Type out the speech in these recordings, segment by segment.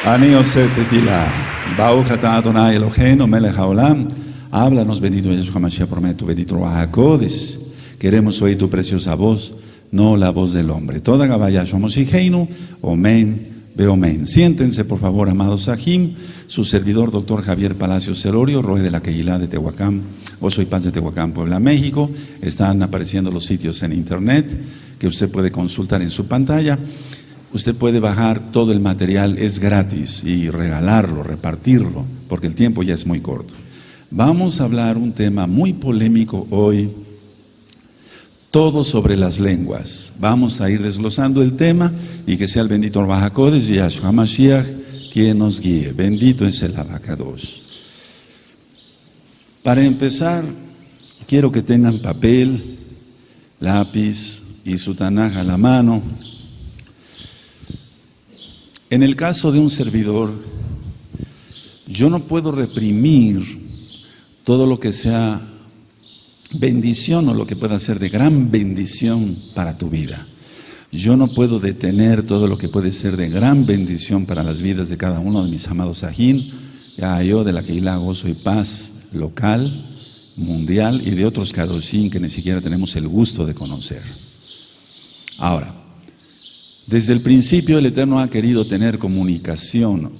Ani Yosef Tetila, Baruch atah Adonai Eloheinu melech haolam. Háblanos, bendito Yeshua HaMashiach, por medio de tu bendito Ruach HaKodesh. Queremos oír tu preciosa voz, no la voz del hombre. Toda Gabaya Shomoshiheinu, Omen, Beomen. Siéntense, por favor, amados Sahim. Su servidor, doctor Javier Palacios Celorio, Roe de la Kehilá de Tehuacán, Gozo y Paz de Tehuacán, Puebla, México. Están apareciendo los sitios en internet que usted puede consultar en su pantalla. Usted puede bajar todo el material, es gratis, y regalarlo, repartirlo, porque el tiempo ya es muy corto. Vamos a hablar un tema muy polémico hoy, todo sobre las lenguas. Vamos a ir desglosando el tema y que sea el bendito Ruach HaKodesh y Yeshua HaMashiach quien nos guíe. Bendito es el Abacados. Para empezar, quiero que tengan papel, lápiz y su Tanaj a la mano. En el caso de un servidor, yo no puedo reprimir todo lo que sea bendición o lo que pueda ser de gran bendición para tu vida. Yo no puedo detener todo lo que puede ser de gran bendición para las vidas de cada uno de mis amados Sahin, ya yo de la Kehilá Gozo y Paz local, mundial y de otros Kadoshim que ni siquiera tenemos el gusto de conocer. Ahora, desde el principio el Eterno ha querido tener comunicación,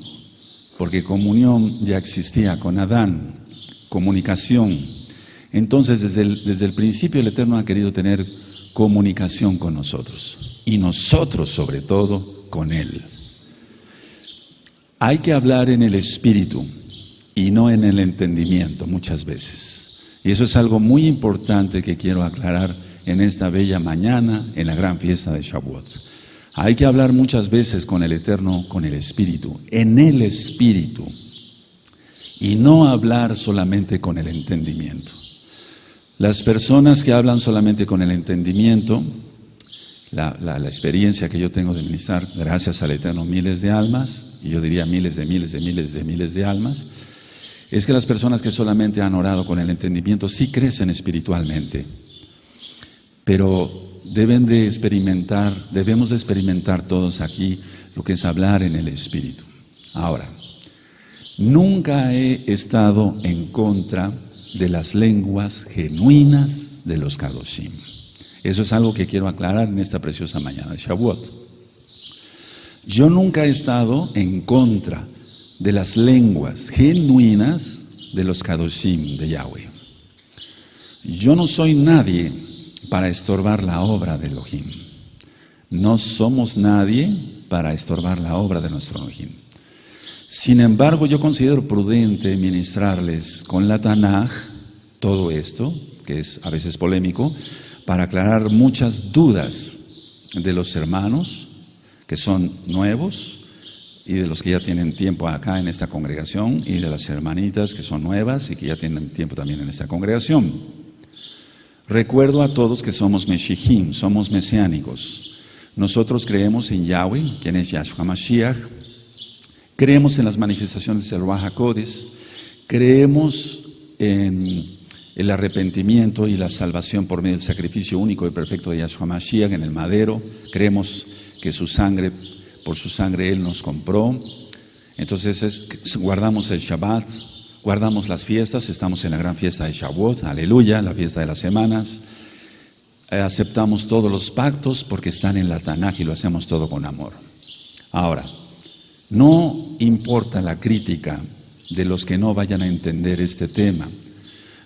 porque comunión ya existía con Adán, comunicación. Entonces desde el principio el Eterno ha querido tener comunicación con nosotros, y nosotros sobre todo con Él. Hay que hablar en el espíritu y no en el entendimiento muchas veces. Y eso es algo muy importante que quiero aclarar en esta bella mañana, en la gran fiesta de Shavuot. Hay que hablar muchas veces con el Eterno, con el Espíritu, en el Espíritu, y no hablar solamente con el entendimiento. Las personas que hablan solamente con el entendimiento, la experiencia que yo tengo de ministrar, gracias al Eterno, miles de almas, y yo diría miles de almas, es que las personas que solamente han orado con el entendimiento sí crecen espiritualmente, pero debemos de experimentar todos aquí lo que es hablar en el Espíritu. Ahora, nunca he estado en contra de las lenguas genuinas de los Kadoshim. Eso es algo que quiero aclarar en esta preciosa mañana de Shavuot. Yo nunca he estado en contra de las lenguas genuinas de los Kadoshim de Yahweh. Yo no soy nadie para estorbar la obra de Elohim. No somos nadie para estorbar la obra de nuestro Elohim. Sin embargo, yo considero prudente ministrarles con la Tanaj todo esto, que es a veces polémico, para aclarar muchas dudas de los hermanos que son nuevos y de los que ya tienen tiempo acá en esta congregación, y de las hermanitas que son nuevas y que ya tienen tiempo también en esta congregación. Recuerdo a todos que somos Meshihim, somos mesiánicos. Nosotros creemos en Yahweh, quien es Yeshua HaMashiach. Creemos en las manifestaciones del Ruach HaKodesh. Creemos en el arrepentimiento y la salvación por medio del sacrificio único y perfecto de Yeshua HaMashiach en el madero. Creemos que por su sangre Él nos compró. Entonces guardamos el Shabbat. Guardamos las fiestas, estamos en la gran fiesta de Shavuot, aleluya, la fiesta de las semanas. Aceptamos todos los pactos porque están en la Tanaj y lo hacemos todo con amor. Ahora, no importa la crítica de los que no vayan a entender este tema.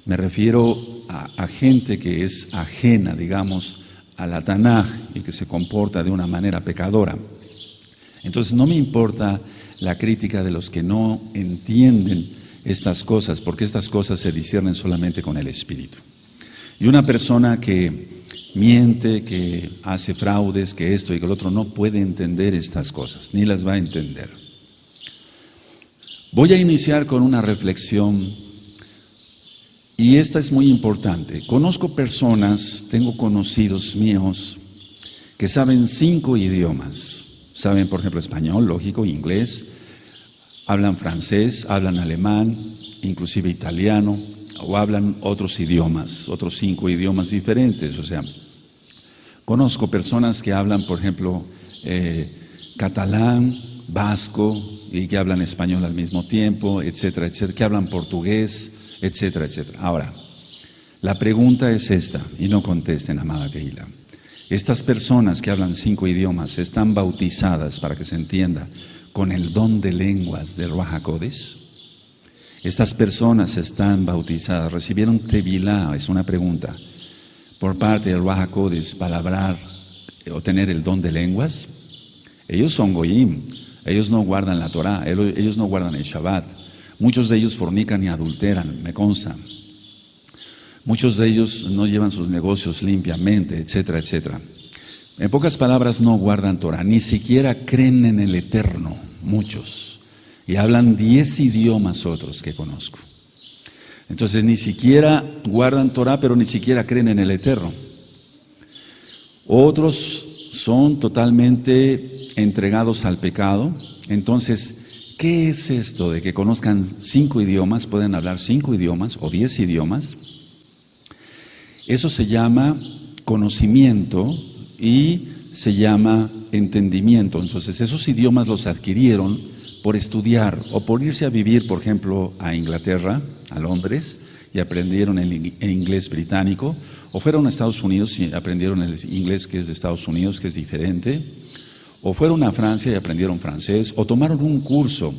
Me refiero a gente que es ajena, digamos, a la Tanaj y que se comporta de una manera pecadora. Entonces no me importa la crítica de los que no entienden estas cosas, porque estas cosas se disciernen solamente con el Espíritu. Y una persona que miente, que hace fraudes, que esto y que el otro, no puede entender estas cosas, ni las va a entender. Voy a iniciar con una reflexión, y esta es muy importante. Conozco personas, tengo conocidos míos, que saben 5 idiomas. Saben, por ejemplo, español, lógico, inglés, hablan francés, hablan alemán, inclusive italiano, o hablan otros idiomas, otros 5 idiomas diferentes. O sea, conozco personas que hablan, por ejemplo, catalán, vasco, y que hablan español al mismo tiempo, etcétera, etcétera, que hablan portugués, etcétera, etcétera. Ahora, la pregunta es esta, y no contesten, amada Kehila. Estas personas que hablan 5 idiomas están bautizadas, para que se entienda, con el don de lenguas del Ruach HaKodesh. Estas personas están bautizadas, recibieron Tevilá, es una pregunta, por parte del Ruach HaKodesh para hablar o tener el don de lenguas. Ellos son goyim, ellos no guardan la Torah, ellos no guardan el Shabbat. Muchos de ellos fornican y adulteran, me consta. Muchos de ellos no llevan sus negocios limpiamente, etcétera, etcétera. En pocas palabras, no guardan Torah, ni siquiera creen en el Eterno, muchos. Y hablan 10 idiomas otros que conozco. Entonces, ni siquiera guardan Torah, pero ni siquiera creen en el Eterno. Otros son totalmente entregados al pecado. Entonces, ¿qué es esto de que conozcan 5 idiomas, pueden hablar 5 idiomas o 10 idiomas? Eso se llama conocimiento y se llama entendimiento. Entonces, esos idiomas los adquirieron por estudiar o por irse a vivir, por ejemplo, a Inglaterra, a Londres, y aprendieron el inglés británico, o fueron a Estados Unidos y aprendieron el inglés que es de Estados Unidos, que es diferente, o fueron a Francia y aprendieron francés, o tomaron un curso.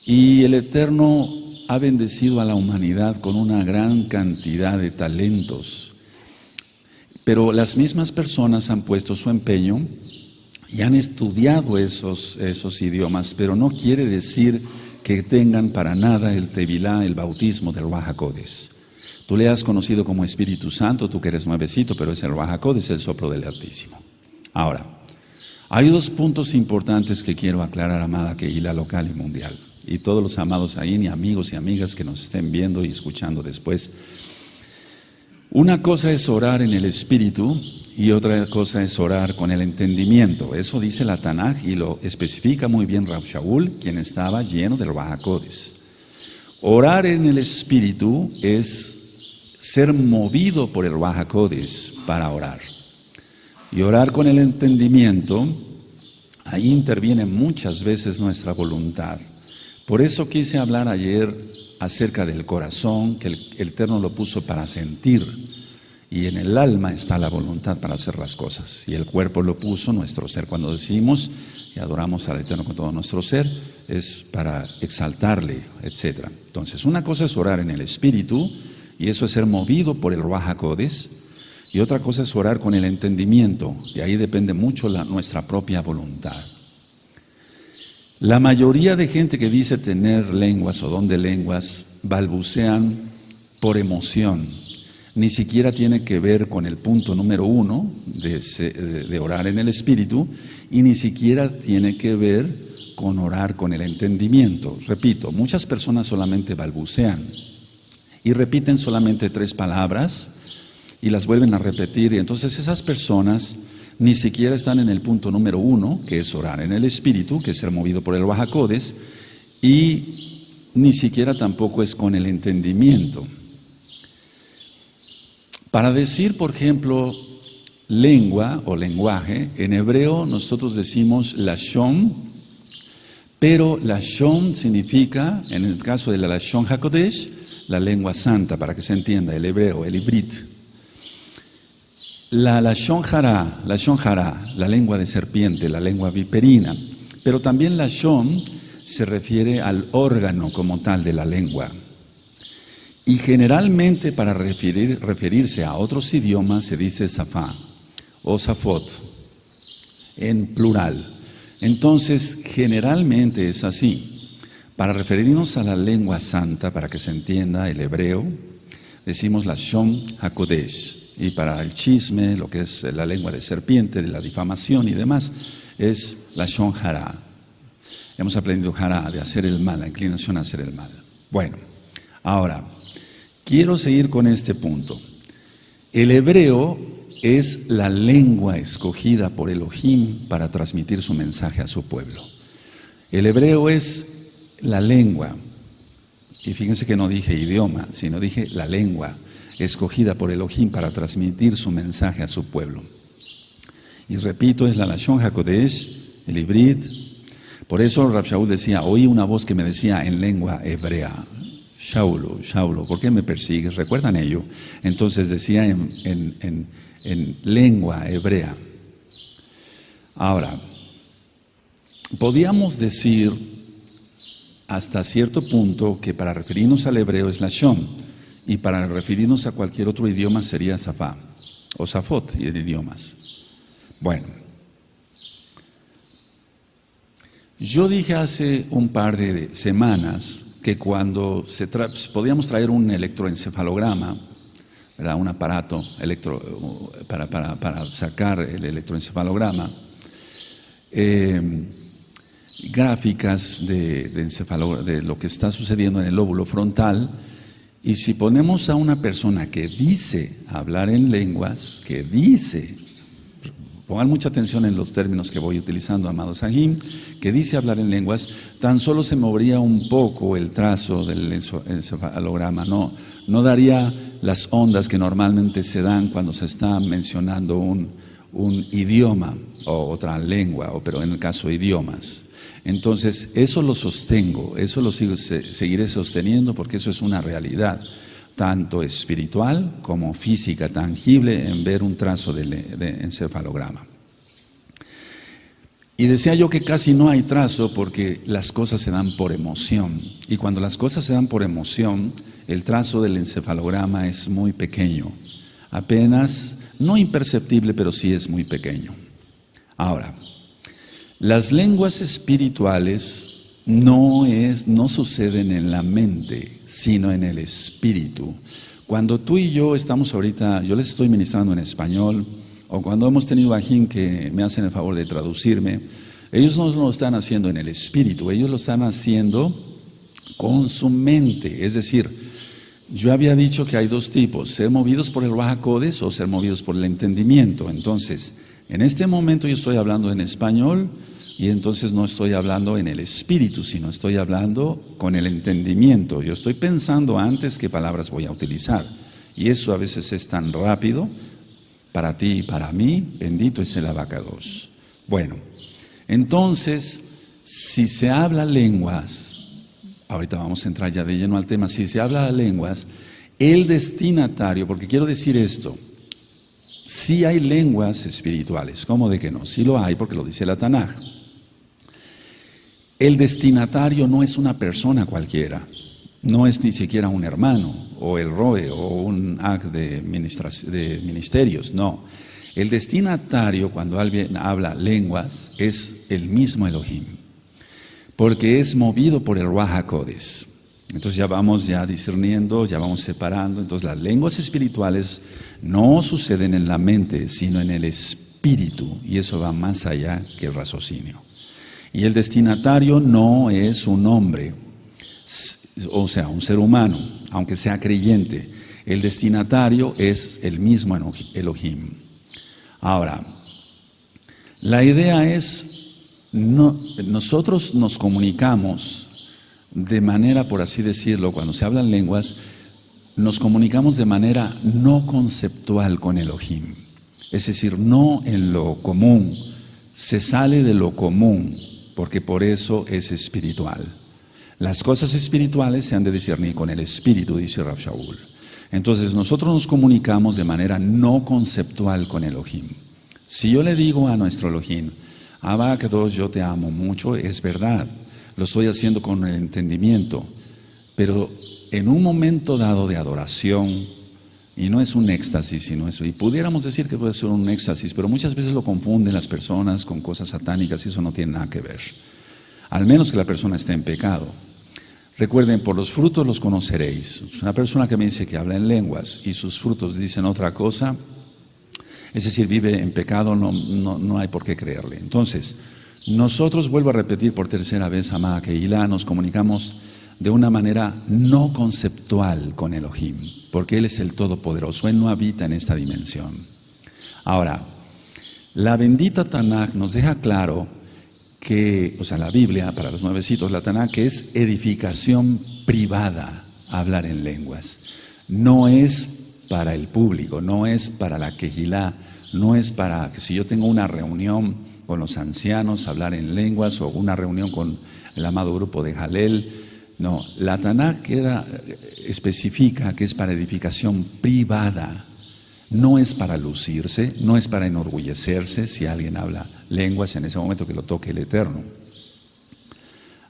Y el Eterno ha bendecido a la humanidad con una gran cantidad de talentos. Pero las mismas personas han puesto su empeño y han estudiado esos idiomas, pero no quiere decir que tengan para nada el Tevilá, el bautismo del Ruach HaKodesh. Tú le has conocido como Espíritu Santo, tú que eres nuevecito, pero es el Ruach HaKodesh, el soplo del Altísimo. Ahora, hay 2 puntos importantes que quiero aclarar, amada Kehila local y mundial, y todos los amados ahí, y amigos y amigas que nos estén viendo y escuchando después. Una cosa es orar en el Espíritu y otra cosa es orar con el entendimiento. Eso dice la Tanaj y lo especifica muy bien Rab Shaul, quien estaba lleno del Ruach HaKodesh. Orar en el Espíritu es ser movido por el Ruach HaKodesh para orar. Y orar con el entendimiento, ahí interviene muchas veces nuestra voluntad. Por eso quise hablar ayer acerca del corazón, que el Eterno lo puso para sentir, y en el alma está la voluntad para hacer las cosas, y el cuerpo lo puso nuestro ser. Cuando decimos que adoramos al Eterno con todo nuestro ser, es para exaltarle, etc. Entonces, una cosa es orar en el Espíritu, y eso es ser movido por el Ruach HaKodesh, y otra cosa es orar con el entendimiento, y ahí depende mucho nuestra propia voluntad. La mayoría de gente que dice tener lenguas o don de lenguas balbucean por emoción. Ni siquiera tiene que ver con el punto número 1 de orar en el Espíritu, y ni siquiera tiene que ver con orar con el entendimiento. Repito, muchas personas solamente balbucean y repiten solamente 3 palabras y las vuelven a repetir, y entonces esas personas ni siquiera están en el punto número 1, que es orar en el Espíritu, que es ser movido por el Ruach HaKodesh, y ni siquiera tampoco es con el entendimiento. Para decir, por ejemplo, lengua o lenguaje, en hebreo nosotros decimos lashon, pero lashon significa, en el caso de la lashon HaKodesh, la lengua santa, para que se entienda, el hebreo, el ibrit. La lashon hara, la lengua de serpiente, la lengua viperina, pero también lashon se refiere al órgano como tal de la lengua. Y generalmente para referirse a otros idiomas se dice safá o safot, en plural. Entonces, generalmente es así. Para referirnos a la lengua santa, para que se entienda el hebreo, decimos lashon hakodesh. Y para el chisme, lo que es la lengua de serpiente, de la difamación y demás, es lashon hara. Hemos aprendido hara, de hacer el mal, la inclinación a hacer el mal. Bueno, ahora, quiero seguir con este punto. El hebreo es la lengua escogida por Elohim para transmitir su mensaje a su pueblo. El hebreo es la lengua, y fíjense que no dije idioma, sino dije la lengua escogida por Elohim para transmitir su mensaje a su pueblo. Y repito, es la lashon hakodesh, el ibrit. Por eso Rav Shaul decía, oí una voz que me decía en lengua hebrea, Shaulo, Shaulo, ¿por qué me persigues? ¿Recuerdan ello? Entonces decía en lengua hebrea. Ahora, podíamos decir hasta cierto punto que para referirnos al hebreo es lashon y para referirnos a cualquier otro idioma sería safá o safot y de idiomas. Bueno, yo dije hace un par de semanas que cuando podíamos traer un electroencefalograma, ¿verdad? Un aparato para sacar el electroencefalograma, gráficas de lo que está sucediendo en el lóbulo frontal, y si ponemos a una persona que dice hablar en lenguas, pongan mucha atención en los términos que voy utilizando, amados Sahim, que dice hablar en lenguas, tan solo se movería un poco el trazo del encefalograma, no daría las ondas que normalmente se dan cuando se está mencionando un idioma o otra lengua, pero en el caso de idiomas. Entonces, eso lo sostengo, eso lo seguiré sosteniendo porque eso es una realidad, tanto espiritual como física, tangible, en ver un trazo de encefalograma. Y decía yo que casi no hay trazo porque las cosas se dan por emoción. Y cuando las cosas se dan por emoción, el trazo del encefalograma es muy pequeño, apenas, no imperceptible, pero sí es muy pequeño. Ahora, las lenguas espirituales no suceden en la mente, sino en el espíritu. Cuando tú y yo estamos ahorita, yo les estoy ministrando en español, o cuando hemos tenido bajín que me hacen el favor de traducirme, ellos no lo están haciendo en el espíritu, ellos lo están haciendo con su mente. Es decir, yo había dicho que hay dos tipos, ser movidos por el Ruach HaKodesh o ser movidos por el entendimiento. Entonces, en este momento yo estoy hablando en español, y entonces no estoy hablando en el espíritu, sino estoy hablando con el entendimiento. Yo estoy pensando antes qué palabras voy a utilizar. Y eso a veces es tan rápido para ti y para mí. Bendito es el Abacados. Bueno, entonces, si se habla lenguas, ahorita vamos a entrar ya de lleno al tema, si se habla lenguas, el destinatario, porque quiero decir esto, sí hay lenguas espirituales, ¿cómo de que no? Sí lo hay porque lo dice la Tanaj. El destinatario no es una persona cualquiera, no es ni siquiera un hermano, o el Roe, o un ag de ministerios, no. El destinatario, cuando alguien habla lenguas, es el mismo Elohim, porque es movido por el Ruach HaKodesh. Entonces ya vamos discerniendo, ya vamos separando. Entonces las lenguas espirituales no suceden en la mente, sino en el espíritu, y eso va más allá que el raciocinio. Y el destinatario no es un hombre, o sea, un ser humano, aunque sea creyente. El destinatario es el mismo Elohim. Ahora, la idea es, nosotros nos comunicamos de manera, por así decirlo, cuando se hablan lenguas, nos comunicamos de manera no conceptual con Elohim. Es decir, no en lo común, se sale de lo común, porque por eso es espiritual. Las cosas espirituales se han de discernir con el espíritu, dice Rav Shaul. Entonces nosotros nos comunicamos de manera no conceptual con Elohim. Si yo le digo a nuestro Elohim, Abba Kadosh, yo te amo mucho, es verdad, lo estoy haciendo con el entendimiento, pero en un momento dado de adoración, y no es un éxtasis, sino eso, y pudiéramos decir que puede ser un éxtasis, pero muchas veces lo confunden las personas con cosas satánicas y eso no tiene nada que ver, al menos que la persona esté en pecado. Recuerden, por los frutos los conoceréis. Una persona que me dice que habla en lenguas y sus frutos dicen otra cosa, es decir, vive en pecado, no hay por qué creerle. Entonces, nosotros, vuelvo a repetir por tercera vez, amada Kehilá, nos comunicamos de una manera no conceptual con Elohim, porque Él es el Todopoderoso, Él no habita en esta dimensión. Ahora, la bendita Tanaj nos deja claro que, o sea, la Biblia, para los nuevecitos, la Tanaj, que es edificación privada hablar en lenguas. No es para el público, no es para la Kehilá, no es para que si yo tengo una reunión con los ancianos, hablar en lenguas o una reunión con el amado grupo de Jalel. No, la Tanaj especifica que es para edificación privada. No es para lucirse, no es para enorgullecerse si alguien habla lenguas en ese momento que lo toque el Eterno.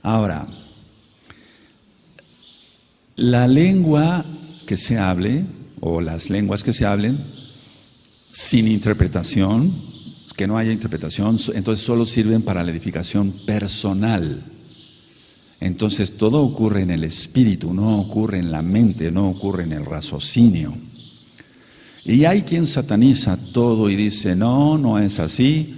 Ahora, la lengua que se hable, o las lenguas que se hablen, sin interpretación, que no haya interpretación, entonces solo sirven para la edificación personal. Entonces todo ocurre en el espíritu, no ocurre en la mente, no ocurre en el raciocinio. Y hay quien sataniza todo y dice, no, no es así,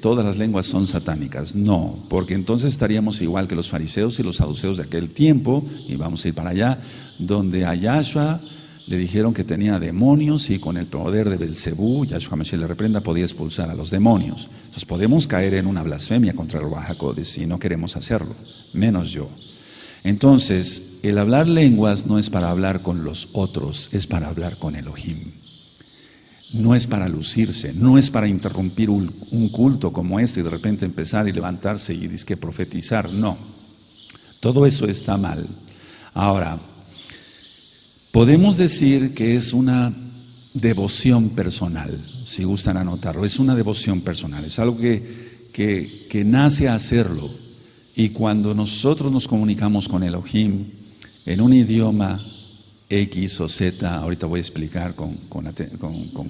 todas las lenguas son satánicas. No, porque entonces estaríamos igual que los fariseos y los saduceos de aquel tiempo, y vamos a ir para allá, donde a Yahshua le dijeron que tenía demonios y con el poder de Belcebú, Yahshua Mashiach le reprenda, podía expulsar a los demonios. Entonces podemos caer en una blasfemia contra el Ruach HaKodesh y no queremos hacerlo, menos yo. Entonces, el hablar lenguas no es para hablar con los otros, es para hablar con Elohim. No es para lucirse, no es para interrumpir un culto como este y de repente empezar y levantarse y dizque profetizar, no. Todo eso está mal. Ahora, podemos decir que es una devoción personal, si gustan anotarlo, es una devoción personal, es algo que nace a hacerlo. Y cuando nosotros nos comunicamos con Elohim en un idioma X o Z, ahorita voy a explicar con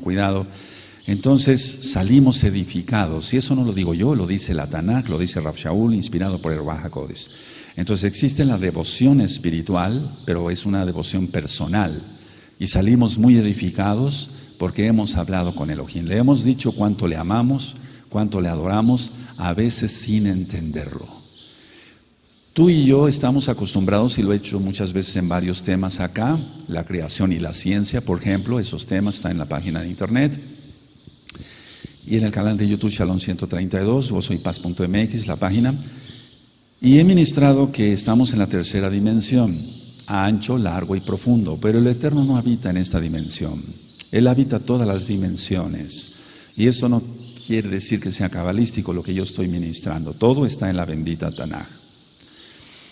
cuidado, entonces salimos edificados. Y eso no lo digo yo, lo dice la Tanaj, lo dice Rav Shaul, inspirado por el Ruach HaKodesh. Entonces existe la devoción espiritual, pero es una devoción personal. Y salimos muy edificados porque hemos hablado con Elohim. Le hemos dicho cuánto le amamos, cuánto le adoramos, a veces sin entenderlo. Tú y yo estamos acostumbrados, y lo he hecho muchas veces en varios temas acá, la creación y la ciencia, por ejemplo, esos temas están en la página de internet y en el canal de YouTube Shalom 132, gozoypaz.mx, la página, y he ministrado que estamos en la tercera dimensión, ancho, largo y profundo, pero el Eterno no habita en esta dimensión, Él habita todas las dimensiones, y esto no quiere decir que sea cabalístico lo que yo estoy ministrando, todo está en la bendita Tanaj.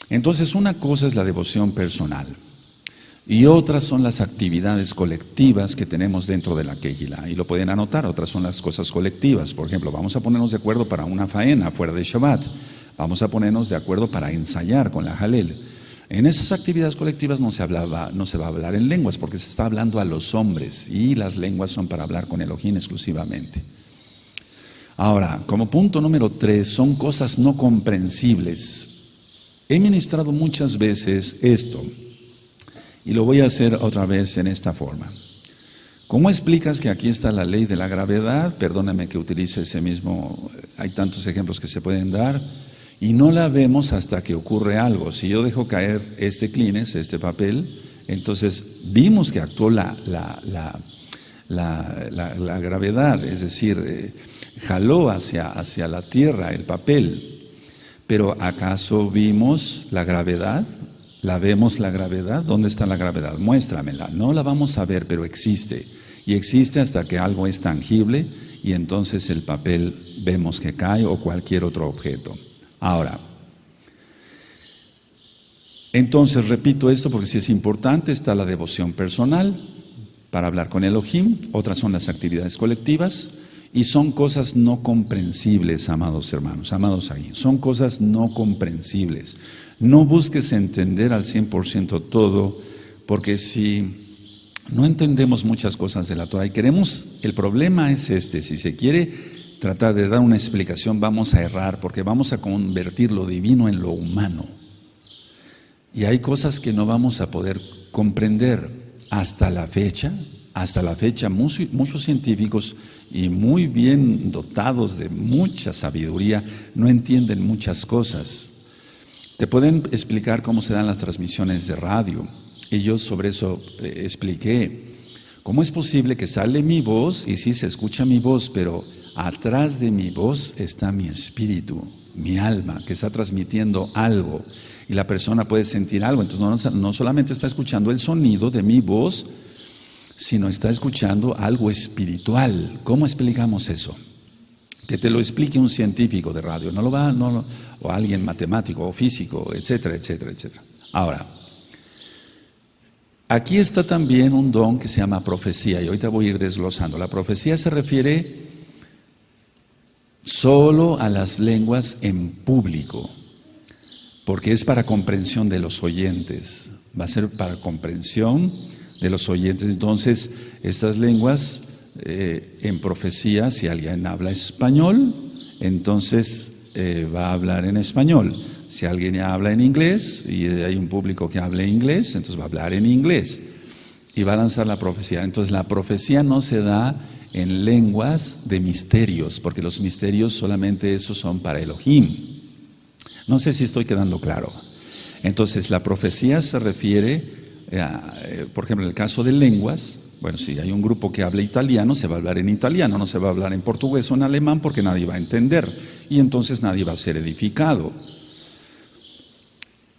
Entonces, una cosa es la devoción personal y otras son las actividades colectivas que tenemos dentro de la Kehilá. Y lo pueden anotar, otras son las cosas colectivas. Por ejemplo, vamos a ponernos de acuerdo para una faena fuera de Shabbat. Vamos a ponernos de acuerdo para ensayar con la Jalel. En esas actividades colectivas no se va a hablar en lenguas porque se está hablando a los hombres y las lenguas son para hablar con Elohim exclusivamente. Ahora, como punto número 3, son cosas no comprensibles. He ministrado muchas veces esto y lo voy a hacer otra vez en esta forma. ¿Cómo explicas que aquí está la ley de la gravedad? Perdóname que utilice ese mismo, hay tantos ejemplos que se pueden dar y no la vemos hasta que ocurre algo. Si yo dejo caer este Kleenex, este papel, entonces vimos que actuó la gravedad, es decir, jaló hacia la tierra el papel. Pero ¿acaso vimos la gravedad? ¿La vemos la gravedad? ¿Dónde está la gravedad? Muéstramela. No la vamos a ver, pero existe. Y existe hasta que algo es tangible y entonces el papel vemos que cae o cualquier otro objeto. Ahora, entonces repito esto porque si es importante, está la devoción personal para hablar con Elohim, otras son las actividades colectivas. Y son cosas no comprensibles, amados hermanos, amados ahí. Son cosas no comprensibles. No busques entender al 100% todo, porque si no entendemos muchas cosas de la Torah y queremos, el problema es si se quiere tratar de dar una explicación, vamos a errar, porque vamos a convertir lo divino en lo humano. Y hay cosas que no vamos a poder comprender hasta la fecha. Hasta la fecha, muchos científicos y muy bien dotados de mucha sabiduría no entienden muchas cosas. Te pueden explicar cómo se dan las transmisiones de radio. Y yo sobre eso expliqué. ¿Cómo es posible que sale mi voz y sí se escucha mi voz, pero atrás de mi voz está mi espíritu, mi alma, que está transmitiendo algo? Y la persona puede sentir algo. Entonces no solamente está escuchando el sonido de mi voz, sino está escuchando algo espiritual. ¿Cómo explicamos eso? Que te lo explique un científico de radio, o alguien matemático o físico, etcétera, etcétera, etcétera. Ahora, aquí está también un don que se llama profecía, y ahorita voy a ir desglosando. La profecía se refiere solo a las lenguas en público, porque es para comprensión de los oyentes. Va a ser para comprensión de los oyentes. Entonces, estas lenguas en profecía, si alguien habla español, entonces va a hablar en español. Si alguien habla en inglés y hay un público que hable inglés, entonces va a hablar en inglés y va a lanzar la profecía. Entonces la profecía no se da en lenguas de misterios, porque los misterios solamente esos son para Elohim. No sé si estoy quedando claro. Entonces la profecía se refiere, por ejemplo, en el caso de lenguas, bueno, si hay un grupo que habla italiano, se va a hablar en italiano, no se va a hablar en portugués o en alemán porque nadie va a entender y entonces nadie va a ser edificado.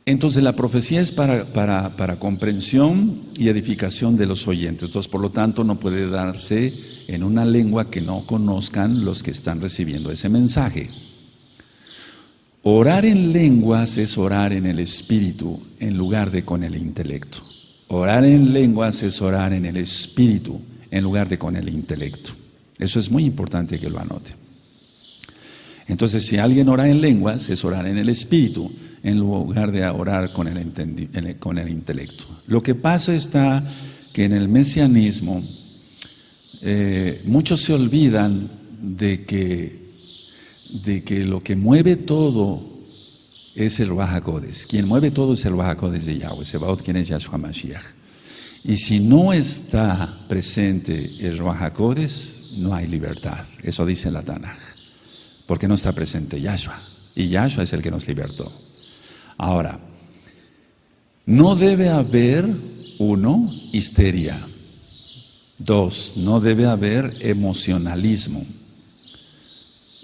Entonces la profecía es para comprensión y edificación de los oyentes. Entonces, por lo tanto, no puede darse en una lengua que no conozcan los que están recibiendo ese mensaje. Orar en lenguas es orar en el espíritu en lugar de con el intelecto. Orar en lenguas es orar en el espíritu en lugar de con el intelecto. Eso es muy importante que lo anote. Entonces, si alguien ora en lenguas, es orar en el espíritu en lugar de orar con el intelecto. Lo que pasa está que en el mesianismo muchos se olvidan de que lo que mueve todo es el Ruach HaKodesh. Quien mueve todo es el Ruach HaKodesh de Yahweh, Sebaot, quien es Yahshua Mashiach. Y si no está presente el Ruach HaKodesh, no hay libertad. Eso dice la Tanaj. Porque no está presente Yahshua. Y Yahshua es el que nos libertó. Ahora, no debe haber, 1, histeria. 2, no debe haber emocionalismo.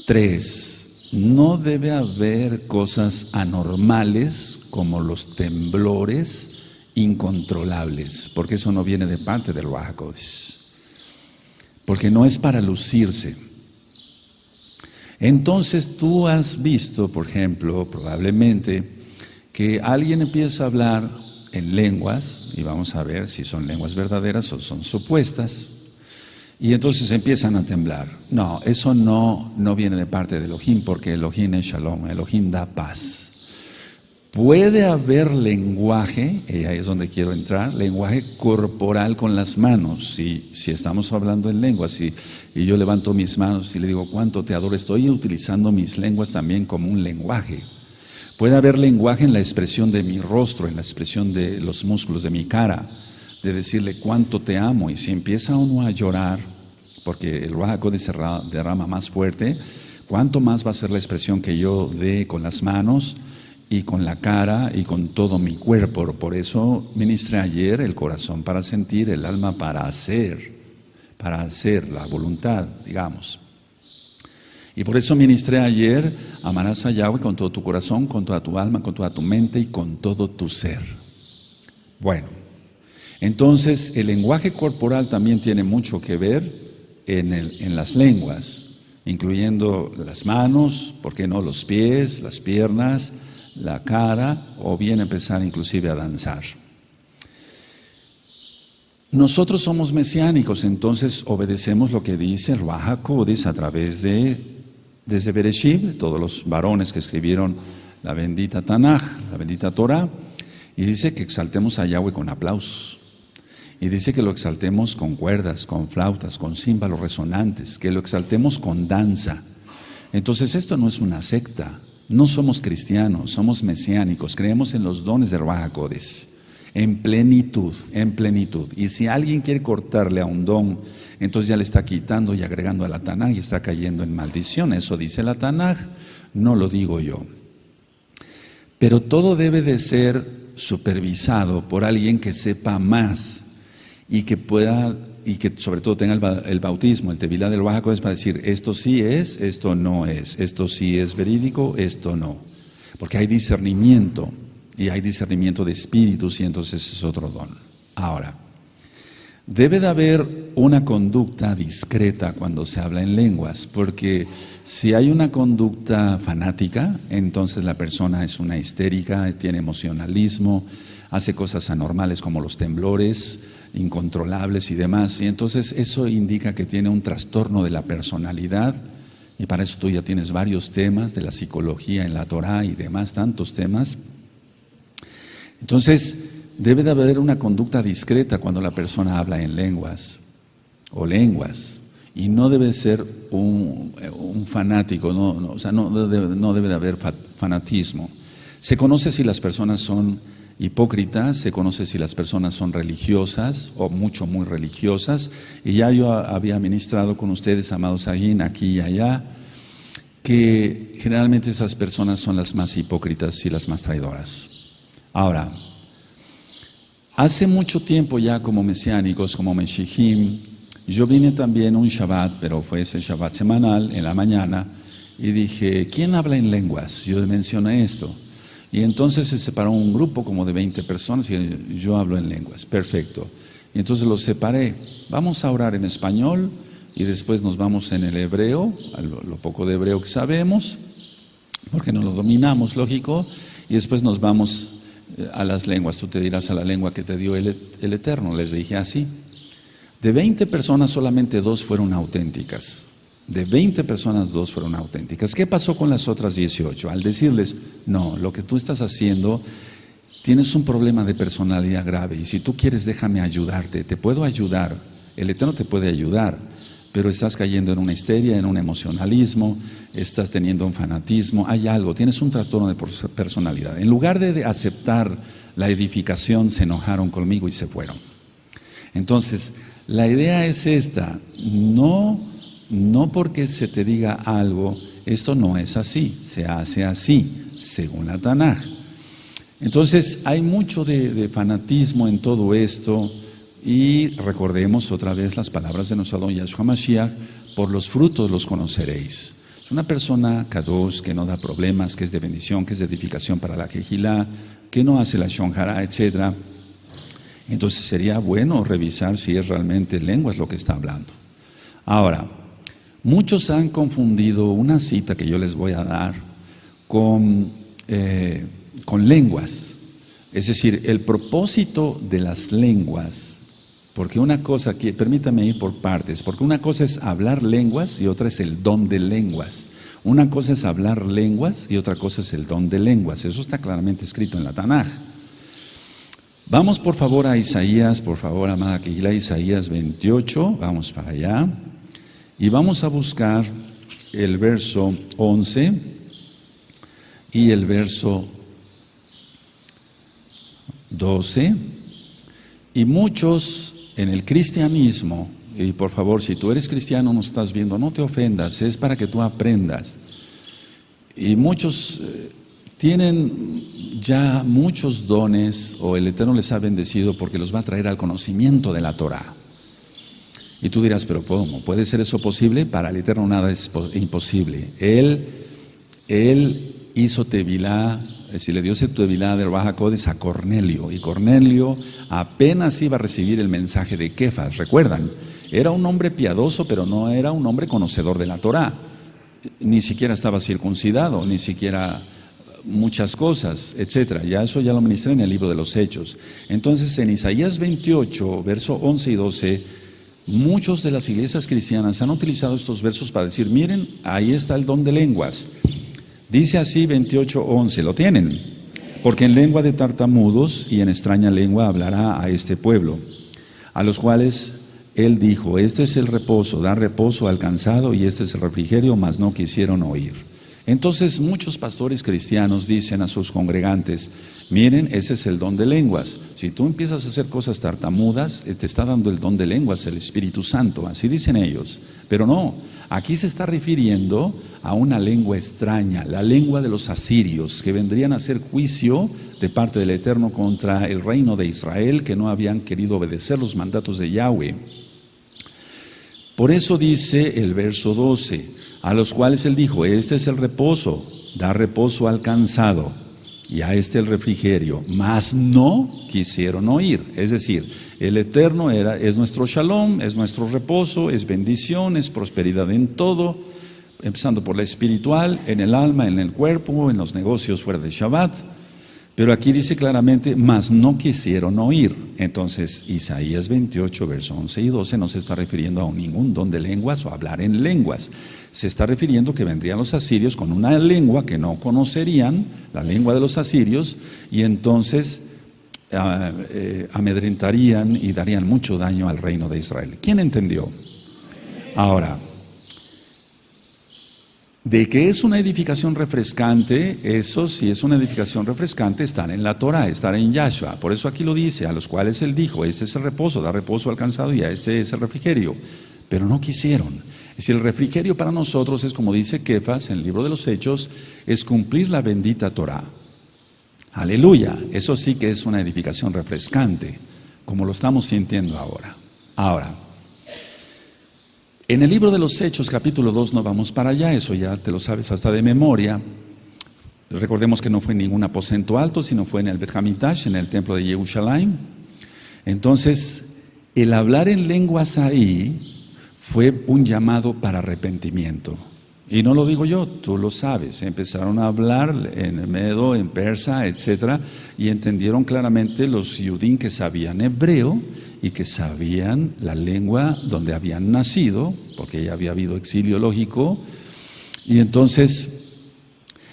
3, no debe haber cosas anormales como los temblores incontrolables, porque eso no viene de parte del Ruach HaKodesh. Porque no es para lucirse. Entonces tú has visto, por ejemplo, probablemente, que alguien empieza a hablar en lenguas, y vamos a ver si son lenguas verdaderas o son supuestas, y entonces empiezan a temblar. No, eso no viene de parte de Elohim, porque Elohim es Shalom, Elohim da paz. Puede haber lenguaje, y ahí es donde quiero entrar, lenguaje corporal con las manos. Si estamos hablando en lenguas y yo levanto mis manos y le digo cuánto te adoro, estoy utilizando mis lenguas también como un lenguaje. Puede haber lenguaje en la expresión de mi rostro, en la expresión de los músculos de mi cara, de decirle cuánto te amo. Y si empieza uno a llorar, porque el Ruach HaKodesh se derrama más fuerte, ¿cuánto más va a ser la expresión que yo dé con las manos y con la cara y con todo mi cuerpo? Por eso ministré ayer el corazón para sentir, el alma para hacer la voluntad, digamos. Y por eso ministré ayer, amarás a Yahweh con todo tu corazón, con toda tu alma, con toda tu mente y con todo tu ser. Bueno, entonces el lenguaje corporal también tiene mucho que ver en las lenguas, incluyendo las manos, ¿por qué no? Los pies, las piernas, la cara, o bien empezar inclusive a danzar. Nosotros somos mesiánicos, entonces obedecemos lo que dice el Ruach HaKodesh a través desde Bereshit, todos los varones que escribieron la bendita Tanaj, la bendita Torah, y dice que exaltemos a Yahweh con aplausos, y dice que lo exaltemos con cuerdas, con flautas, con címbalos resonantes, que lo exaltemos con danza. Entonces esto no es una secta, no somos cristianos, somos mesiánicos, creemos en los dones de Ruach HaKodesh, en plenitud. Y si alguien quiere cortarle a un don, entonces ya le está quitando y agregando a la Tanaj y está cayendo en maldición. Eso dice la Tanaj, no lo digo yo. Pero todo debe de ser supervisado por alguien que sepa más y que pueda, y que sobre todo tenga el bautismo, el tevilá del Ruach HaKodesh, para decir esto sí es, esto no es, esto sí es verídico, esto no. Porque hay discernimiento. Y hay discernimiento de espíritus y entonces es otro don. Ahora, Debe de haber una conducta discreta cuando se habla en lenguas, porque si hay una conducta fanática, entonces la persona es una histérica, tiene emocionalismo, hace cosas anormales como los temblores, incontrolables y demás, y entonces eso indica que tiene un trastorno de la personalidad, y para eso tú ya tienes varios temas de la psicología en la Torá y demás, tantos temas. Entonces, debe de haber una conducta discreta cuando la persona habla en lenguas o lenguas, y no debe ser un fanático, o sea, no debe de haber fanatismo. Se conoce si las personas son hipócritas, se conoce si las personas son religiosas o muy religiosas, y ya yo había ministrado con ustedes, amados Aguín, aquí y allá, que generalmente esas personas son las más hipócritas y las más traidoras. Ahora, hace mucho tiempo ya como mesiánicos, como Meshijim, yo vine también un Shabbat, pero fue ese Shabbat semanal, en la mañana, y dije, ¿quién habla en lenguas? Yo mencioné esto. Y entonces se separó un grupo como de 20 personas y yo hablo en lenguas. Perfecto. Y entonces los separé. Vamos a orar en español y después nos vamos en el hebreo, lo poco de hebreo que sabemos, porque no lo dominamos, lógico, y después nos vamos a las lenguas. Tú te dirás a la lengua que te dio el Eterno. Les dije así. De 20 personas solamente 2 fueron auténticas. De 20 personas 2 fueron auténticas. ¿Qué pasó con las otras 18? Al decirles, no, lo que tú estás haciendo, tienes un problema de personalidad grave y si tú quieres déjame ayudarte, te puedo ayudar, el Eterno te puede ayudar, pero estás cayendo en una histeria, en un emocionalismo, estás teniendo un fanatismo, hay algo, tienes un trastorno de personalidad. En lugar de aceptar la edificación, se enojaron conmigo y se fueron. Entonces, la idea es esta, no porque se te diga algo, esto no es así, se hace así, según la Tanaj. Entonces hay mucho de fanatismo en todo esto y recordemos otra vez las palabras de nuestro Adón Yahshua Mashiach, por los frutos los conoceréis. Es una persona kadosh que no da problemas, que es de bendición, que es de edificación para la Kejilá, que no hace la Shon Hara, etc. Entonces sería bueno revisar si es realmente lenguas lo que está hablando. Ahora, muchos han confundido una cita que yo les voy a dar con lenguas. Es decir, el propósito de las lenguas, porque una cosa, permítame ir por partes, porque una cosa es hablar lenguas y otra es el don de lenguas. Una cosa es hablar lenguas y otra cosa es el don de lenguas. Eso está claramente escrito en la Tanaj. Vamos por favor a Isaías, por favor, amada Kehilá, Isaías 28, vamos para allá. Y vamos a buscar el verso 11 y el verso 12. Y muchos en el cristianismo, y por favor, si tú eres cristiano, no estás viendo, no te ofendas, es para que tú aprendas. Y muchos tienen ya muchos dones, o el Eterno les ha bendecido porque los va a traer al conocimiento de la Torah. Y tú dirás, pero ¿cómo? ¿Puede ser eso posible? Para el Eterno nada es imposible. Él hizo Tevilá, si le dio ese Tevilá de Ruach HaKodesh a Cornelio, y Cornelio apenas iba a recibir el mensaje de Kefas, ¿recuerdan? Era un hombre piadoso, pero no era un hombre conocedor de la Torah. Ni siquiera estaba circuncidado, ni siquiera muchas cosas, etcétera. Eso ya lo ministré en el libro de los Hechos. Entonces, en Isaías 28, verso 11 y 12, muchos de las iglesias cristianas han utilizado estos versos para decir, miren, ahí está el don de lenguas. Dice así 28:11, ¿lo tienen? Porque en lengua de tartamudos y en extraña lengua hablará a este pueblo, a los cuales él dijo, este es el reposo, da reposo al cansado y este es el refrigerio, mas no quisieron oír. Entonces muchos pastores cristianos dicen a sus congregantes, miren, ese es el don de lenguas. Si tú empiezas a hacer cosas tartamudas, te está dando el don de lenguas, el Espíritu Santo, así dicen ellos. Pero no, aquí se está refiriendo a una lengua extraña, la lengua de los asirios, que vendrían a hacer juicio de parte del Eterno contra el reino de Israel, que no habían querido obedecer los mandatos de Yahweh. Por eso dice el verso 12, a los cuales él dijo, este es el reposo, da reposo al cansado. y a este el refrigerio, mas no quisieron oír. Es decir, el Eterno es nuestro shalom, es nuestro reposo, es bendición, es prosperidad en todo, empezando por la espiritual, en el alma, en el cuerpo, en los negocios fuera de Shabbat. Pero aquí dice claramente, mas no quisieron oír. Entonces, Isaías 28, versos 11 y 12 no se está refiriendo a ningún don de lenguas o hablar en lenguas. Se está refiriendo que vendrían los asirios con una lengua que no conocerían, la lengua de los asirios, y entonces amedrentarían y darían mucho daño al reino de Israel. ¿Quién entendió? Ahora, de que es una edificación refrescante, eso sí es una edificación refrescante, estar en la Torah, estar en Yahshua. Por eso aquí lo dice, a los cuales él dijo, este es el reposo, da reposo al cansado y a este es el refrigerio. Pero no quisieron. Es decir, el refrigerio para nosotros es, como dice Kefas en el libro de los Hechos, es cumplir la bendita Torah. Aleluya, eso sí que es una edificación refrescante, como lo estamos sintiendo ahora. Ahora, en el libro de los Hechos, capítulo 2, no vamos para allá, eso ya te lo sabes hasta de memoria. Recordemos que no fue en ningún aposento alto, sino fue en el Bet Hamikdash, en el templo de Jerusalén. Entonces, el hablar en lenguas ahí fue un llamado para arrepentimiento. Y no lo digo yo, tú lo sabes. Empezaron a hablar en medo, en persa, etcétera, y entendieron claramente los judíos que sabían hebreo y que sabían la lengua donde habían nacido, porque ya había habido exilio lógico. Y entonces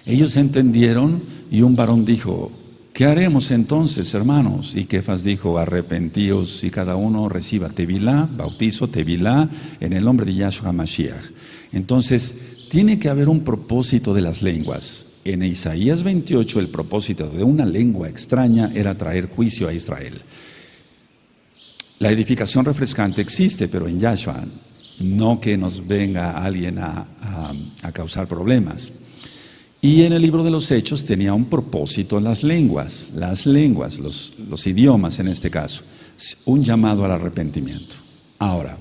ellos entendieron y un varón dijo, ¿qué haremos entonces, hermanos? Y Kefas dijo, arrepentíos y cada uno reciba tevilá, bautizo, tevilá, en el nombre de Yahshua Mashiach. Entonces, tiene que haber un propósito de las lenguas. En Isaías 28, el propósito de una lengua extraña era traer juicio a Israel. La edificación refrescante existe, pero en Yahshua, no que nos venga alguien a causar problemas. Y en el libro de los Hechos tenía un propósito las lenguas, los idiomas en este caso, un llamado al arrepentimiento. Ahora,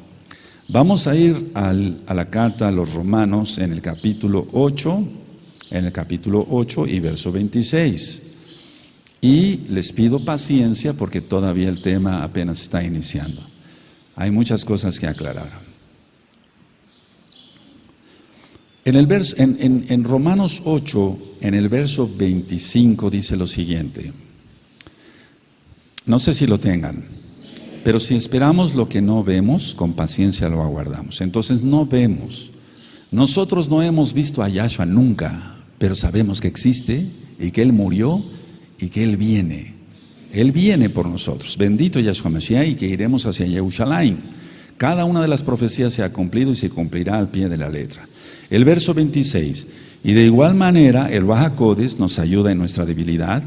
vamos a ir a la carta a los Romanos en el capítulo 8 y verso 26. Y les pido paciencia porque todavía el tema apenas está iniciando. Hay muchas cosas que aclarar. En Romanos 8, en el verso 25 dice lo siguiente. No sé si lo tengan, pero si esperamos lo que no vemos, con paciencia lo aguardamos. Entonces no vemos. Nosotros no hemos visto a Yahshua nunca, pero sabemos que existe y que Él murió y que Él viene. Él viene por nosotros. Bendito Yahshua Mashiach, y que iremos hacia Jerusalén. Cada una de las profecías se ha cumplido y se cumplirá al pie de la letra. El verso 26, y de igual manera el Ruach HaKodesh nos ayuda en nuestra debilidad,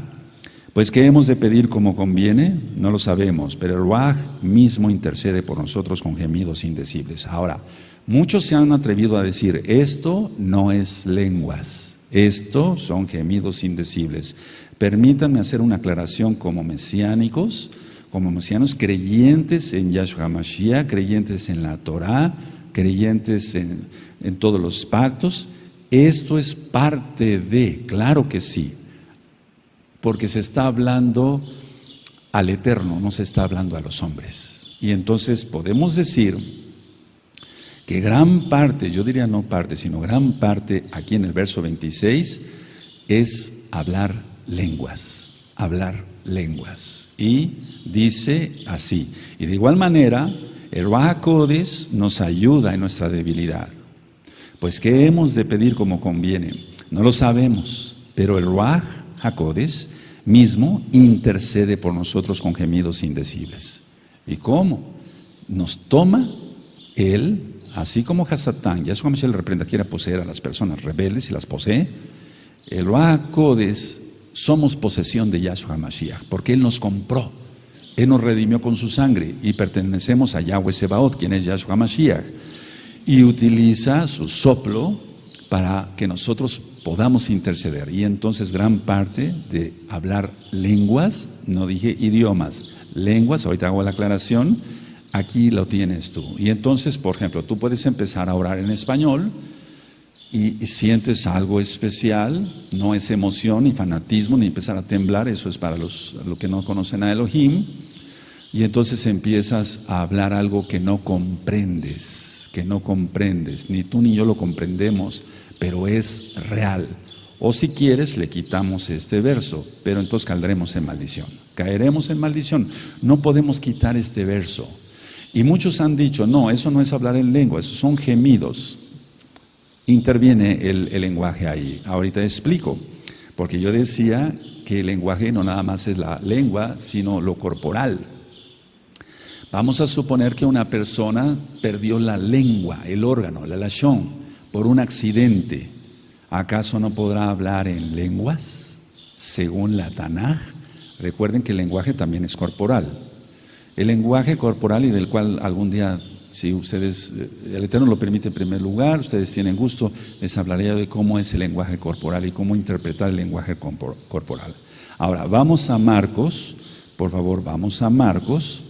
pues ¿qué hemos de pedir como conviene? No lo sabemos, pero el Ruach mismo intercede por nosotros con gemidos indecibles. Ahora, muchos se han atrevido a decir, esto no es lenguas, esto son gemidos indecibles. Permítanme hacer una aclaración como mesianos creyentes en Yahshua Mashiach, creyentes en la Torah, creyentes en todos los pactos. Esto es parte de, claro que sí, porque se está hablando al Eterno, no se está hablando a los hombres. Y entonces podemos decir que gran parte, yo diría no parte, sino gran parte, aquí en el verso 26, es hablar lenguas. Y dice así, y de igual manera, el Ruach HaKodesh nos ayuda en nuestra debilidad. Pues ¿qué hemos de pedir como conviene? No lo sabemos, pero el Ruach HaKodesh mismo intercede por nosotros con gemidos indecibles. ¿Y cómo? Nos toma Él, así como Hasatán, Yahshua Mashiach le reprenda, quiera poseer a las personas rebeldes y las posee. El Ruach HaKodesh somos posesión de Yahshua Mashiach, porque Él nos compró. Él nos redimió con su sangre y pertenecemos a Yahweh Sebaot, quien es Yahshua Mashiach. Y utiliza su soplo para que nosotros podamos interceder. Y entonces gran parte de hablar lenguas, no dije idiomas, lenguas, ahorita hago la aclaración, aquí lo tienes tú. Y entonces, por ejemplo, tú puedes empezar a orar en español y sientes algo especial, no es emoción ni fanatismo ni empezar a temblar, eso es para los que no conocen a Elohim, y entonces empiezas a hablar algo que no comprendes, ni tú ni yo lo comprendemos, pero es real. O si quieres, le quitamos este verso, pero entonces caeremos en maldición. No podemos quitar este verso. Y muchos han dicho, no, eso no es hablar en lengua, esos son gemidos. Interviene el lenguaje ahí. Ahorita explico, porque yo decía que el lenguaje no nada más es la lengua, sino lo corporal. Vamos a suponer que una persona perdió la lengua, el órgano, la lashon, por un accidente. ¿Acaso no podrá hablar en lenguas? Según la Tanaj. Recuerden que el lenguaje también es corporal. El lenguaje corporal, y del cual algún día, si ustedes, el Eterno lo permite en primer lugar, ustedes tienen gusto, les hablaré de cómo es el lenguaje corporal y cómo interpretar el lenguaje corporal. Ahora, vamos a Marcos, por favor, vamos a Marcos,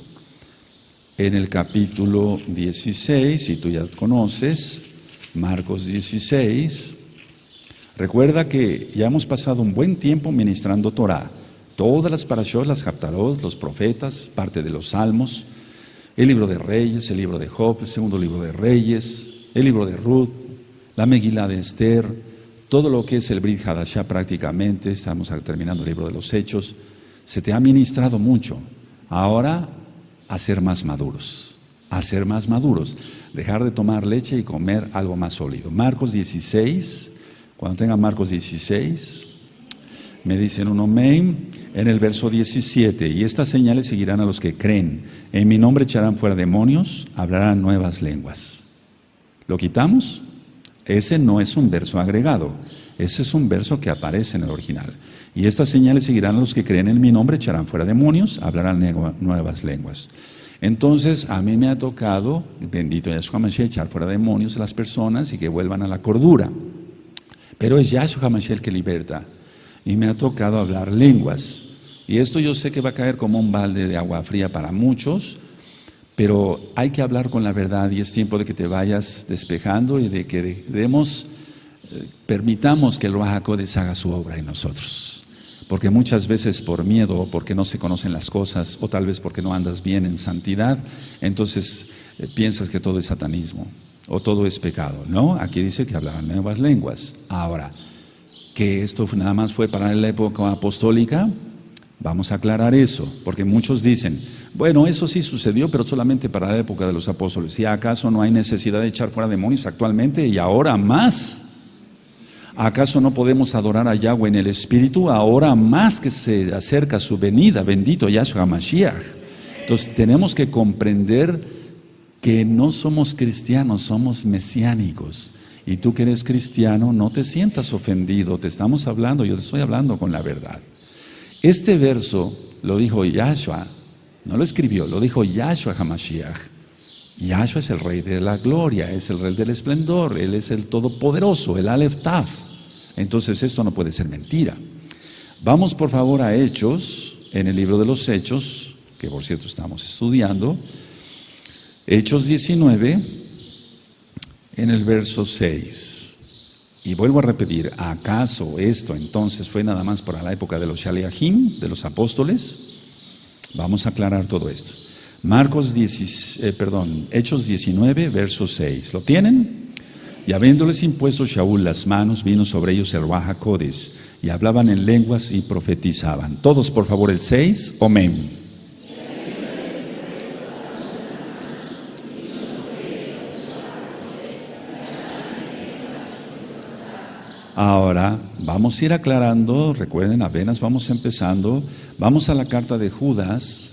en el capítulo 16, si tú ya conoces, Marcos 16. Recuerda que ya hemos pasado un buen tiempo ministrando Torah. Todas las parashot, las haftarot, los profetas, parte de los salmos, el libro de Reyes, el libro de Job, el segundo libro de Reyes, el libro de Ruth, la Megilá de Esther, todo lo que es el Brit Hadashah prácticamente, estamos terminando el libro de los Hechos. Se te ha ministrado mucho. Ahora, a ser más maduros, dejar de tomar leche y comer algo más sólido. Marcos 16, cuando tengan Marcos 16, me dicen un amén, en el verso 17, y estas señales seguirán a los que creen, en mi nombre echarán fuera demonios, hablarán nuevas lenguas. ¿Lo quitamos? Ese no es un verso agregado, ese es un verso que aparece en el original. Y estas señales seguirán a los que creen en mi nombre, echarán fuera demonios, hablarán nuevas lenguas. Entonces, a mí me ha tocado, bendito Yahshua HaMashiach, echar fuera demonios a las personas y que vuelvan a la cordura. Pero es Yahshua HaMashiach el que liberta. Y me ha tocado hablar lenguas. Y esto yo sé que va a caer como un balde de agua fría para muchos, pero hay que hablar con la verdad y es tiempo de que te vayas despejando y de que permitamos que el Ruach HaKodesh haga su obra en nosotros. Porque muchas veces por miedo, o porque no se conocen las cosas, o tal vez porque no andas bien en santidad, entonces piensas que todo es satanismo, o todo es pecado. No, aquí dice que hablaban nuevas lenguas. Ahora, que esto nada más fue para la época apostólica, vamos a aclarar eso, porque muchos dicen, bueno, eso sí sucedió, pero solamente para la época de los apóstoles. ¿Y acaso no hay necesidad de echar fuera demonios actualmente y ahora más? ¿Acaso no podemos adorar a Yahweh en el Espíritu ahora más que se acerca su venida? Bendito Yahshua HaMashiach. Entonces tenemos que comprender que no somos cristianos, somos mesiánicos. Y tú que eres cristiano, no te sientas ofendido, te estamos hablando, yo te estoy hablando con la verdad. Este verso lo dijo Yahshua, no lo escribió, lo dijo Yahshua HaMashiach. Yahshua es el Rey de la gloria, es el Rey del esplendor, Él es el Todopoderoso, el Aleph Taf. Entonces esto no puede ser mentira. Vamos por favor a Hechos, en el libro de los Hechos, que por cierto estamos estudiando, Hechos 19, en el verso 6. Y vuelvo a repetir, ¿acaso esto entonces fue nada más para la época de los Shaliachim, de los apóstoles? Vamos a aclarar todo esto. Hechos 19, verso 6. ¿Lo tienen? Y habiéndoles impuesto Shaul las manos, vino sobre ellos el Ruach HaKodesh, y hablaban en lenguas y profetizaban. Todos, por favor, el 6, amén. Ahora, vamos a ir aclarando, recuerden, apenas vamos empezando, vamos a la carta de Judas,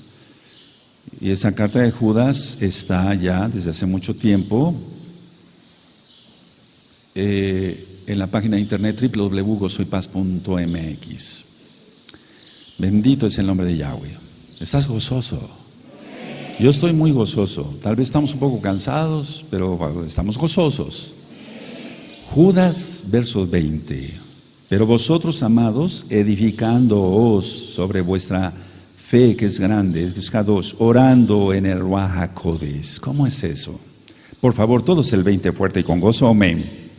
y esa carta de Judas está ya desde hace mucho tiempo en la página de internet www.gozoypaz.mx. Bendito es el nombre de Yahweh. ¿Estás gozoso? Yo estoy muy gozoso, tal vez estamos un poco cansados, pero estamos gozosos. Judas, verso 20. Pero vosotros, amados, edificándoos sobre vuestra fe que es grande, es Kadosh, orando en el Ruach HaKodesh. ¿Cómo es eso? Por favor, todos el 20 fuerte y con gozo, amén.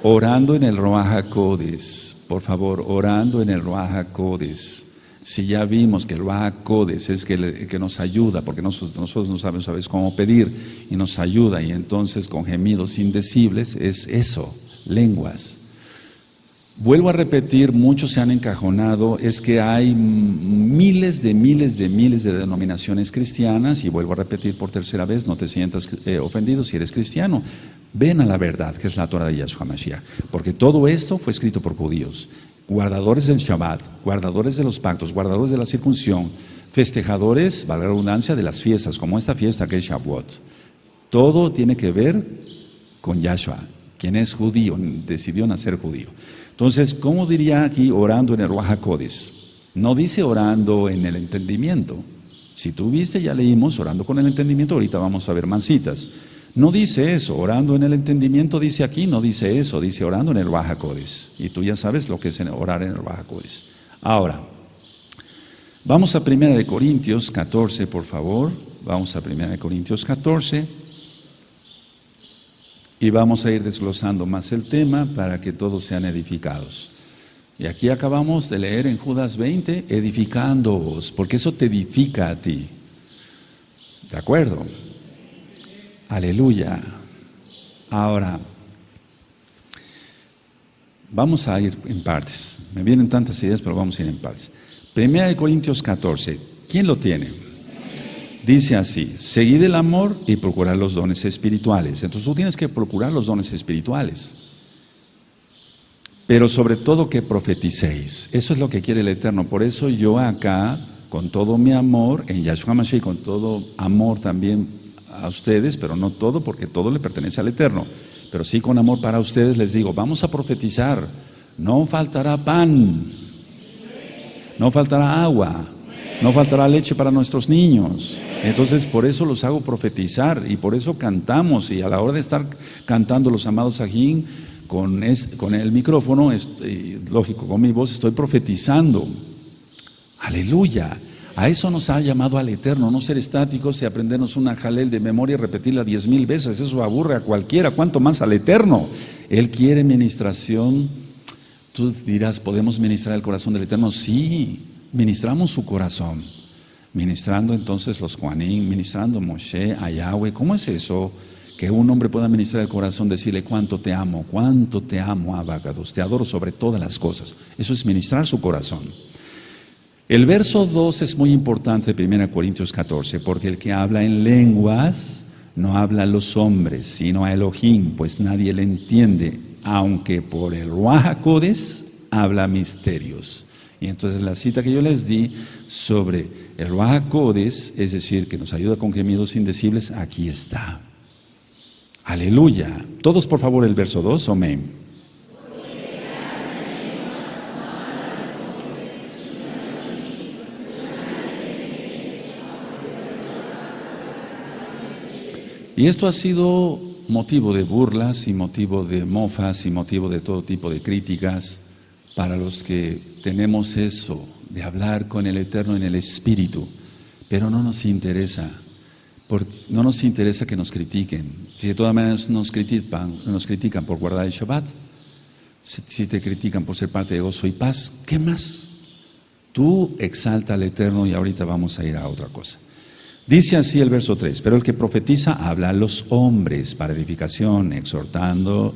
orando en el Ruach HaKodes, por favor, orando en el Ruach HaKodes. Si ya vimos que el Ruach HaKodes es que nos ayuda, porque nosotros no sabemos a veces cómo pedir, y nos ayuda, y entonces con gemidos indecibles es eso, lenguas. Vuelvo a repetir, muchos se han encajonado, es que hay miles de denominaciones cristianas, y vuelvo a repetir por tercera vez, no te sientas ofendido si eres cristiano. Ven a la verdad, que es la Torah de Yahshua Mashiach, porque todo esto fue escrito por judíos, guardadores del Shabbat, guardadores de los pactos, guardadores de la circuncisión, festejadores, valga la redundancia, de las fiestas, como esta fiesta que es Shavuot. Todo tiene que ver con Yahshua, quien es judío, decidió nacer judío. Entonces, ¿cómo diría aquí orando en el Ruach HaKodes? No dice orando en el entendimiento. Si tú viste, ya leímos orando con el entendimiento, ahorita vamos a ver mancitas. No dice eso, orando en el entendimiento dice aquí, no dice eso, dice orando en el Ruach HaKodes. Y tú ya sabes lo que es orar en el Ruach HaKodes. Ahora, vamos a 1 Corintios 14, por favor. Vamos a 1 Corintios 14. Y vamos a ir desglosando más el tema para que todos sean edificados. Y aquí acabamos de leer en Judas 20, edificándoos, porque eso te edifica a ti. ¿De acuerdo? Aleluya. Ahora, vamos a ir en partes. Me vienen tantas ideas, pero vamos a ir en partes. 1 Corintios 14. ¿Quién lo tiene? Dice así: seguid el amor y procurad los dones espirituales. Entonces tú tienes que procurar los dones espirituales. Pero sobre todo que profeticéis. Eso es lo que quiere el Eterno. Por eso yo acá, con todo mi amor, en Yahshua Mashiach, con todo amor también a ustedes, pero no todo, porque todo le pertenece al Eterno. Pero sí con amor para ustedes les digo, vamos a profetizar. No faltará pan, no faltará agua, no faltará leche para nuestros niños. Entonces por eso los hago profetizar y por eso cantamos, y a la hora de estar cantando los amados Sajín con el micrófono, lógico, con mi voz estoy profetizando. Aleluya. A eso nos ha llamado al Eterno, no ser estáticos y aprendernos una jalel de memoria y repetirla 10,000 veces. Eso aburre a cualquiera, cuánto más al Eterno. Él quiere ministración. Tú dirás, ¿podemos ministrar el corazón del Eterno? Sí, ministramos su corazón. Ministrando entonces los Juanín, ministrando Moshe, a Yahweh. ¿Cómo es eso? Que un hombre pueda ministrar el corazón, decirle cuánto te amo, Abacados, te adoro sobre todas las cosas. Eso es ministrar su corazón. El verso 2 es muy importante de 1 Corintios 14, porque el que habla en lenguas no habla a los hombres, sino a Elohim, pues nadie le entiende, aunque por el Ruach HaKodes habla misterios. Y entonces la cita que yo les di sobre el Ruach HaKodes, es decir, que nos ayuda con gemidos indecibles, aquí está. Aleluya. Todos por favor el verso 2, amén. Y esto ha sido motivo de burlas y motivo de mofas y motivo de todo tipo de críticas para los que tenemos eso de hablar con el Eterno en el Espíritu, pero no nos interesa. No nos interesa que nos critiquen. Si de todas maneras nos critican por guardar el Shabbat, si te critican por ser parte de gozo y paz, ¿qué más? Tú exalta al Eterno y ahorita vamos a ir a otra cosa. Dice así el verso 3, pero el que profetiza habla a los hombres para edificación, exhortando,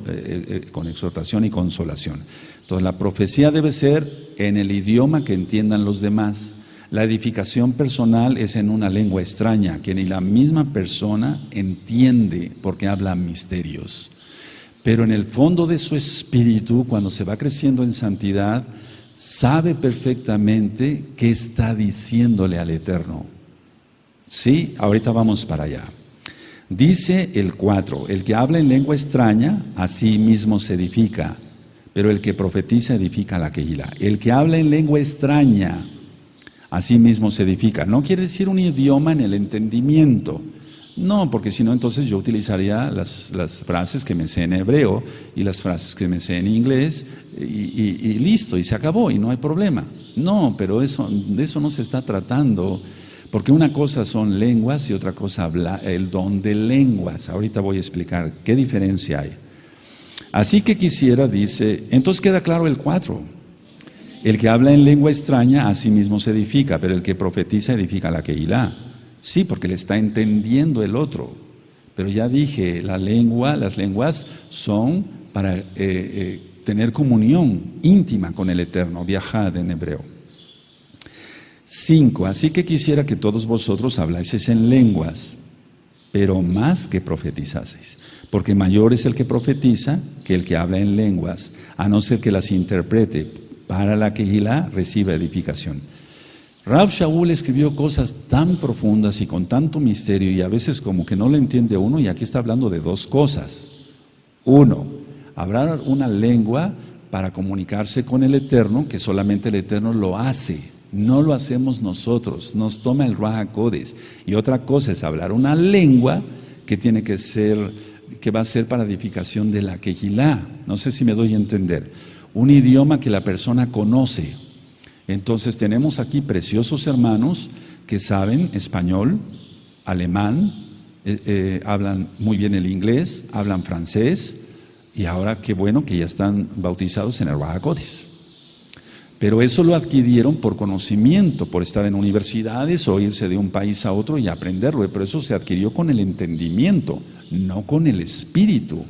con exhortación y consolación. Entonces la profecía debe ser en el idioma que entiendan los demás. La edificación personal es en una lengua extraña que ni la misma persona entiende porque habla misterios. Pero en el fondo de su espíritu, cuando se va creciendo en santidad, sabe perfectamente qué está diciéndole al Eterno. Sí, ahorita vamos para allá. Dice el 4, el que habla en lengua extraña, a sí mismo se edifica, pero el que profetiza edifica la Kehilá. El que habla en lengua extraña, a sí mismo se edifica. No quiere decir un idioma en el entendimiento. No, porque si no, entonces yo utilizaría las frases que me sé en hebreo y las frases que me sé en inglés y listo, y se acabó, y no hay problema. No, pero de eso no se está tratando. Porque una cosa son lenguas y otra cosa el don de lenguas. Ahorita voy a explicar qué diferencia hay. Así que quisiera, dice, entonces queda claro el 4. El que habla en lengua extraña a sí mismo se edifica, pero el que profetiza edifica la Kehilá. Sí, porque le está entendiendo el otro. Pero ya dije, las lenguas son para tener comunión íntima con el Eterno, viajad en hebreo. 5. Así que quisiera que todos vosotros hablaseis en lenguas, pero más que profetizaseis. Porque mayor es el que profetiza que el que habla en lenguas, a no ser que las interprete. Para la Kehilá reciba edificación. Rav Shaul escribió cosas tan profundas y con tanto misterio, y a veces como que no lo entiende uno, y aquí está hablando de 2 cosas. 1, hablar una lengua para comunicarse con el Eterno, que solamente el Eterno lo hace, no lo hacemos nosotros, nos toma el Ruach HaKodesh. Y otra cosa es hablar una lengua que tiene que ser, que va a ser para edificación de la Kehilá. No sé si me doy a entender. Un idioma que la persona conoce. Entonces tenemos aquí preciosos hermanos que saben español, alemán, hablan muy bien el inglés, hablan francés, y ahora qué bueno que ya están bautizados en el Ruach HaKodesh. Pero eso lo adquirieron por conocimiento, por estar en universidades o irse de un país a otro y aprenderlo, pero eso se adquirió con el entendimiento, no con el espíritu.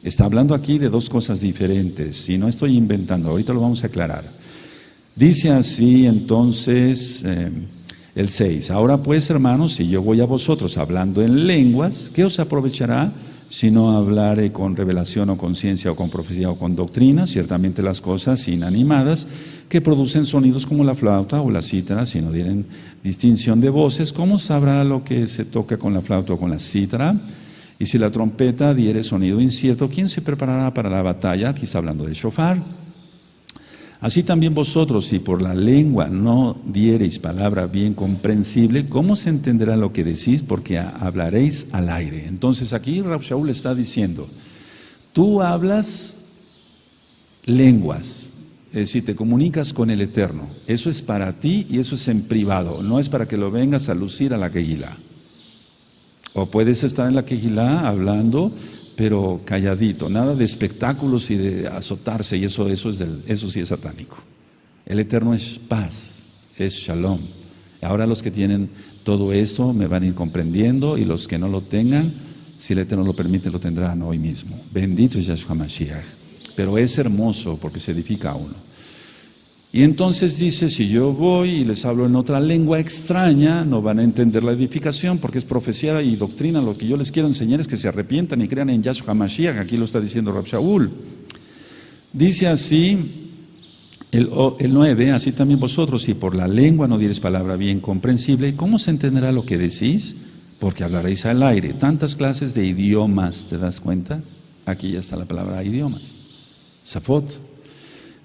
Está hablando aquí de 2 cosas diferentes, y no estoy inventando, ahorita lo vamos a aclarar. Dice así entonces el 6, ahora pues hermanos, si yo voy a vosotros hablando en lenguas, ¿qué os aprovechará si no hablare con revelación o con ciencia o con profecía o con doctrina? Ciertamente las cosas inanimadas que producen sonidos como la flauta o la cítara, si no dieren distinción de voces, ¿cómo sabrá lo que se toca con la flauta o con la cítara? Y si la trompeta diere sonido incierto, ¿quién se preparará para la batalla? Aquí está hablando de shofar. Así también vosotros, si por la lengua no diereis palabra bien comprensible, ¿cómo se entenderá lo que decís? Porque hablaréis al aire. Entonces aquí Rav Shaul está diciendo, tú hablas lenguas, es decir, te comunicas con el Eterno. Eso es para ti y eso es en privado, no es para que lo vengas a lucir a la Kehilá. O puedes estar en la Kehilá hablando, pero calladito, nada de espectáculos y de azotarse, y eso sí es satánico. El Eterno es paz, es shalom. Ahora los que tienen todo esto me van a ir comprendiendo, y los que no lo tengan, si el Eterno lo permite, lo tendrán hoy mismo. Bendito es Yahshua Mashiach. Pero es hermoso porque se edifica a uno. Y entonces dice, si yo voy y les hablo en otra lengua extraña, no van a entender la edificación, porque es profecía y doctrina. Lo que yo les quiero enseñar es que se arrepientan y crean en Yahshua Mashiach. Aquí lo está diciendo Rav Shaul. Dice así, el 9, así también vosotros, si por la lengua no dieres palabra bien comprensible, ¿cómo se entenderá lo que decís? Porque hablaréis al aire. Tantas clases de idiomas, ¿te das cuenta? Aquí ya está la palabra idiomas. Safot.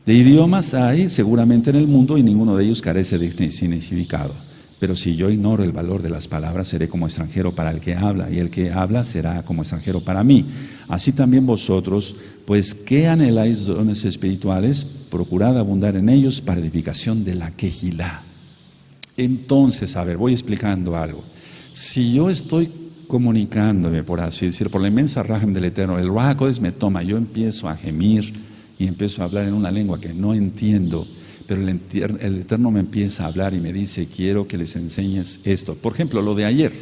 De idiomas hay seguramente en el mundo, y ninguno de ellos carece de significado. Pero si yo ignoro el valor de las palabras, seré como extranjero para el que habla, y el que habla será como extranjero para mí. Así también vosotros, pues, ¿qué anheláis dones espirituales? Procurad abundar en ellos para edificación de la Kehilá. Entonces, a ver, voy explicando algo. Si yo estoy comunicándome, por así decir, por la inmensa rajem del Eterno, el Ruach HaKodesh me toma, yo empiezo a gemir y empiezo a hablar en una lengua que no entiendo, pero el Eterno me empieza a hablar y me dice, quiero que les enseñes esto. Por ejemplo, lo de ayer.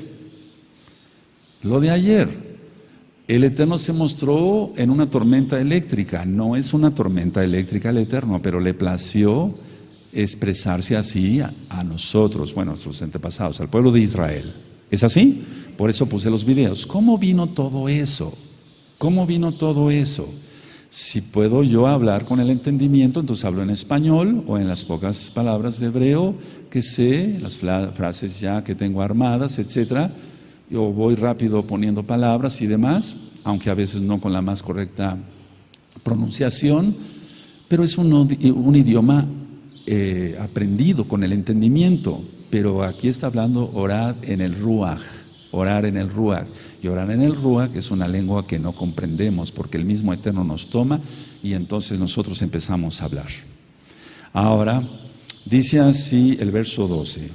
El Eterno se mostró en una tormenta eléctrica. No es una tormenta eléctrica el Eterno, pero le plació expresarse así a nosotros, bueno, a nuestros antepasados, al pueblo de Israel. ¿Es así? Por eso puse los videos. ¿Cómo vino todo eso? Si puedo yo hablar con el entendimiento, entonces hablo en español o en las pocas palabras de hebreo que sé, las frases ya que tengo armadas, etcétera. Yo voy rápido poniendo palabras y demás, aunque a veces no con la más correcta pronunciación, pero es un idioma aprendido con el entendimiento. Pero aquí está hablando orar en el Ruach. Y orar en el Ruach es una lengua que no comprendemos, porque el mismo Eterno nos toma y entonces nosotros empezamos a hablar. Ahora, dice así el verso 12.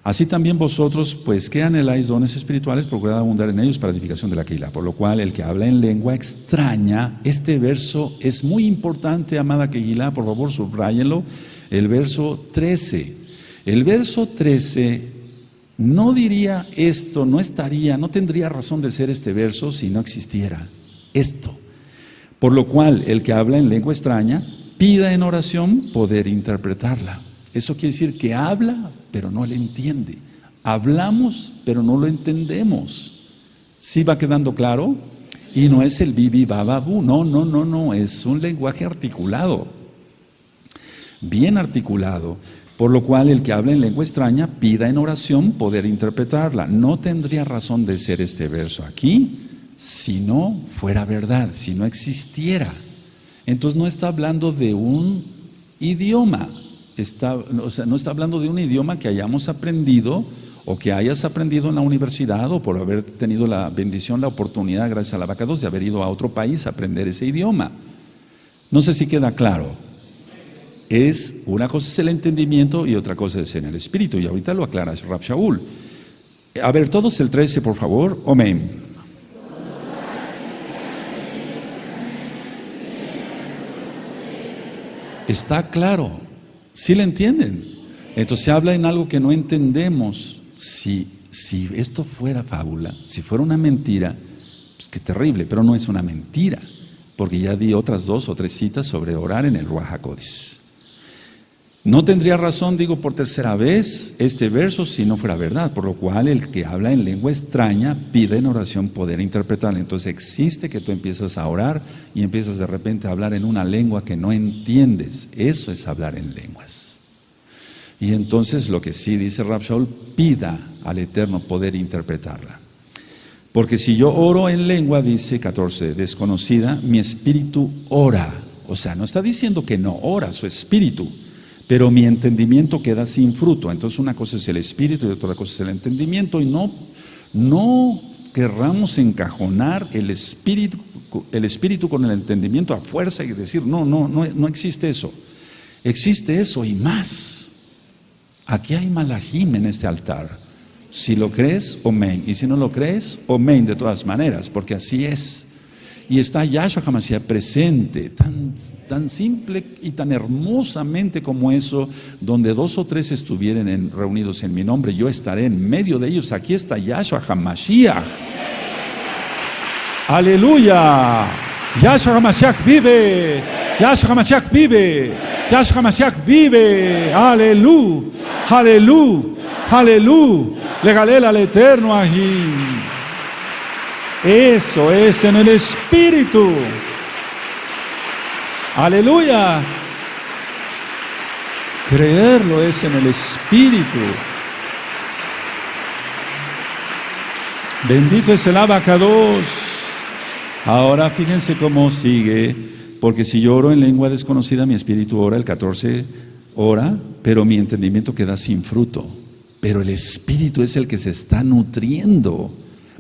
Así también vosotros, pues que anheláis dones espirituales, procurad abundar en ellos para edificación de la Keilah. Por lo cual, el que habla en lengua extraña, este verso es muy importante, amada Keilah, por favor subráyenlo, el verso 13. El verso 13 no diría esto, no tendría razón de ser este verso si no existiera esto. Por lo cual, el que habla en lengua extraña, pida en oración poder interpretarla. Eso quiere decir que habla, pero no le entiende. Hablamos, pero no lo entendemos. ¿Sí va quedando claro? Y no es el bibi bababú, no, es un lenguaje articulado, bien articulado. Por lo cual el que habla en lengua extraña pida en oración poder interpretarla. No tendría razón de ser este verso aquí si no fuera verdad, si no existiera. Entonces no está hablando de un idioma. No está hablando de un idioma que hayamos aprendido o que hayas aprendido en la universidad o por haber tenido la bendición, la oportunidad, gracias a la Abacados, de haber ido a otro país a aprender ese idioma. No sé si queda claro. Una cosa es el entendimiento y otra cosa es en el espíritu, y ahorita lo aclara Rab Shaul. A ver, todos el 13, por favor. Amén. Está claro. ¿Sí le entienden? Entonces se habla en algo que no entendemos. Si esto fuera fábula, si fuera una mentira, pues qué terrible, pero no es una mentira, porque ya di otras 2 o 3 citas sobre orar en el Ruach HaKodesh. No tendría razón, digo por tercera vez, este verso si no fuera verdad, por lo cual el que habla en lengua extraña pide en oración poder interpretarla. Entonces existe que tú empiezas a orar y empiezas de repente a hablar en una lengua que no entiendes. Eso es hablar en lenguas. Y entonces lo que sí dice Rab Shaul, pida al Eterno poder interpretarla. Porque si yo oro en lengua, dice 14, desconocida, mi espíritu ora. O sea, no está diciendo que no ora su espíritu, pero mi entendimiento queda sin fruto. Entonces una cosa es el espíritu y otra cosa es el entendimiento, y no querramos encajonar el espíritu con el entendimiento a fuerza y decir no existe eso. Existe eso y más. Aquí hay malajim en este altar. Si lo crees, amén, y si no lo crees, amén de todas maneras, porque así es. Y está Yahshua HaMashiach presente, tan simple y tan hermosamente como eso, donde 2 o 3 estuvieren reunidos en mi nombre, yo estaré en medio de ellos. Aquí está Yahshua HaMashiach. ¡Aleluya! Yahshua HaMashiach vive. Yahshua HaMashiach vive. Yahshua HaMashiach vive. ¡Aleluya! ¡Aleluya! ¡Aleluya! Le galela al Eterno ahí. Eso es en el Espíritu. Aleluya. Creerlo es en el Espíritu. Bendito es el Abacados. Ahora fíjense cómo sigue. Porque si yo oro en lengua desconocida, mi espíritu ora, el 14 ora, pero mi entendimiento queda sin fruto. Pero el Espíritu es el que se está nutriendo.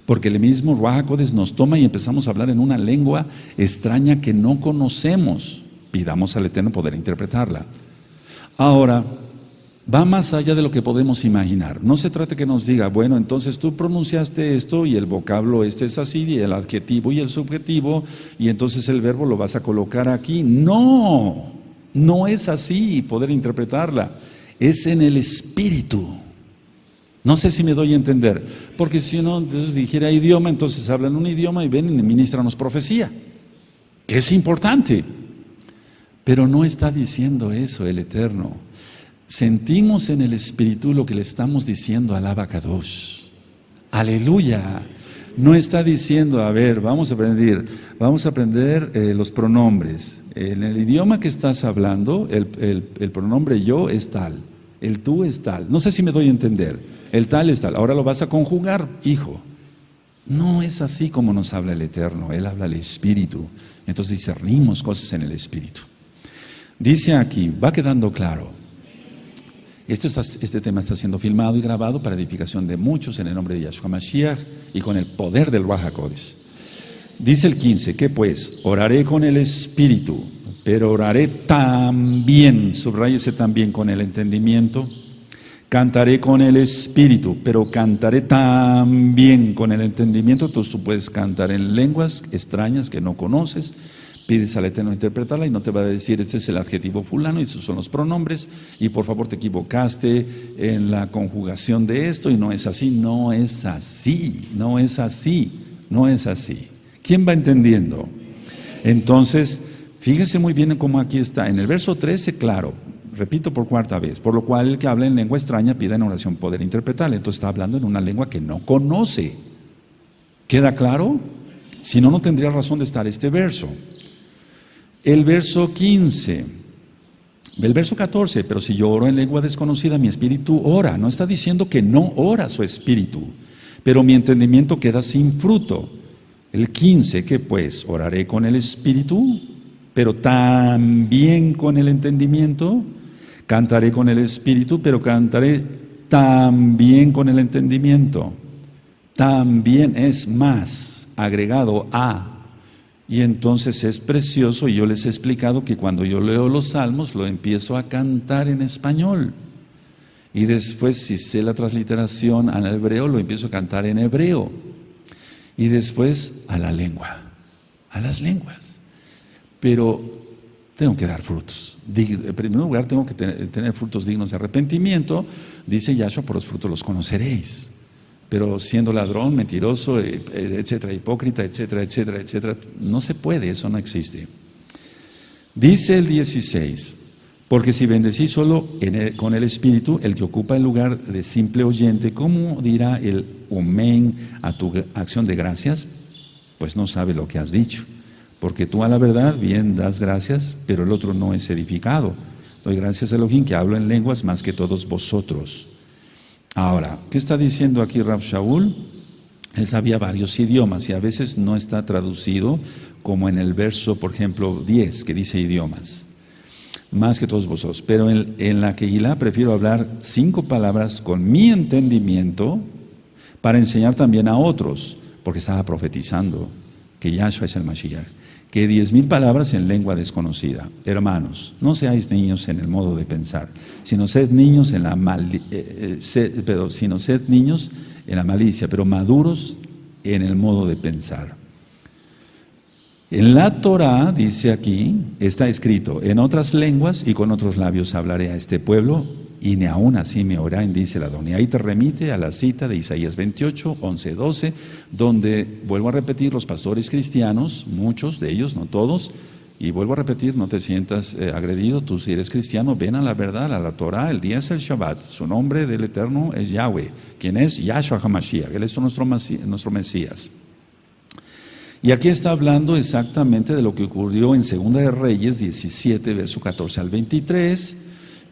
Porque el mismo Ruach HaKodesh nos toma y empezamos a hablar en una lengua extraña que no conocemos. Pidamos al Eterno poder interpretarla. Ahora, va más allá de lo que podemos imaginar. No se trata que nos diga, bueno, entonces tú pronunciaste esto y el vocablo este es así, y el adjetivo y el subjetivo, y entonces el verbo lo vas a colocar aquí. No es así poder interpretarla. Es en el Espíritu. No sé si me doy a entender, porque si uno entonces dijera idioma, entonces hablan un idioma y ven y ministranos profecía, que es importante, pero no está diciendo eso el Eterno. Sentimos en el Espíritu lo que le estamos diciendo al Abacadosh. Aleluya. No está diciendo, a ver, vamos a aprender los pronombres. En el idioma que estás hablando, el pronombre yo es tal, el tú es tal. No sé si me doy a entender. El tal es tal. Ahora lo vas a conjugar, hijo. No es así como nos habla el Eterno. Él habla al Espíritu. Entonces discernimos cosas en el Espíritu. Dice aquí, va quedando claro. Este tema está siendo filmado y grabado para edificación de muchos en el nombre de Yahshua Mashiach y con el poder del Ruach HaKodesh. Dice el 15, ¿qué pues? Oraré con el Espíritu, pero oraré también, subráyese también con el entendimiento. Cantaré con el espíritu, pero cantaré también con el entendimiento. Entonces tú puedes cantar en lenguas extrañas que no conoces, pides al Eterno interpretarla y no te va a decir este es el adjetivo fulano y esos son los pronombres y por favor te equivocaste en la conjugación de esto y no es así, no es así, no es así, no es así. ¿Quién va entendiendo? Entonces, fíjese muy bien en cómo aquí está. En el verso 13, claro, repito por cuarta vez, por lo cual el que habla en lengua extraña pida en oración poder interpretarla. Entonces está hablando en una lengua que no conoce. ¿Queda claro? Si no, no tendría razón de estar este verso. El verso 15, el verso 14, pero si yo oro en lengua desconocida, mi espíritu ora. No está diciendo que no ora su espíritu, pero mi entendimiento queda sin fruto. El 15, que pues oraré con el espíritu, pero también con el entendimiento. Cantaré con el espíritu, pero cantaré también con el entendimiento. También es más, agregado a. Y entonces es precioso, y yo les he explicado que cuando yo leo los salmos, lo empiezo a cantar en español. Y después, si sé la transliteración al hebreo, lo empiezo a cantar en hebreo. Y después a la lengua, a las lenguas. Pero tengo que dar frutos. En primer lugar, tengo que tener frutos dignos de arrepentimiento. Dice Yahshua, por los frutos los conoceréis. Pero siendo ladrón, mentiroso, etcétera, hipócrita, etcétera, etcétera, etcétera, no se puede, eso no existe. Dice el 16, porque si bendecí solo con el Espíritu, el que ocupa el lugar de simple oyente, ¿cómo dirá el amén a tu acción de gracias? Pues no sabe lo que has dicho. Porque tú a la verdad bien das gracias, pero el otro no es edificado. Doy gracias a Elohim que hablo en lenguas más que todos vosotros. Ahora, ¿qué está diciendo aquí Rab Shaul? Él sabía varios idiomas y a veces no está traducido como en el verso, por ejemplo, 10, que dice idiomas. Más que todos vosotros. Pero en la Kehilá prefiero hablar 5 palabras con mi entendimiento para enseñar también a otros, porque estaba profetizando que Yahshua es el Mashiach. Que 10,000 palabras en lengua desconocida. Hermanos, no seáis niños en el modo de pensar, sino sed niños en la malicia, pero maduros en el modo de pensar. En la Torah, dice aquí, está escrito, en otras lenguas y con otros labios hablaré a este pueblo, y ni aún así me oirán, dice el Adón. Y ahí te remite a la cita de Isaías 28, 11, 12, donde, vuelvo a repetir, los pastores cristianos, muchos de ellos, no todos, y vuelvo a repetir, no te sientas agredido, tú si eres cristiano, ven a la verdad, a la Torah, el día es el Shabbat, su nombre del Eterno es Yahweh, quien es Yahshua HaMashiach, Él es nuestro Mesías. Y aquí está hablando exactamente de lo que ocurrió en Segunda de Reyes 17, verso 14 al 23,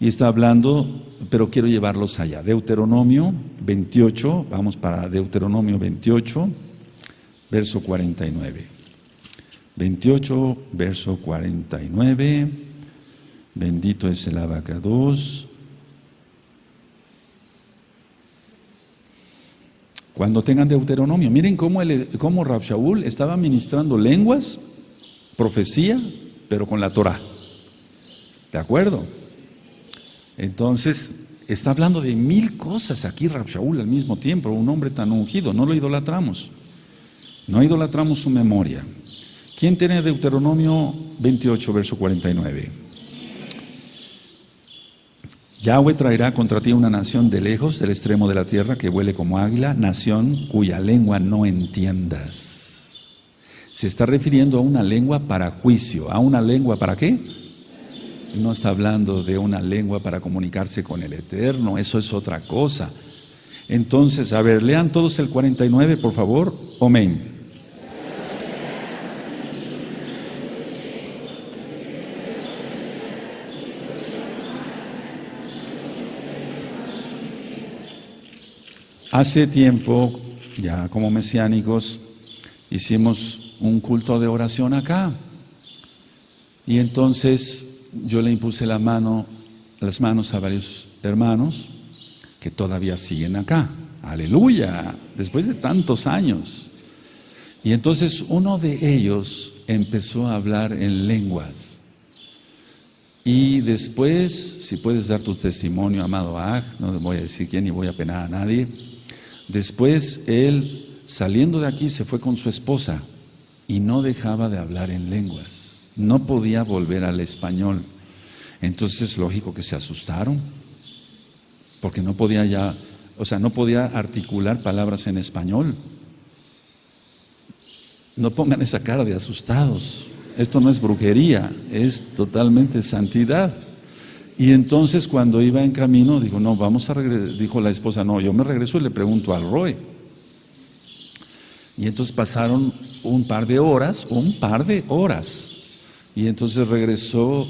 y está hablando, pero quiero llevarlos allá. Deuteronomio 28, vamos para Deuteronomio 28, verso 49. 28, verso 49. Bendito es el Abacados. Cuando tengan Deuteronomio, miren cómo Rab Shaul estaba ministrando lenguas, profecía, pero con la Torah. ¿De acuerdo? Entonces, está hablando de 1000 cosas aquí Rab Shaul al mismo tiempo, un hombre tan ungido, no lo idolatramos. No idolatramos su memoria. ¿Quién tiene Deuteronomio 28, verso 49? Yahweh traerá contra ti una nación de lejos, del extremo de la tierra, que vuele como águila, nación cuya lengua no entiendas. Se está refiriendo a una lengua para juicio. ¿A una lengua para qué? No está hablando de una lengua para comunicarse con el Eterno, eso es otra cosa. Entonces, a ver, lean todos el 49, por favor. Amén. Hace tiempo, ya como mesiánicos, hicimos un culto de oración acá. Y entonces yo le impuse las manos a varios hermanos que todavía siguen acá. ¡Aleluya! Después de tantos años. Y entonces uno de ellos empezó a hablar en lenguas. Y después, si puedes dar tu testimonio, amado Aj, no voy a decir quién ni voy a penar a nadie. Después él, saliendo de aquí, se fue con su esposa y no dejaba de hablar en lenguas. No podía volver al español. Entonces, lógico que se asustaron, porque no podía ya, o sea, no podía articular palabras en español. No pongan esa cara de asustados. Esto no es brujería, es totalmente santidad. Y entonces cuando iba en camino, dijo, no, vamos a regresar. Dijo la esposa, no, yo me regreso y le pregunto al Roy. Y entonces pasaron un par de horas. Y entonces regresó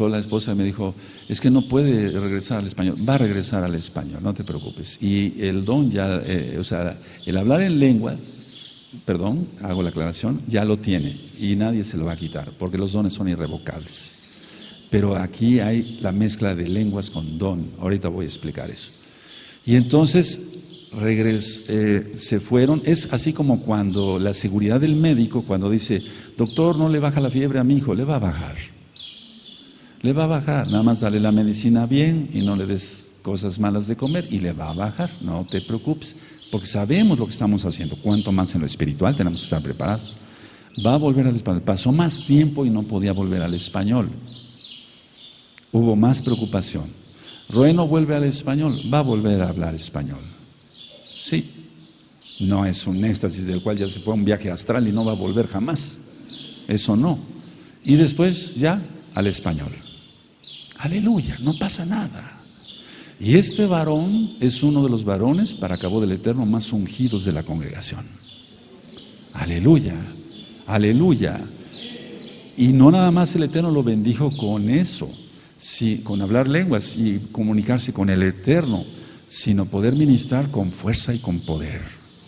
la esposa y me dijo, es que no puede regresar al español. Va a regresar al español, no te preocupes. Y el don ya, o sea, el hablar en lenguas, perdón, hago la aclaración, ya lo tiene y nadie se lo va a quitar, porque los dones son irrevocables. Pero aquí hay la mezcla de lenguas con don. Ahorita voy a explicar eso. Y entonces se fueron. Es así como cuando la seguridad del médico, cuando dice, doctor, no le baja la fiebre a mi hijo, le va a bajar. Le va a bajar, nada más dale la medicina bien y no le des cosas malas de comer y le va a bajar, no te preocupes. Porque sabemos lo que estamos haciendo, cuanto más en lo espiritual tenemos que estar preparados. Va a volver al español. Pasó más tiempo y no podía volver al español. Hubo más preocupación. Roé no vuelve al español, va a volver a hablar español. Sí, no es un éxtasis del cual ya se fue a un viaje astral y no va a volver jamás. Eso no. Y después ya al español. Aleluya, no pasa nada. Y este varón es uno de los varones, para cabo del Eterno, más ungidos de la congregación. Aleluya, aleluya. Y no nada más el Eterno lo bendijo con eso, con hablar lenguas y comunicarse con el Eterno, sino poder ministrar con fuerza y con poder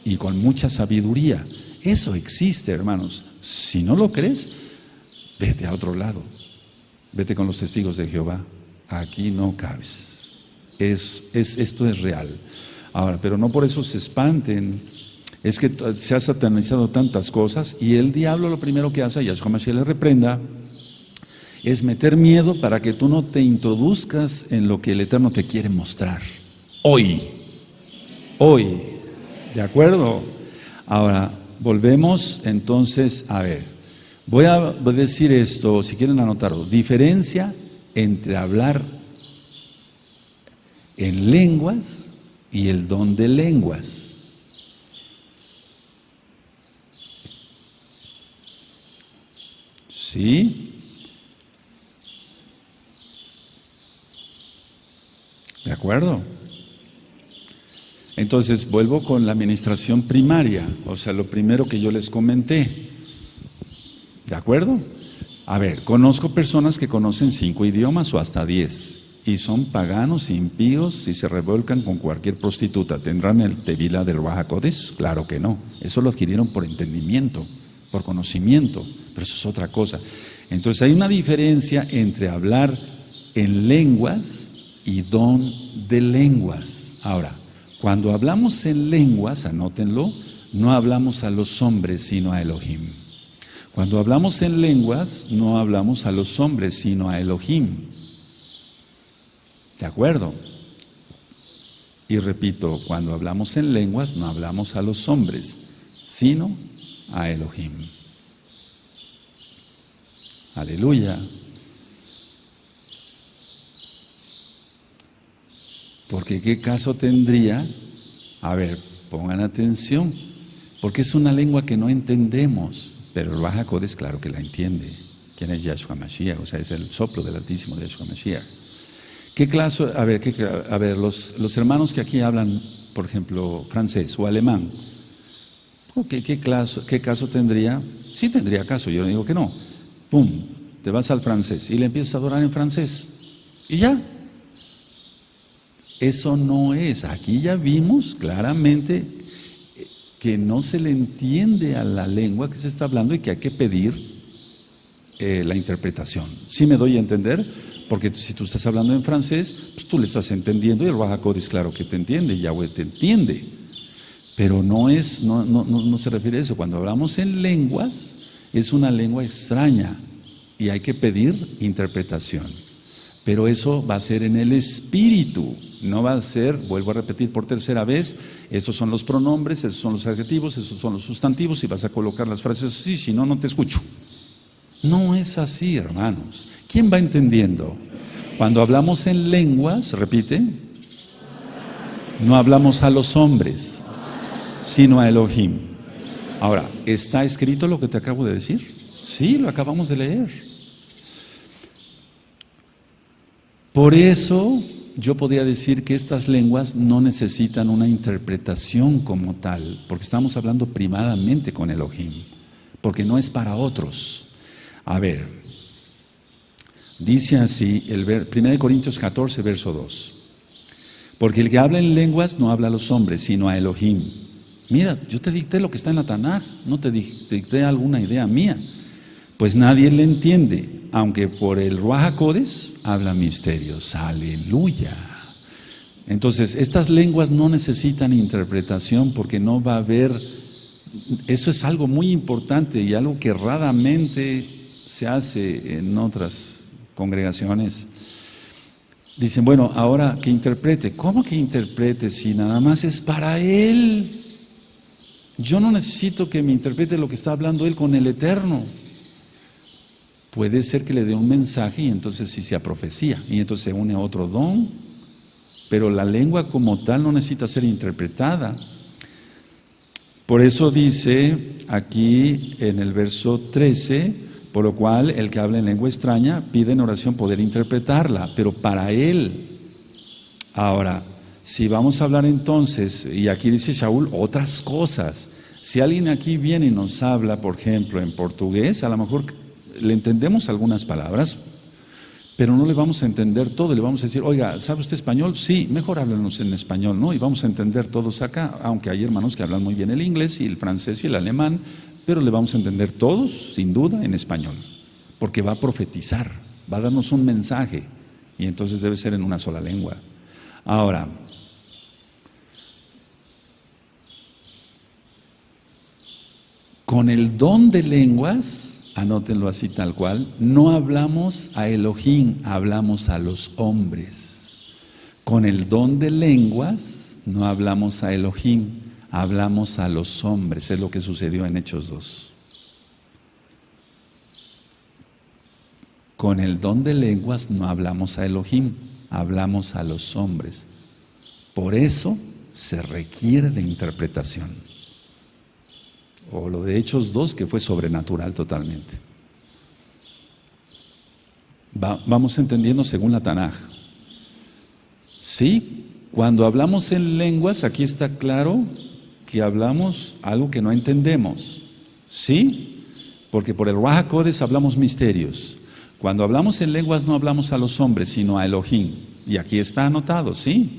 y con mucha sabiduría. Eso existe, hermanos. Si no lo crees, vete a otro lado. Vete con los testigos de Jehová. Aquí no cabes. Esto es real. Ahora, pero no por eso se espanten. Es que se ha satanizado tantas cosas y el diablo lo primero que hace, y a Yahshua Mashiach le reprenda, es meter miedo para que tú no te introduzcas en lo que el Eterno te quiere mostrar. Hoy. ¿De acuerdo? Ahora, volvemos entonces a ver. Voy a decir esto, si quieren anotarlo. Diferencia entre hablar en lenguas y el don de lenguas. ¿Sí? ¿De acuerdo? Entonces vuelvo con la administración primaria, o sea, lo primero que yo les comenté. ¿De acuerdo? A ver, conozco personas que conocen 5 idiomas o hasta 10. Y son paganos, impíos, y se revuelcan con cualquier prostituta. ¿Tendrán el Tevila del Ruach HaKodesh? Claro que no. Eso lo adquirieron por entendimiento, por conocimiento, pero eso es otra cosa. Entonces hay una diferencia entre hablar en lenguas y don de lenguas. Ahora, cuando hablamos en lenguas, anótenlo, no hablamos a los hombres, sino a Elohim. Cuando hablamos en lenguas, no hablamos a los hombres, sino a Elohim. ¿De acuerdo? Y repito, cuando hablamos en lenguas, no hablamos a los hombres, sino a Elohim. Aleluya. Porque ¿qué caso tendría? A ver, pongan atención, porque es una lengua que no entendemos, pero el Ruach HaKodesh claro que la entiende. ¿Quién es Yahshua Mashiach? O sea, es el soplo del Altísimo de Yahshua Mashiach. ¿Qué clase? A ver, los hermanos que aquí hablan, por ejemplo, francés o alemán, ¿qué caso tendría? Sí tendría caso, yo no digo que no. Pum, te vas al francés y le empiezas a adorar en francés. Y ya. Eso no es. Aquí ya vimos claramente que no se le entiende a la lengua que se está hablando y que hay que pedir la interpretación. ¿Sí me doy a entender? Porque si tú estás hablando en francés, pues tú le estás entendiendo y el Ruach HaKodesh claro que te entiende, Yahweh te entiende. Pero no se refiere a eso. Cuando hablamos en lenguas, es una lengua extraña. y hay que pedir interpretación. Pero eso va a ser en el espíritu, no va a ser, vuelvo a repetir por tercera vez, estos son los pronombres, esos son los adjetivos, esos son los sustantivos y vas a colocar las frases así, si no, no te escucho. No es así, hermanos. ¿Quién va entendiendo? Cuando hablamos en lenguas, repite, no hablamos a los hombres, sino a Elohim. Ahora, ¿está escrito lo que te acabo de decir? Sí, lo acabamos de leer. Por eso yo podría decir que estas lenguas no necesitan una interpretación como tal, porque estamos hablando primadamente con Elohim, porque no es para otros. A ver, dice así, 1 Corintios 14, verso 2. Porque el que habla en lenguas no habla a los hombres, sino a Elohim. Mira, yo te dicté lo que está en la Tanaj, no te dicté alguna idea mía. Pues nadie le entiende, aunque por el Ruach HaKodesh habla misterios. ¡Aleluya! Entonces, estas lenguas no necesitan interpretación porque no va a haber... Eso es algo muy importante y algo que raramente se hace en otras congregaciones. Dicen, bueno, ahora que interprete. ¿Cómo que interprete si nada más es para él? Yo no necesito que me interprete lo que está hablando él con el Eterno. Puede ser que le dé un mensaje y entonces sí sea profecía y entonces se une a otro don, pero la lengua como tal no necesita ser interpretada. Por eso dice aquí en el verso 13, por lo cual el que habla en lengua extraña pide en oración poder interpretarla, pero para él. Ahora, si vamos a hablar entonces, y aquí dice Shaul, otras cosas. Si alguien aquí viene y nos habla, por ejemplo, en portugués, a lo mejor le entendemos algunas palabras, pero no le vamos a entender todo. Le vamos a decir, oiga, ¿sabe usted español? Sí, mejor háblanos en español, ¿no? Y vamos a entender todos acá, aunque hay hermanos que hablan muy bien el inglés y el francés y el alemán, pero le vamos a entender todos, sin duda, en español, porque va a profetizar, va a darnos un mensaje, y entonces debe ser en una sola lengua. Ahora, con el don de lenguas, anótenlo así tal cual, no hablamos a Elohim, hablamos a los hombres. Con el don de lenguas no hablamos a Elohim, hablamos a los hombres, es lo que sucedió en Hechos 2. Con el don de lenguas no hablamos a Elohim, hablamos a los hombres. Por eso se requiere de interpretación. O lo de Hechos 2, que fue sobrenatural totalmente. Vamos entendiendo según la Tanaj. Sí, cuando hablamos en lenguas, aquí está claro que hablamos algo que no entendemos. Sí, porque por el Ruach HaKodesh hablamos misterios. Cuando hablamos en lenguas no hablamos a los hombres, sino a Elohim. Y aquí está anotado, ¿sí?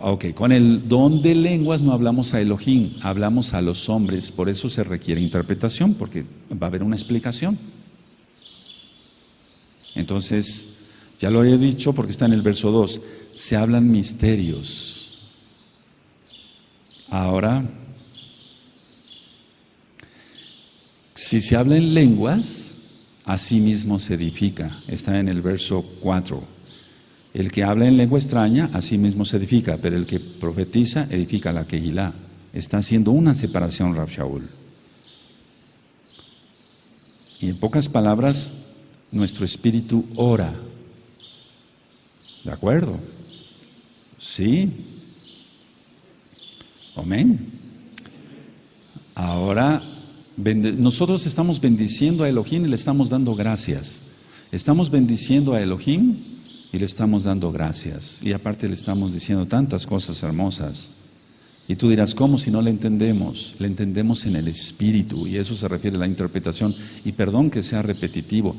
Ok, con el don de lenguas no hablamos a Elohim, hablamos a los hombres, por eso se requiere interpretación, porque va a haber una explicación. Entonces, ya lo he dicho porque está en el verso 2, se hablan misterios. Ahora, si se habla en lenguas, así mismo se edifica, está en el verso 4. El que habla en lengua extraña, así mismo se edifica, pero el que profetiza, edifica la Kehilá. Está haciendo una separación, Rav Shaul. Y en pocas palabras, nuestro espíritu ora. ¿De acuerdo? Sí. Amén. Ahora, nosotros estamos bendiciendo a Elohim y le estamos dando gracias. Estamos bendiciendo a Elohim y le estamos dando gracias. Y aparte le estamos diciendo tantas cosas hermosas. Y tú dirás, ¿cómo si no le entendemos? Le entendemos en el espíritu, y eso se refiere a la interpretación. Y perdón que sea repetitivo,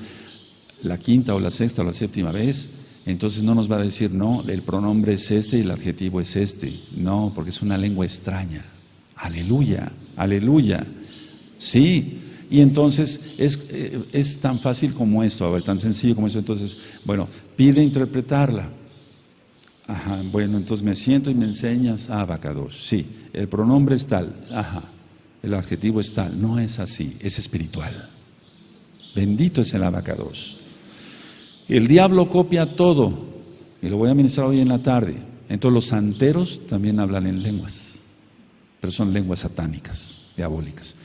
la quinta o la sexta o la séptima vez, entonces no nos va a decir, no, el pronombre es este y el adjetivo es este. No, porque es una lengua extraña. Aleluya, aleluya. Sí. Y entonces es tan fácil como esto, a ver, tan sencillo como eso. Entonces, bueno, pide interpretarla. Ajá, bueno, entonces me siento y me enseñas Abacadosh. Sí, el pronombre es tal. Ajá, el adjetivo es tal. No es así, es espiritual. Bendito es el abacados. El diablo copia todo, y lo voy a ministrar hoy en la tarde. Entonces los santeros también hablan en lenguas, pero son lenguas satánicas, diabólicas.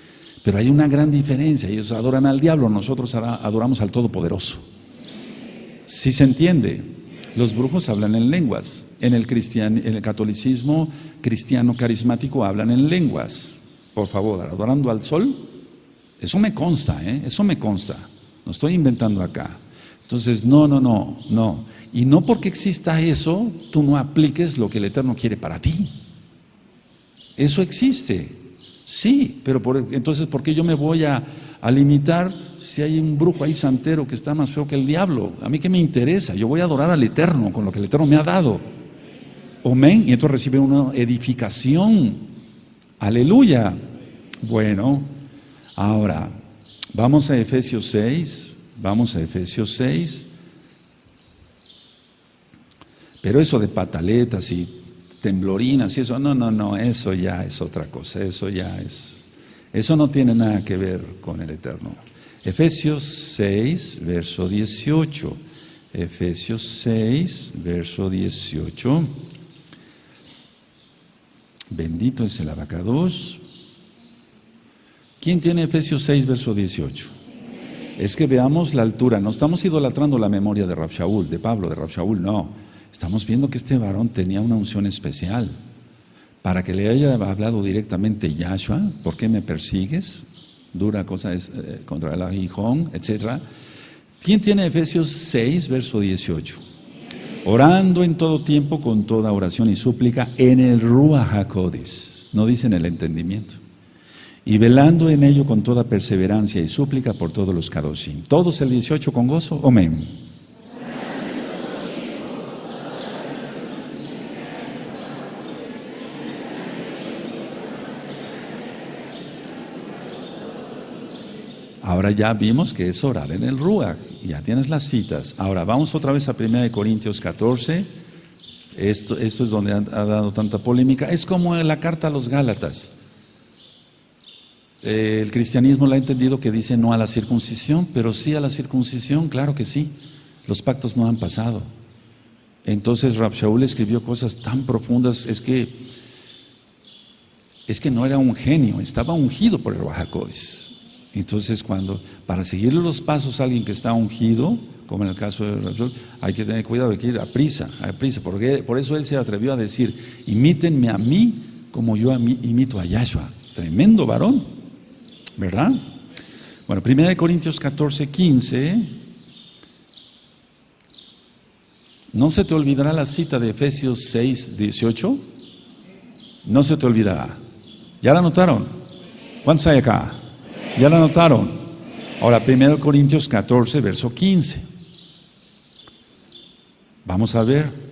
Pero hay una gran diferencia, ellos adoran al diablo, nosotros adoramos al Todopoderoso. ¿Sí se entiende? Los brujos hablan en lenguas, en el catolicismo cristiano carismático hablan en lenguas. Por favor, adorando al sol, eso me consta, eso me consta, no estoy inventando acá. Entonces, no. Y no porque exista eso, tú no apliques lo que el Eterno quiere para ti. Eso existe, sí, pero entonces, ¿por qué yo me voy a limitar si hay un brujo ahí santero que está más feo que el diablo? A mí qué me interesa, yo voy a adorar al Eterno con lo que el Eterno me ha dado. Amén, y entonces recibe una edificación. Aleluya. Bueno, ahora, vamos a Efesios 6. Pero eso de pataletas y temblorinas y eso, no, eso ya es otra cosa, eso no tiene nada que ver con el Eterno. Efesios 6, verso 18. Efesios 6, verso 18. Bendito es el abacados. ¿Quién tiene Efesios 6, verso 18? Es que veamos la altura, no estamos idolatrando la memoria de Rab Shaul, de Pablo, de Rab Shaul, no. Estamos viendo que este varón tenía una unción especial. Para que le haya hablado directamente Yahshua, ¿por qué me persigues? Dura cosa es contra el aguijón, etc. ¿Quién tiene Efesios 6, verso 18? Orando en todo tiempo con toda oración y súplica en el Ruach HaKodesh, no dice en el entendimiento. Y velando en ello con toda perseverancia y súplica por todos los Kadoshim. ¿Todos el 18 con gozo? Amén. Ahora ya vimos que es orar en el Ruach, ya tienes las citas. Ahora vamos otra vez a 1 Corintios 14. Esto es donde ha dado tanta polémica. Es como la carta a los Gálatas. El cristianismo la ha entendido que dice no a la circuncisión, pero sí a la circuncisión, claro que sí. Los pactos no han pasado. Entonces Rab Shaul escribió cosas tan profundas, es que no era un genio, estaba ungido por el Ruach HaKodesh. Entonces para seguirle los pasos a alguien que está ungido, como en el caso de Rab Shaul, hay que tener cuidado, hay que ir a prisa, porque por eso él se atrevió a decir, imítenme a mí como yo imito a Yahshua. Tremendo varón, ¿verdad? Bueno, 1 Corintios 14, 15. ¿No se te olvidará la cita de Efesios 6, 18? No se te olvidará. ¿Ya la anotaron? ¿Cuántos hay acá? ¿Ya la anotaron? Ahora, 1 Corintios 14, verso 15. Vamos a ver.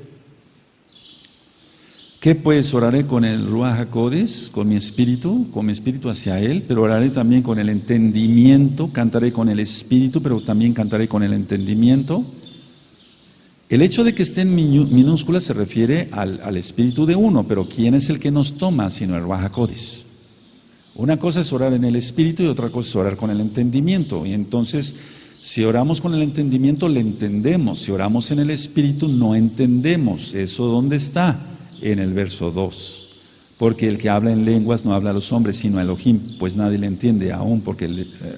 ¿Qué pues? Oraré con el Ruach HaKodesh, con mi espíritu hacia Él, pero oraré también con el entendimiento, cantaré con el espíritu, pero también cantaré con el entendimiento. El hecho de que esté en minúscula se refiere al espíritu de uno, pero ¿quién es el que nos toma sino el Ruach HaKodesh? Una cosa es orar en el espíritu y otra cosa es orar con el entendimiento. Y entonces, si oramos con el entendimiento, le entendemos. Si oramos en el espíritu, no entendemos. ¿Eso dónde está? En el verso 2. Porque el que habla en lenguas no habla a los hombres, sino a Elohim, pues nadie le entiende aún,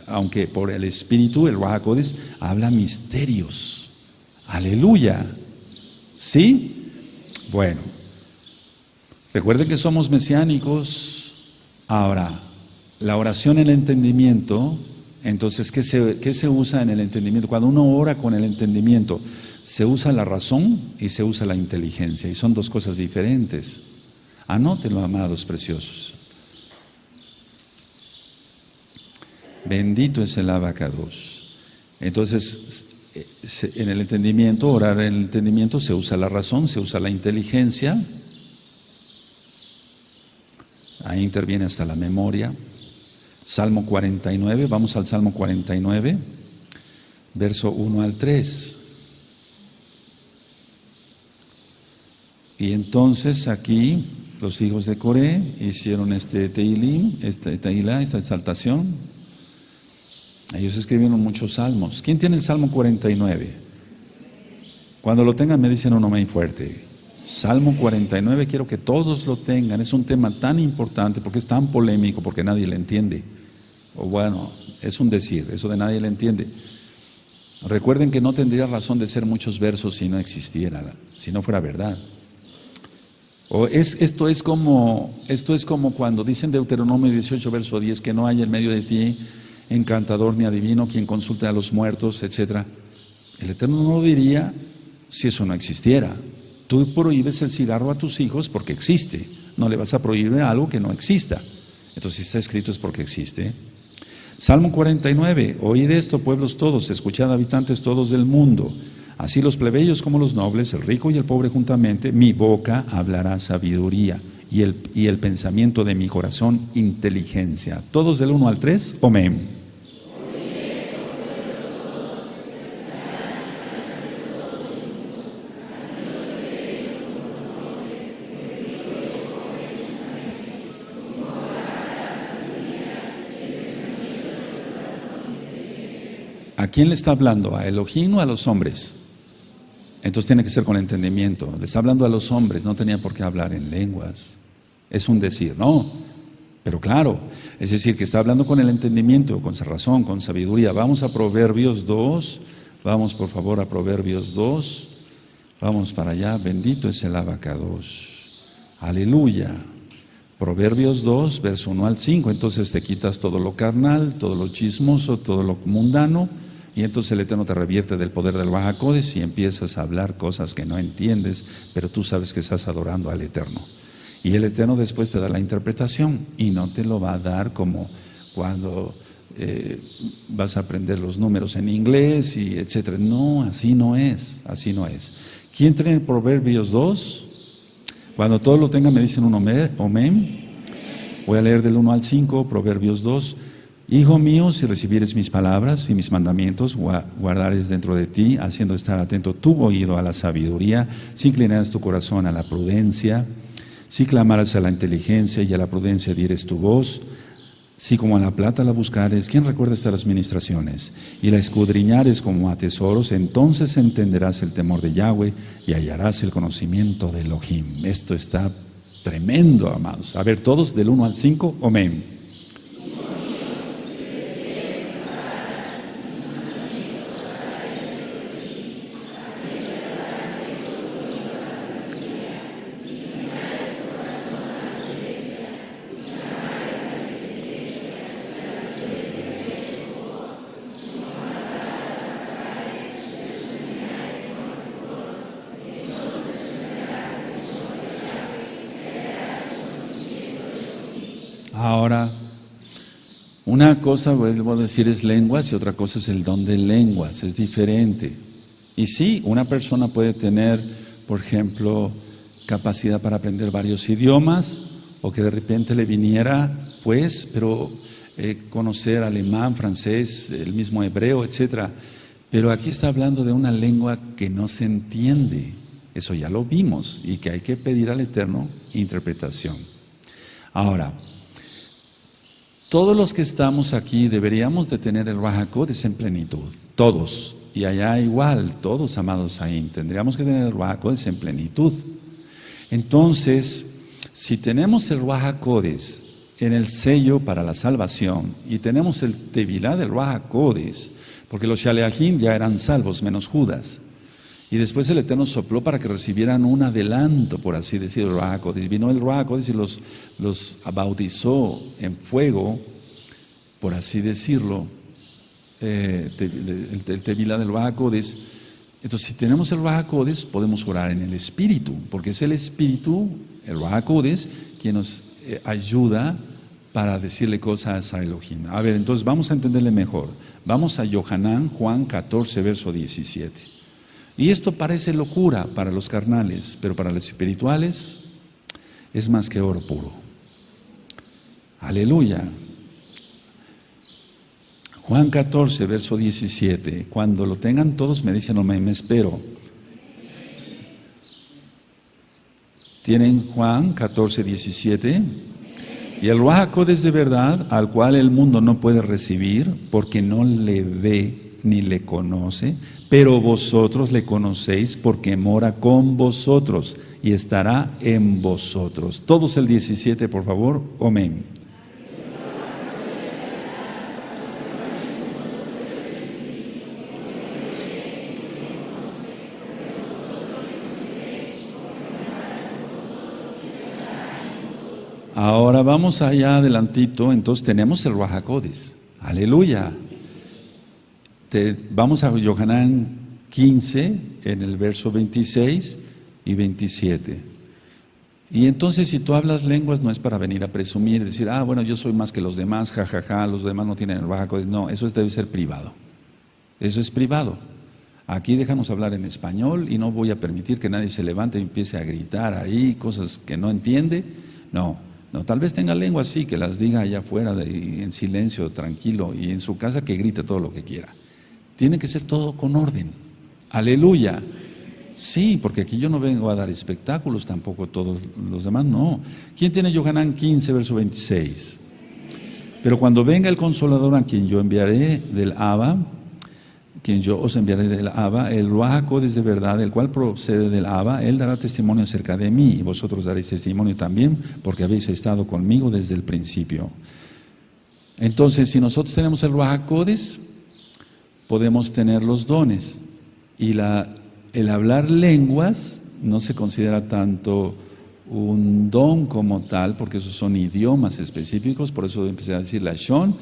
aunque por el espíritu, el Ruach HaKodesh, habla misterios. Aleluya. ¿Sí? Bueno, recuerden que somos mesiánicos. Ahora, la oración en el entendimiento, entonces, ¿qué se usa en el entendimiento? Cuando uno ora con el entendimiento, se usa la razón y se usa la inteligencia, y son dos cosas diferentes. Anótenlo, amados preciosos. Bendito es el abacados. Entonces, en el entendimiento, orar en el entendimiento, se usa la razón, se usa la inteligencia. Ahí interviene hasta la memoria. Salmo 49, vamos al Salmo 49, verso 1 al 3. Y entonces aquí los hijos de Coré hicieron este Teilim, esta exaltación. Ellos escribieron muchos salmos. ¿Quién tiene el Salmo 49? Cuando lo tengan me dicen un amén fuerte. Salmo 49, quiero que todos lo tengan. Es un tema tan importante porque es tan polémico, porque nadie le entiende. O bueno, es un decir, eso de nadie le entiende. Recuerden que no tendría razón de ser muchos versos si no existiera, si no fuera verdad. Esto es como cuando dicen Deuteronomio 18, verso 10, que no hay en medio de ti encantador ni adivino, quien consulte a los muertos, etc. El Eterno no lo diría si eso no existiera. Tú prohíbes el cigarro a tus hijos porque existe. No le vas a prohibir algo que no exista. Entonces, si está escrito es porque existe. Salmo 49, oíd esto, pueblos todos, escuchad, habitantes todos del mundo. Así los plebeyos como los nobles, el rico y el pobre juntamente, mi boca hablará sabiduría y el pensamiento de mi corazón, inteligencia. Todos del 1 al 3, amén. ¿A quién le está hablando? ¿A Elohim o a los hombres? Entonces tiene que ser con entendimiento. Le está hablando a los hombres, no tenía por qué hablar en lenguas. Es un decir, no. Pero claro, es decir, que está hablando con el entendimiento, con razón, con sabiduría. Vamos a Proverbios 2. Vamos por favor a Proverbios 2. Vamos para allá. Bendito es el abacados. Aleluya. Proverbios 2, verso 1 al 5. Entonces te quitas todo lo carnal, todo lo chismoso, todo lo mundano. Y entonces el Eterno te revierte del poder del Bajacodes y empiezas a hablar cosas que no entiendes, pero tú sabes que estás adorando al Eterno. Y el Eterno después te da la interpretación y no te lo va a dar como cuando vas a aprender los números en inglés y etcétera. No, así no es, así no es. ¿Quién tiene Proverbios 2? Cuando todos lo tengan me dicen un amén. Voy a leer del 1 al 5, Proverbios 2. Hijo mío, si recibieres mis palabras y mis mandamientos, guardares dentro de ti, haciendo estar atento tu oído a la sabiduría, si inclinaras tu corazón a la prudencia, si clamaras a la inteligencia y a la prudencia dieres tu voz, si como a la plata la buscares, ¿quién recuerda estas ministraciones? Y la escudriñares como a tesoros, entonces entenderás el temor de Yahweh y hallarás el conocimiento de Elohim. Esto está tremendo, amados. A ver, todos del 1 al 5, amén. Ahora, una cosa, vuelvo a decir, es lenguas y otra cosa es el don de lenguas, es diferente. Y sí, una persona puede tener, por ejemplo, capacidad para aprender varios idiomas o que de repente le viniera, pues, pero conocer alemán, francés, el mismo hebreo, etcétera. Pero aquí está hablando de una lengua que no se entiende. Eso ya lo vimos y que hay que pedir al Eterno interpretación. Ahora, todos los que estamos aquí deberíamos de tener el Ruach HaKodesh en plenitud, todos, y allá igual, todos amados ahí, tendríamos que tener el Ruach HaKodesh en plenitud. Entonces, si tenemos el Ruach HaKodesh en el sello para la salvación y tenemos el Tevilá del Ruach HaKodesh, porque los Shaleachim ya eran salvos menos Judas, y después el Eterno sopló para que recibieran un adelanto, por así decirlo, el Ruach HaKodesh. Vino el Ruach HaKodesh y los bautizó en fuego, por así decirlo, el Tevilá del Ruach HaKodesh. Entonces, si tenemos el Ruach HaKodesh, podemos orar en el Espíritu, porque es el Espíritu, el Ruach HaKodesh, quien nos ayuda para decirle cosas a Elohim. A ver, entonces vamos a entenderle mejor. Vamos a Yohanan, Juan 14, verso 17. Y esto parece locura para los carnales, pero para los espirituales es más que oro puro. Aleluya. Juan 14, verso 17. Cuando lo tengan todos me dicen, no me espero. ¿Tienen Juan 14, 17? Y el Ruaj HaKodesh de verdad, al cual el mundo no puede recibir, porque no le ve ni le conoce, pero vosotros le conocéis porque mora con vosotros y estará en vosotros. Todos el 17, por favor. Amén. Ahora vamos allá adelantito, entonces tenemos el Ruaj HaKodesh. Aleluya. Vamos a Yohanan 15, en el verso 26 y 27. Y entonces si tú hablas lenguas no es para venir a presumir, decir, bueno, yo soy más que los demás, jajaja, los demás no tienen el Ruaj HaKodesh. No, eso debe ser privado. Eso es privado. Aquí déjanos hablar en español y no voy a permitir que nadie se levante y empiece a gritar ahí cosas que no entiende. No, tal vez tenga lengua así, que las diga allá afuera en silencio, tranquilo, y en su casa que grite todo lo que quiera. Tiene que ser todo con orden. Aleluya. Sí, porque aquí yo no vengo a dar espectáculos, tampoco todos los demás, no. ¿Quién tiene Yohanan 15, verso 26? Pero cuando venga el Consolador, a quien yo enviaré del Abba, quien yo os enviaré del Abba, el Ruaj HaKodesh de verdad, el cual procede del Abba, él dará testimonio acerca de mí, y vosotros daréis testimonio también, porque habéis estado conmigo desde el principio. Entonces, si nosotros tenemos el Ruaj HaKodesh, podemos tener los dones, y el hablar lenguas no se considera tanto un don como tal, porque esos son idiomas específicos, por eso empecé a decir Lashon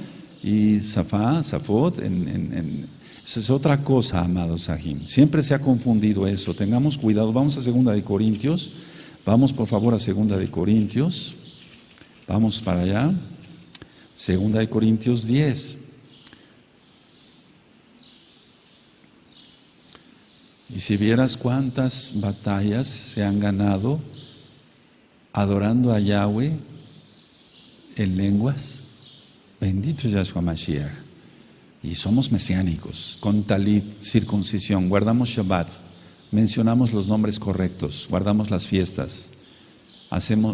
y Safot, eso es otra cosa, amados Sahim. Siempre se ha confundido eso, tengamos cuidado. Vamos a 2 de Corintios, vamos por favor a 2 de Corintios, vamos para allá, 2 de Corintios 10. Y si vieras cuántas batallas se han ganado adorando a Yahweh en lenguas, bendito es Yahshua Mashiach. Y somos mesiánicos, con talit, circuncisión, guardamos Shabbat, mencionamos los nombres correctos, guardamos las fiestas,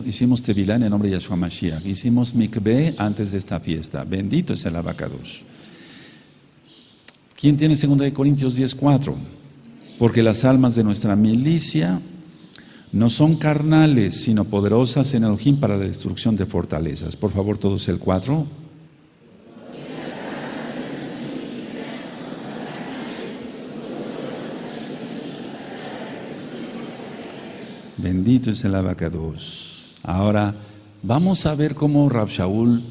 hicimos Tevilá en el nombre de Yahshua Mashiach, hicimos Mikveh antes de esta fiesta, bendito es el Abacadosh. ¿Quién tiene 2 de Corintios 10:4? Porque las almas de nuestra milicia no son carnales, sino poderosas en Elohim para la destrucción de fortalezas. Por favor, todos el 4. Bendito es el Abacadosh. Ahora, vamos a ver cómo Rab Shaul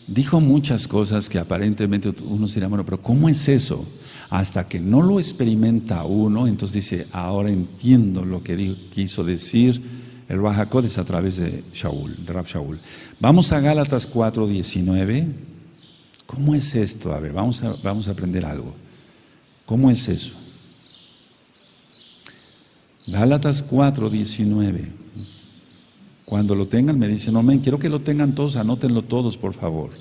dijo muchas cosas que aparentemente uno se dirá, bueno, pero ¿cómo es eso? Hasta que no lo experimenta uno, entonces dice, ahora entiendo lo que quiso decir el Ruaj HaKodesh a través de Rab Shaul. Vamos a Gálatas 4:19. ¿Cómo es esto? A ver, vamos a aprender algo. ¿Cómo es eso? Gálatas 4:19. Cuando lo tengan me dicen, amén, quiero que lo tengan todos, anótenlo todos, por favor.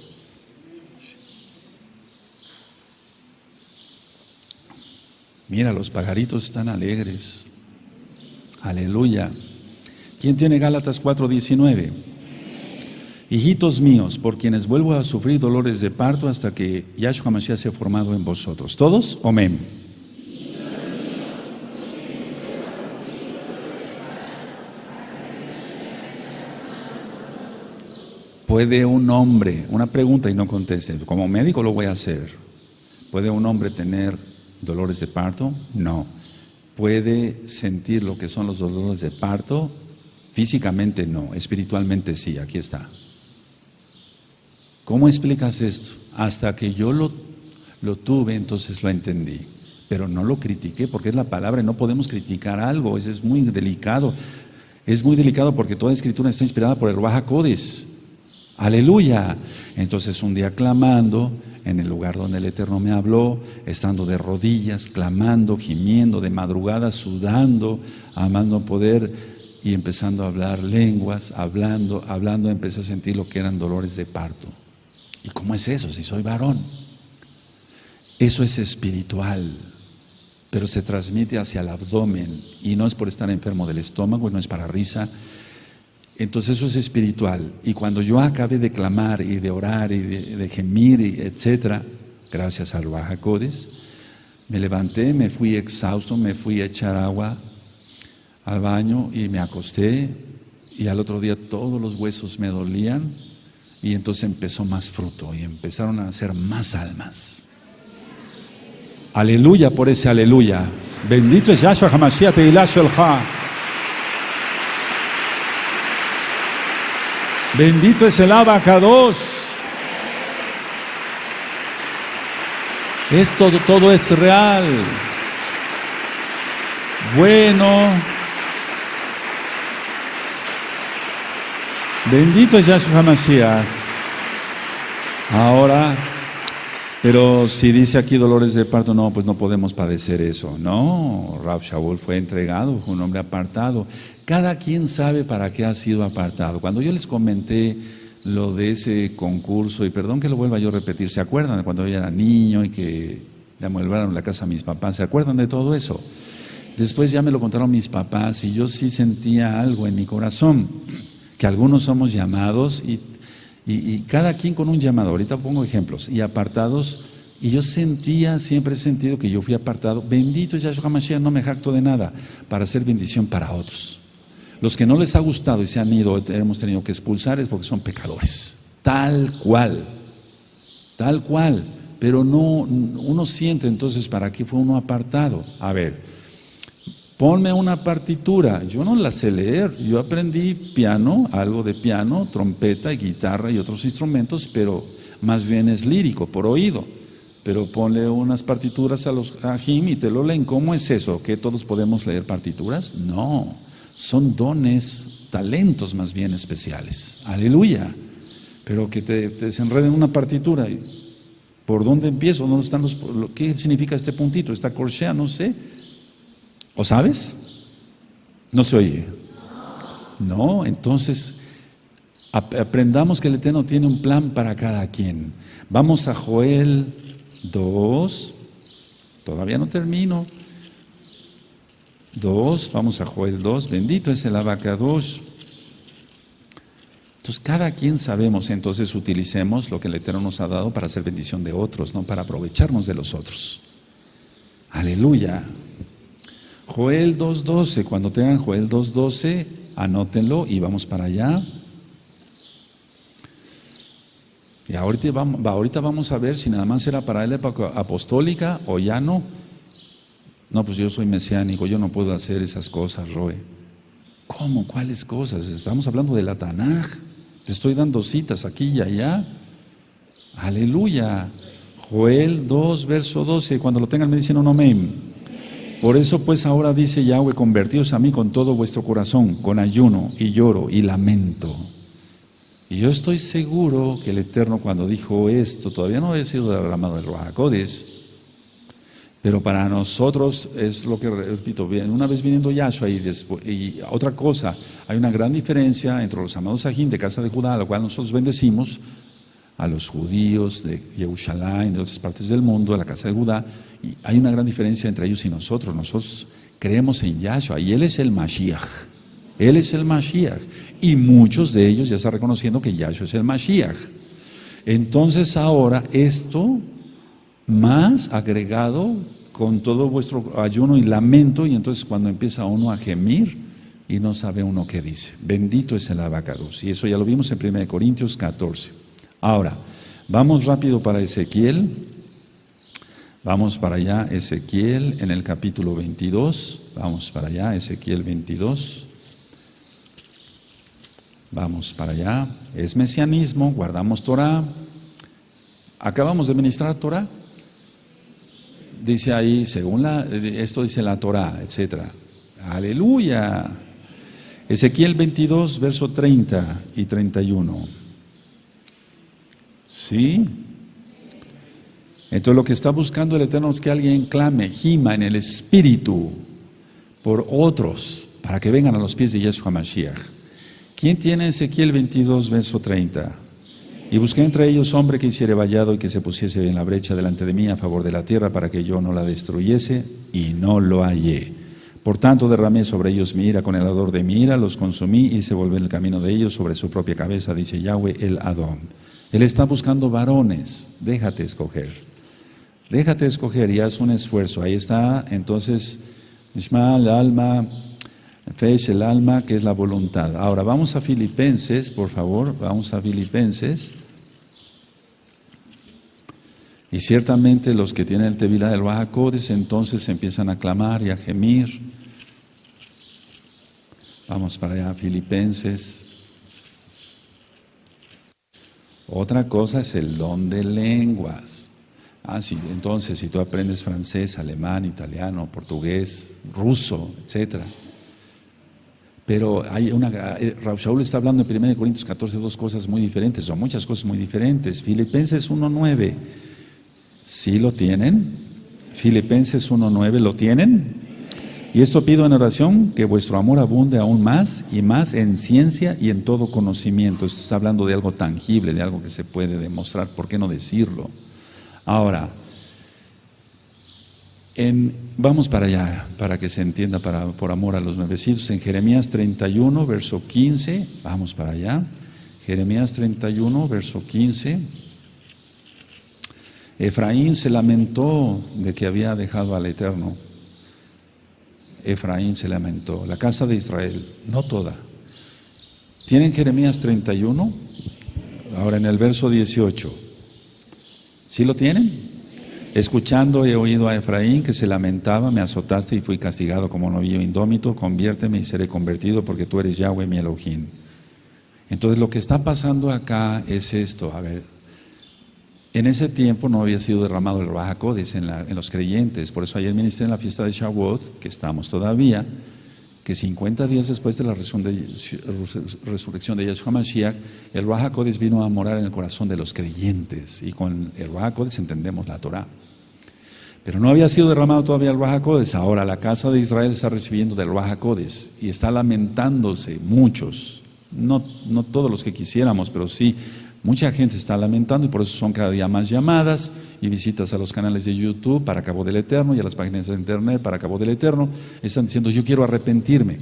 Mira, los pajaritos están alegres. Aleluya. ¿Quién tiene Gálatas 4:19? Hijitos míos, por quienes vuelvo a sufrir dolores de parto hasta que Yahshua Mashiach sea formado en vosotros. ¿Todos? Amén. ¿Puede un hombre, una pregunta y no conteste, como médico lo voy a hacer, ¿puede un hombre tener dolores de parto? No. ¿Puede sentir lo que son los dolores de parto? Físicamente no, espiritualmente sí, aquí está. ¿Cómo explicas esto? Hasta que yo lo tuve, entonces lo entendí, pero no lo critiqué porque es la palabra y no podemos criticar algo, eso es muy delicado. Es muy delicado porque toda escritura está inspirada por el Ruaj HaKodesh. Aleluya. Entonces un día clamando en el lugar donde el Eterno me habló, estando de rodillas, clamando, gimiendo, de madrugada, sudando, amando poder y empezando a hablar lenguas, hablando, empecé a sentir lo que eran dolores de parto. ¿Y cómo es eso si soy varón? Eso es espiritual, pero se transmite hacia el abdomen y no es por estar enfermo del estómago, no es para risa. Entonces eso es espiritual. Y cuando yo acabé de clamar y de orar y de gemir, y etcétera, gracias al Ruach HaKodesh, me levanté, me fui exhausto, me fui a echar agua al baño y me acosté, y al otro día todos los huesos me dolían, y entonces empezó más fruto y empezaron a hacer más almas. Aleluya por ese aleluya. Bendito es Yahshua HaMashiach Tehilah Shelcha. Bendito es el Abacados. Todo es real. Bueno. Bendito es Yahshua HaMashiach. Ahora, pero si dice aquí dolores de parto, no, pues no podemos padecer eso. No, Rav Shaul fue entregado, fue un hombre apartado. Cada quien sabe para qué ha sido apartado. Cuando yo les comenté lo de ese concurso, y perdón que lo vuelva yo a repetir, ¿se acuerdan de cuando yo era niño y que le amueblaron la casa a mis papás? ¿Se acuerdan de todo eso? Después ya me lo contaron mis papás y yo sí sentía algo en mi corazón, que algunos somos llamados y cada quien con un llamado. Ahorita pongo ejemplos, y apartados, y yo sentía, siempre he sentido que yo fui apartado. Bendito es Yahshua HaMashiach, no me jacto de nada, para hacer bendición para otros. Los que no les ha gustado y se han ido, hemos tenido que expulsar, es porque son pecadores, tal cual, pero no, uno siente entonces para qué fue uno apartado. A ver, ponme una partitura. Yo no la sé leer, yo aprendí piano, algo de piano, trompeta y guitarra y otros instrumentos, pero más bien es lírico, por oído. Pero ponle unas partituras a los ajim y te lo leen. ¿Cómo es eso? ¿Que todos podemos leer partituras? No, son dones, talentos más bien especiales. Aleluya. Pero que te desenreden una partitura. ¿Por dónde empiezo? ¿Dónde están qué significa este puntito? ¿Esta corchea? No sé. ¿O sabes? No se oye. No, entonces aprendamos que el Eterno tiene un plan para cada quien. Vamos a Joel 2. Todavía no termino. 2, vamos a Joel 2. Bendito es el Abacados. Entonces cada quien sabemos, entonces utilicemos lo que el Eterno nos ha dado para hacer bendición de otros, no para aprovecharnos de los otros. Aleluya. Joel 2.12, cuando tengan Joel 2.12, anótenlo y vamos para allá. Y ahorita vamos a ver si nada más era para la época apostólica o ya no. No, pues yo soy mesiánico, yo no puedo hacer esas cosas, Roe. ¿Cómo? ¿Cuáles cosas? Estamos hablando de la Tanaj. Te estoy dando citas aquí y allá. Aleluya. Joel 2, verso 12, cuando lo tengan me dicen un amén. Por eso pues ahora dice Yahweh, convertíos a mí con todo vuestro corazón, con ayuno y lloro y lamento. Y yo estoy seguro que el Eterno cuando dijo esto, todavía no había sido derramado el Ruach HaKodesh, pero para nosotros es lo que repito, una vez viniendo Yahshua y otra cosa, hay una gran diferencia entre los amados Ajín de casa de Judá, a la cual nosotros bendecimos, a los judíos de Yerushalayim, de otras partes del mundo, de la casa de Judá, y hay una gran diferencia entre ellos y nosotros. Nosotros creemos en Yahshua y Él es el Mashiach. Él es el Mashiach. Y muchos de ellos ya están reconociendo que Yahshua es el Mashiach. Entonces ahora esto más agregado con todo vuestro ayuno y lamento, y entonces cuando empieza uno a gemir y no sabe uno qué dice. Bendito es el Abacados. Y eso ya lo vimos en 1 Corintios 14. Ahora, vamos rápido para Ezequiel. Vamos para allá, Ezequiel en el capítulo 22. Vamos para allá, Ezequiel 22. Vamos para allá. Es mesianismo, guardamos Torah. Acabamos de ministrar Torah. Dice ahí, según esto dice la Torah, etc. Aleluya. Ezequiel 22, verso 30 y 31. ¿Sí? Entonces lo que está buscando el Eterno es que alguien clame, gima en el Espíritu por otros, para que vengan a los pies de Yahshua Mashiach. ¿Quién tiene Ezequiel 22, verso 30? Y busqué entre ellos hombre que hiciere vallado y que se pusiese en la brecha delante de mí a favor de la tierra para que yo no la destruyese, y no lo hallé. Por tanto derramé sobre ellos mi ira con el ardor de mi ira, los consumí y hice volver el camino de ellos sobre su propia cabeza, dice Yahweh el Adón. Él está buscando varones, déjate escoger y haz un esfuerzo. Ahí está, entonces, Nishma, el alma, Fesh, el alma, que es la voluntad. Ahora vamos a Filipenses, por favor, vamos a Filipenses. Y ciertamente los que tienen el Tevilá del Ruach HaKodesh entonces empiezan a clamar y a gemir. Vamos para allá, Filipenses. Otra cosa es el don de lenguas. Sí, entonces si tú aprendes francés, alemán, italiano, portugués, ruso, etc. Pero hay Rav Shaul está hablando en 1 Corintios 14, dos cosas muy diferentes, o muchas cosas muy diferentes. Filipenses 1:9. ¿Sí lo tienen? Filipenses 1:9, ¿lo tienen? Y esto pido en oración, que vuestro amor abunde aún más y más en ciencia y en todo conocimiento. Esto está hablando de algo tangible, de algo que se puede demostrar, ¿por qué no decirlo? Ahora, vamos para allá, para que se entienda, por amor a los nuevecitos. En Jeremías 31, verso 15, vamos para allá. Jeremías 31, verso 15. Efraín se lamentó de que había dejado al Eterno. Efraín se lamentó, la casa de Israel, no toda. ¿Tienen Jeremías 31? Ahora en el verso 18. ¿Sí lo tienen? Escuchando he oído a Efraín que se lamentaba, me azotaste y fui castigado como novillo indómito, conviérteme y seré convertido porque tú eres Yahweh mi Elohim. Entonces lo que está pasando acá es esto, a ver. En ese tiempo no había sido derramado el Ruach HaKodesh en los creyentes, por eso ayer ministré en la fiesta de Shavuot, que estamos todavía, que 50 días después de la resurrección de Yeshua Mashiach, el Ruach HaKodesh vino a morar en el corazón de los creyentes, y con el Ruach HaKodesh entendemos la Torah. Pero no había sido derramado todavía el Ruach HaKodesh. Ahora la casa de Israel está recibiendo del Ruach HaKodesh y está lamentándose muchos, no todos los que quisiéramos, pero sí. Mucha gente está lamentando y por eso son cada día más llamadas y visitas a los canales de YouTube para Cabo del Eterno y a las páginas de internet para Cabo del Eterno. Están diciendo, yo quiero arrepentirme.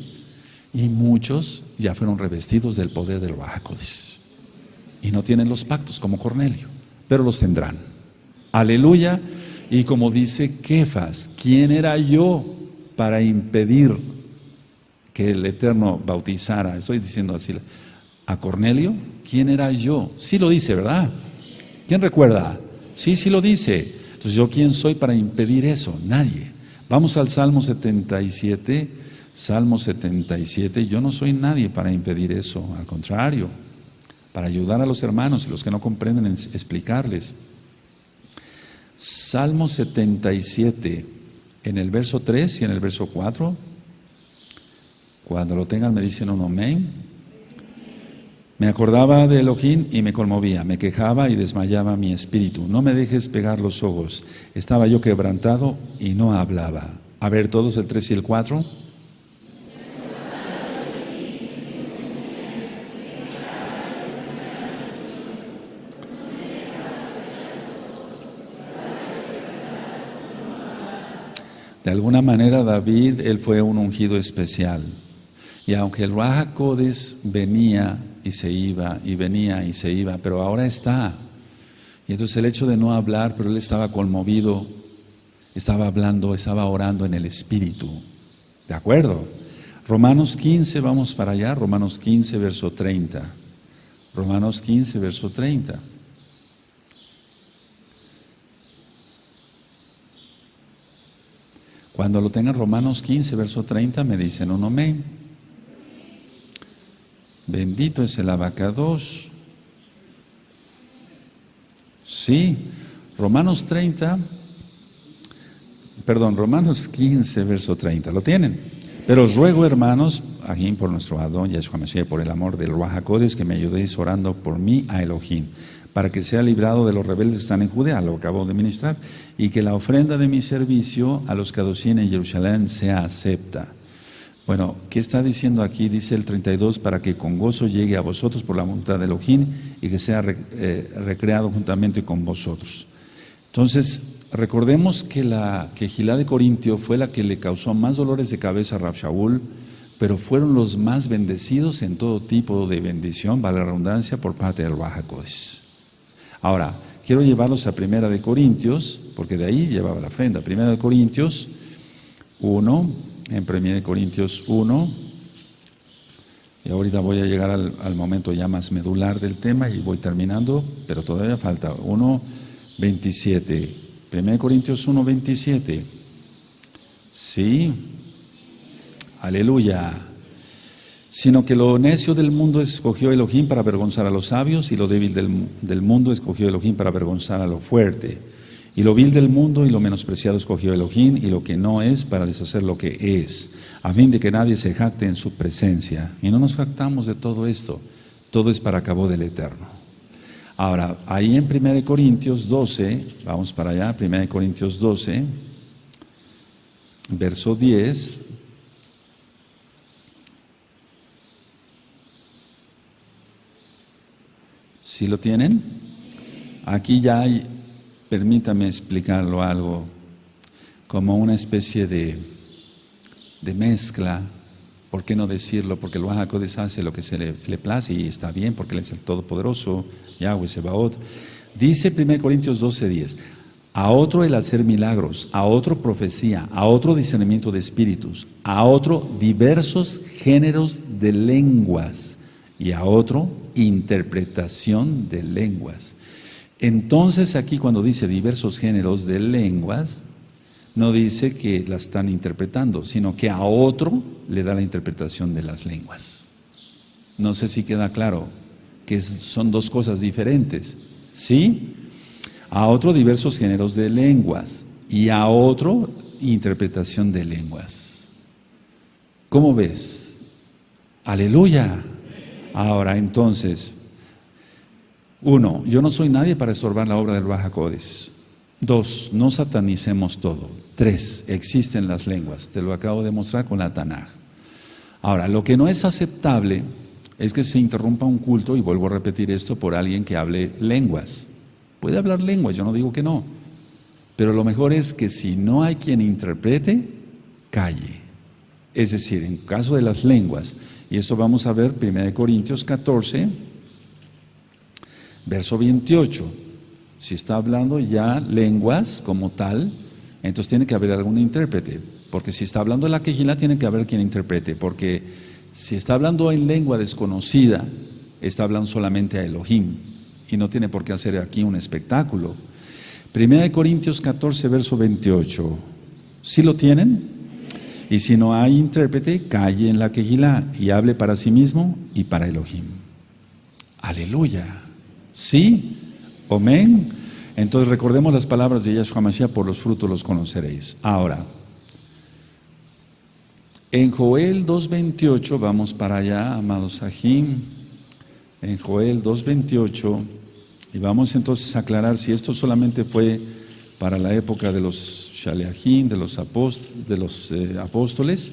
Y muchos ya fueron revestidos del poder del Ruach HaKodesh. Y no tienen los pactos como Cornelio, pero los tendrán. Aleluya. Y como dice Kefas, ¿quién era yo para impedir que el Eterno bautizara? Estoy diciendo así. ¿A Cornelio? ¿Quién era yo? Sí lo dice, ¿verdad? ¿Quién recuerda? Sí lo dice. Entonces, ¿yo quién soy para impedir eso? Nadie. Vamos al Salmo 77. Salmo 77. Yo no soy nadie para impedir eso. Al contrario, para ayudar a los hermanos y los que no comprenden, explicarles. Salmo 77, en el verso 3 y en el verso 4. Cuando lo tengan me dicen un amén. Me acordaba de Elohim y me conmovía, me quejaba y desmayaba mi espíritu. No me dejes pegar los ojos. Estaba yo quebrantado y no hablaba. A ver, todos el 3 y el 4. De alguna manera David, él fue un ungido especial. Y aunque el Ruach HaKodesh venía y se iba, y venía y se iba, pero ahora está. Y entonces el hecho de no hablar, pero él estaba conmovido, estaba hablando, estaba orando en el Espíritu. ¿De acuerdo? Romanos 15, vamos para allá, Romanos 15, verso 30. Romanos 15, verso 30. Cuando lo tengan Romanos 15, verso 30, me dicen un amén. Bendito es el abacados. Sí, Romanos 15, verso 30. ¿Lo tienen? Pero os ruego, hermanos, ajín por nuestro Adón, Yeshua Mashiach, por el amor del Ruach HaKodesh, que me ayudéis orando por mí a Elohim, para que sea librado de los rebeldes que están en Judea, lo acabo de ministrar, y que la ofrenda de mi servicio a los Kadoshim en Jerusalén sea acepta. Bueno, ¿qué está diciendo aquí? Dice el 32, para que con gozo llegue a vosotros por la voluntad de Elohim y que sea recreado juntamente con vosotros. Entonces, recordemos que la Quejilá de Corintio fue la que le causó más dolores de cabeza a Rav Shaul, pero fueron los más bendecidos en todo tipo de bendición, vale la redundancia, por parte del Ruach HaKodesh. Ahora, quiero llevarlos a Primera de Corintios, porque de ahí llevaba la ofrenda. Primera de Corintios 1, en Primera de Corintios 1, y ahorita voy a llegar al momento ya más medular del tema y voy terminando, pero todavía falta 1:27. Primera de Corintios 1:27. Sí. Aleluya. Sino que lo necio del mundo escogió Elohim para avergonzar a los sabios, y lo débil del mundo escogió Elohim para avergonzar a lo fuerte. Y lo vil del mundo y lo menospreciado escogió Elohim, y lo que no es para deshacer lo que es, a fin de que nadie se jacte en su presencia. Y no nos jactamos de todo esto, todo es para cabo del Eterno. Ahora, ahí en 1 Corintios 12, vamos para allá, 1 Corintios 12, verso 10. ¿Sí lo tienen? Aquí ya hay, permítame explicarlo algo, como una especie de mezcla. ¿Por qué no decirlo? Porque el Ruach HaKodesh hace lo que se le place y está bien, porque Él es el Todopoderoso, Yahweh Sebaot. Dice 1 Corintios 12:10, a otro el hacer milagros, a otro profecía, a otro discernimiento de espíritus, a otro diversos géneros de lenguas y a otro interpretación de lenguas. Entonces aquí cuando dice diversos géneros de lenguas, no dice que la están interpretando, sino que a otro le da la interpretación de las lenguas. No sé si queda claro que son dos cosas diferentes. ¿Sí? A otro diversos géneros de lenguas y a otro interpretación de lenguas. ¿Cómo ves? Aleluya. Ahora entonces, 1, yo no soy nadie para estorbar la obra del Ruach HaKodesh. 2, no satanicemos todo. 3, existen las lenguas. Te lo acabo de mostrar con la Tanaj. Ahora, lo que no es aceptable es que se interrumpa un culto, y vuelvo a repetir esto, por alguien que hable lenguas. Puede hablar lenguas, yo no digo que no. Pero lo mejor es que si no hay quien interprete, calle. Es decir, en caso de las lenguas, y esto vamos a ver 1 Corintios 14, verso 28. Si está hablando ya lenguas como tal, entonces tiene que haber algún intérprete. Porque si está hablando de la Quejilá, tiene que haber quien interprete. Porque si está hablando en lengua desconocida, está hablando solamente a Elohim. Y no tiene por qué hacer aquí un espectáculo. 1 Corintios 14, verso 28. ¿Sí lo tienen? Y si no hay intérprete, calle en la Quejilá y hable para sí mismo y para Elohim. Aleluya. ¿Sí? Amén. Entonces recordemos las palabras de Yahshua Mashiach: por los frutos los conoceréis. Ahora, en Joel 2:28, vamos para allá, amados Sahim. En Joel 2:28, y vamos entonces a aclarar si esto solamente fue para la época de los Shaleachim, de los apóstoles,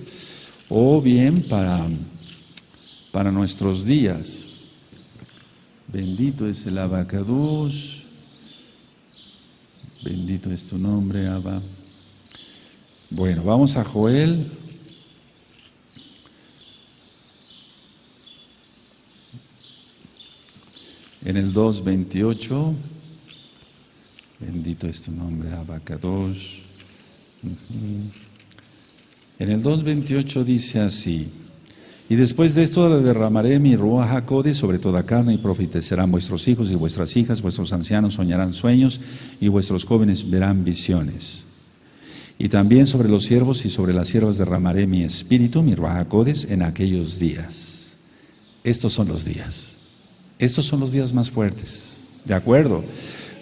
o bien para nuestros días. Bendito es el Abacadush, bendito es tu nombre, Abba. Bueno, vamos a Joel. En el 2:28, bendito es tu nombre, Abacadosh. En el 2:28 dice así: y después de esto derramaré mi Ruach HaKodesh sobre toda carne, y profetizarán vuestros hijos y vuestras hijas, vuestros ancianos soñarán sueños, y vuestros jóvenes verán visiones. Y también sobre los siervos y sobre las siervas derramaré mi espíritu, mi Ruach HaKodesh, en aquellos días. Estos son los días. Estos son los días más fuertes, ¿de acuerdo?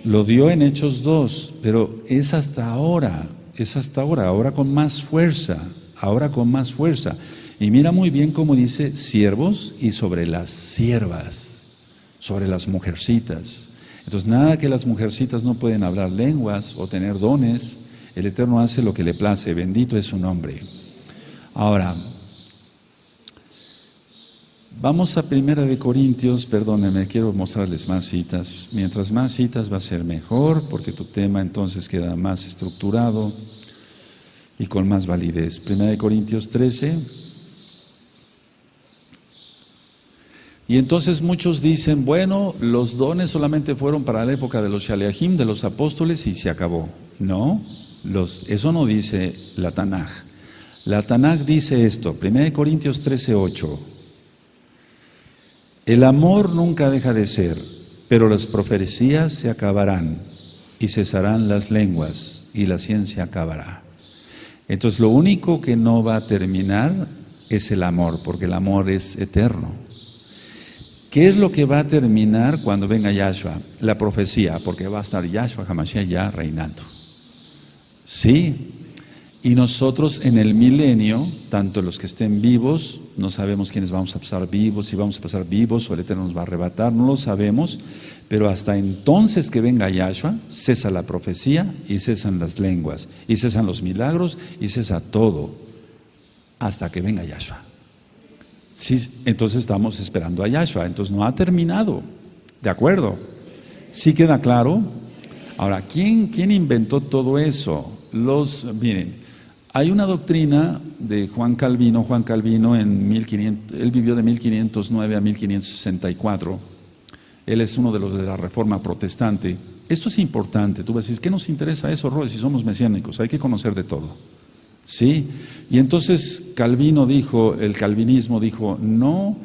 Lo dio en Hechos 2, pero es hasta ahora, ahora con más fuerza, Y mira muy bien cómo dice siervos y sobre las siervas, sobre las mujercitas. Entonces nada que las mujercitas no pueden hablar lenguas o tener dones, el Eterno hace lo que le place, bendito es su nombre. Ahora, Vamos a Primera de Corintios, perdónenme, quiero mostrarles más citas. Mientras más citas va a ser mejor, porque tu tema entonces queda más estructurado y con más validez. Primera de Corintios 13. Y entonces muchos dicen, bueno, los dones solamente fueron para la época de los Shaliachim, de los apóstoles, y se acabó. No, eso no dice la Tanaj. La Tanaj dice esto, 1 Corintios 13:8. El amor nunca deja de ser, pero las profecías se acabarán y cesarán las lenguas y la ciencia acabará. Entonces lo único que no va a terminar es el amor, porque el amor es eterno. ¿Qué es lo que va a terminar cuando venga Yahshua? La profecía, porque va a estar Yahshua HaMashiach ya reinando. Sí. Y nosotros en el milenio, tanto los que estén vivos, no sabemos quiénes vamos a pasar vivos, si vamos a pasar vivos o el Eterno nos va a arrebatar, no lo sabemos, pero hasta entonces que venga Yahshua, cesa la profecía y cesan las lenguas, y cesan los milagros y cesa todo, hasta que venga Yahshua. Sí, entonces estamos esperando a Yahshua, entonces no ha terminado, ¿de acuerdo? ¿Sí queda claro? Ahora, ¿quién inventó todo eso? Miren, hay una doctrina de Juan Calvino en 1500, él vivió de 1509 a 1564, él es uno de los de la Reforma Protestante. Esto es importante, tú vas a decir, ¿qué nos interesa eso, Roy, si somos mesiánicos? Hay que conocer de todo, ¿sí? Y entonces el calvinismo dijo, no,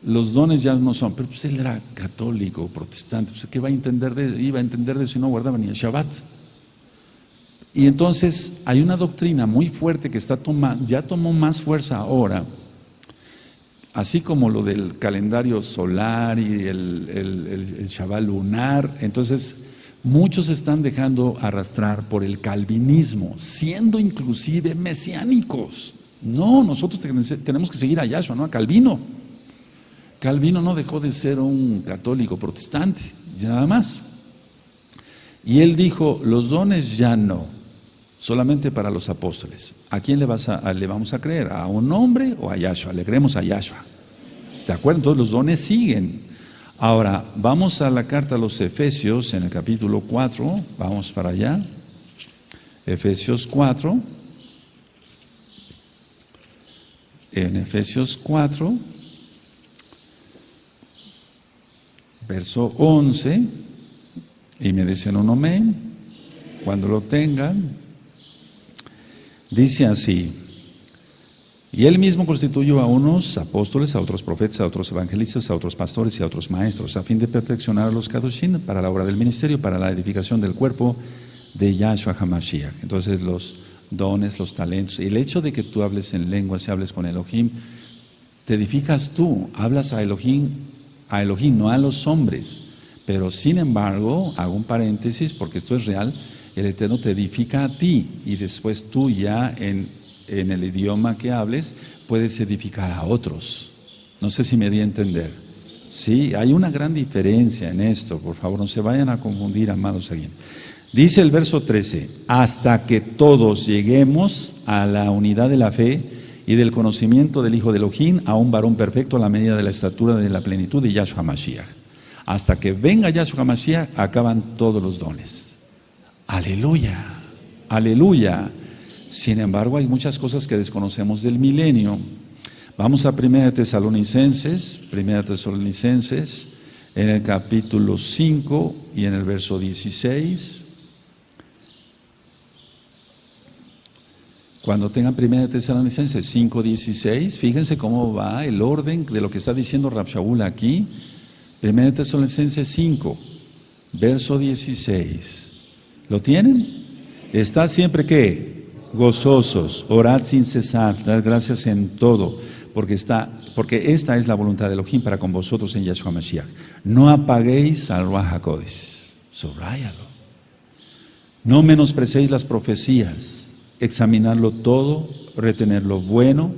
los dones ya no son, pero pues él era católico, protestante, pues ¿qué iba a entender de eso si no guardaba ni el Shabbat? Y entonces hay una doctrina muy fuerte que ya tomó más fuerza ahora, así como lo del calendario solar y el Shabbat lunar. Entonces muchos se están dejando arrastrar por el calvinismo, siendo inclusive mesiánicos. No, nosotros tenemos que seguir a Yahshua, no a Calvino. Calvino no dejó de ser un católico protestante, nada más. Y él dijo, los dones ya no. Solamente para los apóstoles. ¿A quién le vamos a creer? ¿A un hombre o a Yahshua? Le creemos a Yahshua. ¿De acuerdo? Entonces los dones siguen. Ahora, vamos a la carta a los Efesios en el capítulo 4. Vamos para allá. Efesios 4. En Efesios 4, verso 11. Y me dicen un amén cuando lo tengan. Dice así, y él mismo constituyó a unos apóstoles, a otros profetas, a otros evangelistas, a otros pastores y a otros maestros, a fin de perfeccionar a los kadoshim para la obra del ministerio, para la edificación del cuerpo de Yahshua HaMashiach. Entonces los dones, los talentos, el hecho de que tú hables en lenguas y hables con Elohim, te edificas tú, hablas a Elohim, no a los hombres. Pero sin embargo, hago un paréntesis porque esto es real, el Eterno te edifica a ti y después tú ya en el idioma que hables puedes edificar a otros. No sé si me di a entender. Sí, hay una gran diferencia en esto, por favor, no se vayan a confundir, amados aquí. Dice el verso 13, hasta que todos lleguemos a la unidad de la fe y del conocimiento del Hijo de Elohim, a un varón perfecto a la medida de la estatura de la plenitud de Yahshua HaMashiach. Hasta que venga Yahshua HaMashiach, acaban todos los dones. Aleluya, aleluya. Sin embargo, hay muchas cosas que desconocemos del milenio. Vamos a 1 Tesalonicenses, en el capítulo 5 y en el verso 16. Cuando tengan 1 Tesalonicenses 5, 16, fíjense cómo va el orden de lo que está diciendo Rab Shaul aquí. 1 Tesalonicenses 5, verso 16. ¿Lo tienen? Está siempre ¿qué? Gozosos, orad sin cesar, dad gracias en todo, porque esta es la voluntad de Elohim para con vosotros en Yahshua Mashiach. No apaguéis al Ruach HaKodesh, subráyalo. No menosprecéis las profecías, examinarlo todo, retener lo bueno,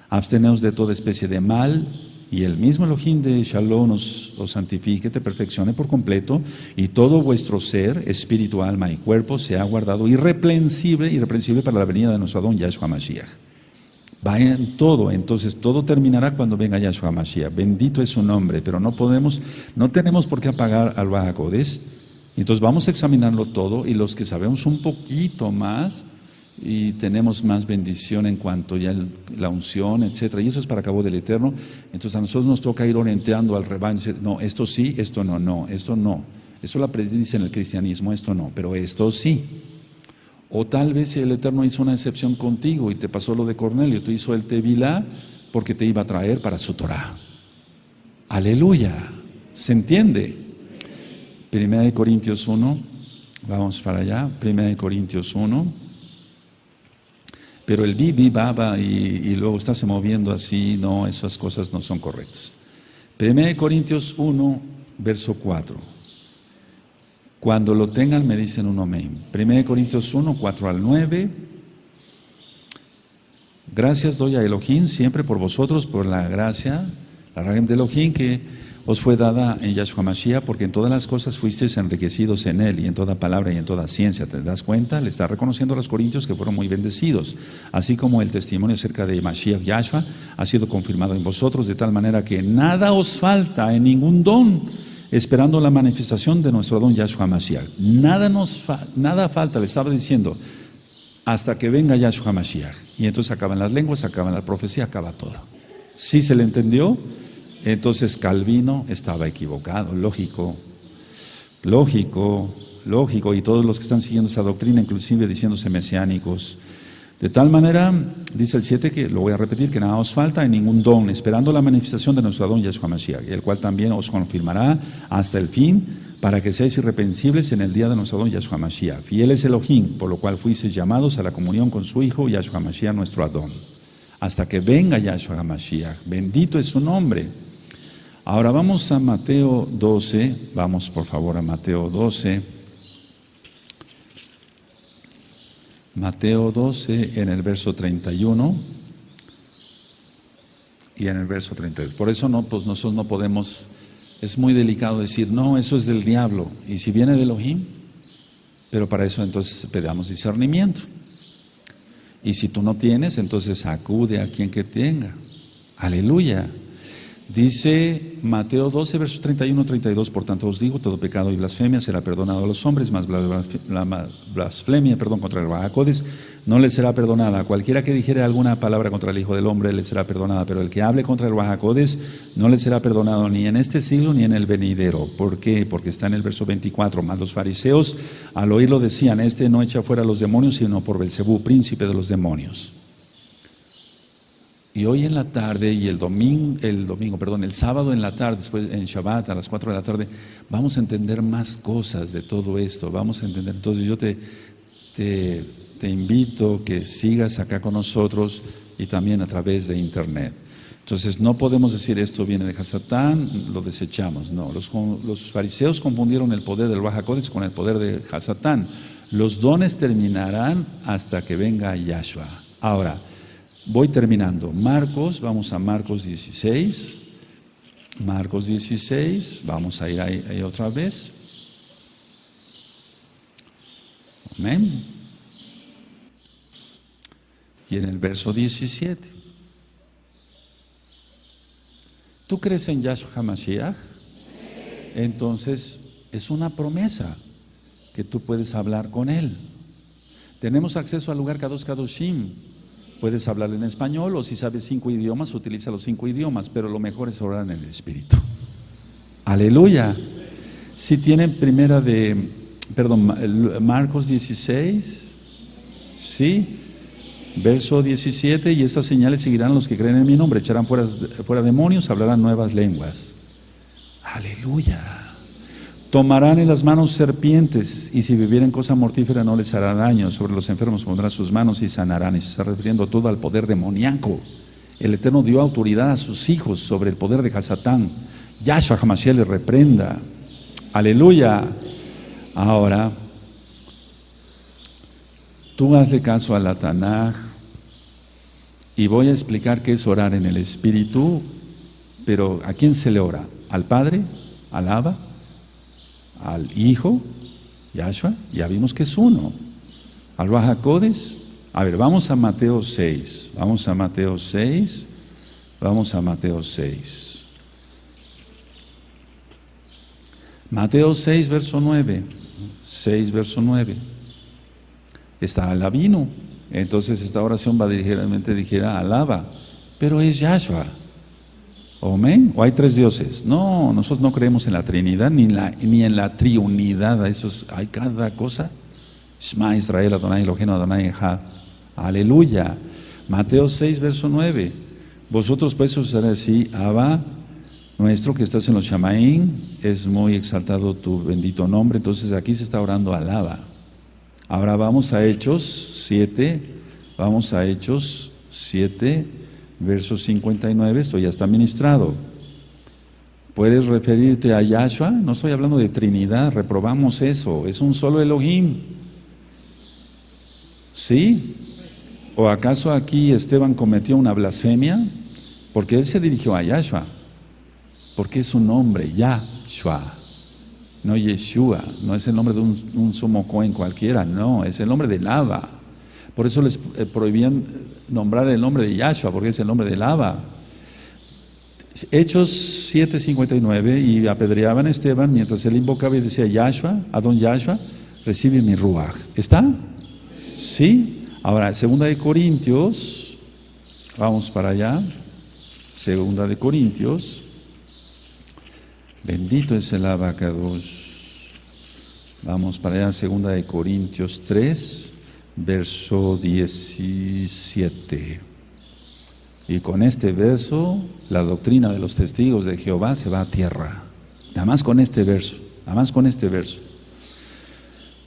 absteneos de toda especie de mal, y el mismo Elohim de Shalom os santifique, te perfeccione por completo, y todo vuestro ser, espíritu, alma y cuerpo, sea guardado irreprensible para la venida de nuestro Adón Yahshua Mashiach. Va en todo, entonces todo terminará cuando venga Yahshua Mashiach. Bendito es su nombre, pero no tenemos por qué apagar al Ruach HaKodesh. Entonces vamos a examinarlo todo, y los que sabemos un poquito más y tenemos más bendición en cuanto ya la unción, etcétera, y eso es para cabo del Eterno. Entonces a nosotros nos toca ir orientando al rebaño, decir, no, esto sí, esto no, no, esto no. Eso la predice en el cristianismo, esto no, pero esto sí. O tal vez si el Eterno hizo una excepción contigo y te pasó lo de Cornelio, te hizo el Tevilá porque te iba a traer para su Torah. Aleluya. ¿Se entiende? Primera de Corintios 1, vamos para allá, Primera de Corintios 1. Pero el bi, baba y luego está se moviendo así, no, esas cosas no son correctas. Primera de Corintios 1, verso 4. Cuando lo tengan me dicen un amén. 1 Corintios 1, 4 al 9. Gracias doy a Elohim siempre por vosotros, por la gracia, la rajem de Elohim que os fue dada en Yahshua Mashiach, porque en todas las cosas fuisteis enriquecidos en Él, y en toda palabra y en toda ciencia. ¿Te das cuenta? Le está reconociendo a los corintios que fueron muy bendecidos, así como el testimonio acerca de Mashiach Yahshua ha sido confirmado en vosotros, de tal manera que nada os falta en ningún don, esperando la manifestación de nuestro don Yahshua Mashiach. Nada falta, le estaba diciendo, hasta que venga Yahshua Mashiach. Y entonces acaban las lenguas, acaban la profecía, acaba todo. ¿Sí se le entendió? Entonces Calvino estaba equivocado, lógico, y todos los que están siguiendo esa doctrina, inclusive diciéndose mesiánicos. De tal manera, dice el 7, que lo voy a repetir, que nada os falta en ningún don, esperando la manifestación de nuestro don Yahshua Mashiach, el cual también os confirmará hasta el fin, para que seáis irreprensibles en el día de nuestro don Yahshua Mashiach. Fiel es Elohim, por lo cual fuisteis llamados a la comunión con su Hijo Yahshua Mashiach, nuestro Adón. Hasta que venga Yahshua Mashiach, bendito es su nombre. Ahora vamos a Mateo 12, vamos por favor a Mateo 12. Mateo 12 en el verso 31 y en el verso 32. Por eso pues nosotros no podemos, es muy delicado decir, no, eso es del diablo. Y si viene de Elohim, pero para eso entonces pedamos discernimiento. Y si tú no tienes, entonces acude a quien que tenga. Aleluya. Dice Mateo 12, versos 31-32, por tanto os digo, todo pecado y blasfemia será perdonado a los hombres, mas la blasfemia, contra el Ruach HaKodesh no le será perdonada. Cualquiera que dijere alguna palabra contra el Hijo del Hombre le será perdonada, pero el que hable contra el Ruach HaKodesh no le será perdonado ni en este siglo ni en el venidero. ¿Por qué? Porque está en el verso 24, mas los fariseos al oírlo decían, este no echa fuera a los demonios, sino por Belcebú, príncipe de los demonios. Y hoy en la tarde y el sábado en la tarde, después en Shabbat a las 4 de la tarde, vamos a entender más cosas de todo esto, vamos a entender. Entonces yo te invito que sigas acá con nosotros y también a través de internet. Entonces no podemos decir esto viene de Hasatán, lo desechamos. No, los fariseos confundieron el poder del Ruach HaKodesh con el poder de Hasatán. Los dones terminarán hasta que venga Yahshua. Ahora, voy terminando. Vamos a Marcos 16. Marcos 16, vamos a ir ahí otra vez. Amén. Y en el verso 17. ¿Tú crees en Yahshua HaMashiach? Entonces, es una promesa que tú puedes hablar con Él. Tenemos acceso al lugar Kadosh Kadoshim. Puedes hablar en español o si sabes 5 idiomas, utiliza los 5 idiomas, pero lo mejor es orar en el Espíritu. Aleluya. Si tienen Marcos 16, ¿sí? Verso 17, y estas señales seguirán a los que creen en mi nombre, echarán fuera demonios, hablarán nuevas lenguas. Aleluya. Tomarán en las manos serpientes, y si bebieren cosa mortífera no les hará daño. Sobre los enfermos pondrán sus manos y sanarán. Y se está refiriendo todo al poder demoníaco. El Eterno dio autoridad a sus hijos sobre el poder de Hasatán. Yahshua HaMashiach le reprenda. Aleluya. Ahora, tú hazle caso a la Tanaj, y voy a explicar qué es orar en el Espíritu, pero ¿a quién se le ora? ¿Al Padre? ¿Al Abba? ¿Al Hijo? Yahshua, ya vimos que es uno. Al Ruach HaKodesh, A ver, vamos a Mateo 6. Vamos a Mateo 6. Vamos a Mateo 6. Mateo 6, verso 9. 6, verso 9. Está alabino. Entonces esta oración va ligeramente, dijera, alaba. Pero es Yahshua. Amén. ¿O hay tres dioses? No, nosotros no creemos en la Trinidad ni en la triunidad. Hay cada cosa. Shema Israel, Adonai Eloheinu, Adonai Echad. Aleluya. Mateo 6, verso 9. Vosotros pues usaré así, Abba, nuestro que estás en los Shamaín, es muy exaltado tu bendito nombre. Entonces aquí se está orando alaba. Ahora vamos a Hechos 7. Vamos a Hechos 7. Verso 59, esto ya está ministrado. ¿Puedes referirte a Yahshua? No estoy hablando de Trinidad, reprobamos eso, es un solo Elohim. ¿Sí? ¿O acaso aquí Esteban cometió una blasfemia? Porque él se dirigió a Yahshua, porque es un nombre, Yahshua, no Yeshua, no es el nombre de un sumo cohen cualquiera, no, es el nombre del Abba. Por eso les prohibían nombrar el nombre de Yahshua, porque es el nombre del Abba. Hechos 7:59, y apedreaban a Esteban mientras él invocaba y decía, Yahshua, Adón Yahshua, recibe mi ruaj. ¿Está? Sí. Ahora, 2 Corintios, vamos para allá. 2 Corintios, bendito es el abacados. Vamos para allá, 2 Corintios 3. Verso 17. Y con este verso, la doctrina de los testigos de Jehová se va a tierra. Nada más con este verso. Nada más con este verso.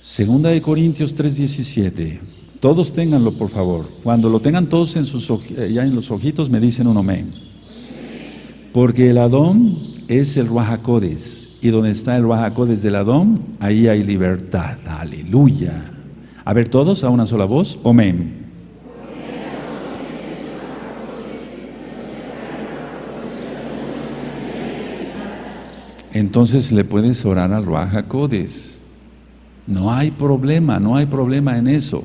2 Corintios 3:17. Todos ténganlo, por favor. Cuando lo tengan todos ya en los ojitos, me dicen un amén. Porque el Adón es el Ruaj HaKodes. Y donde está el Ruaj HaKodes del Adón, ahí hay libertad. Aleluya. A ver, todos a una sola voz, amén. Entonces le puedes orar al Ruaj HaKodes. No hay problema en eso.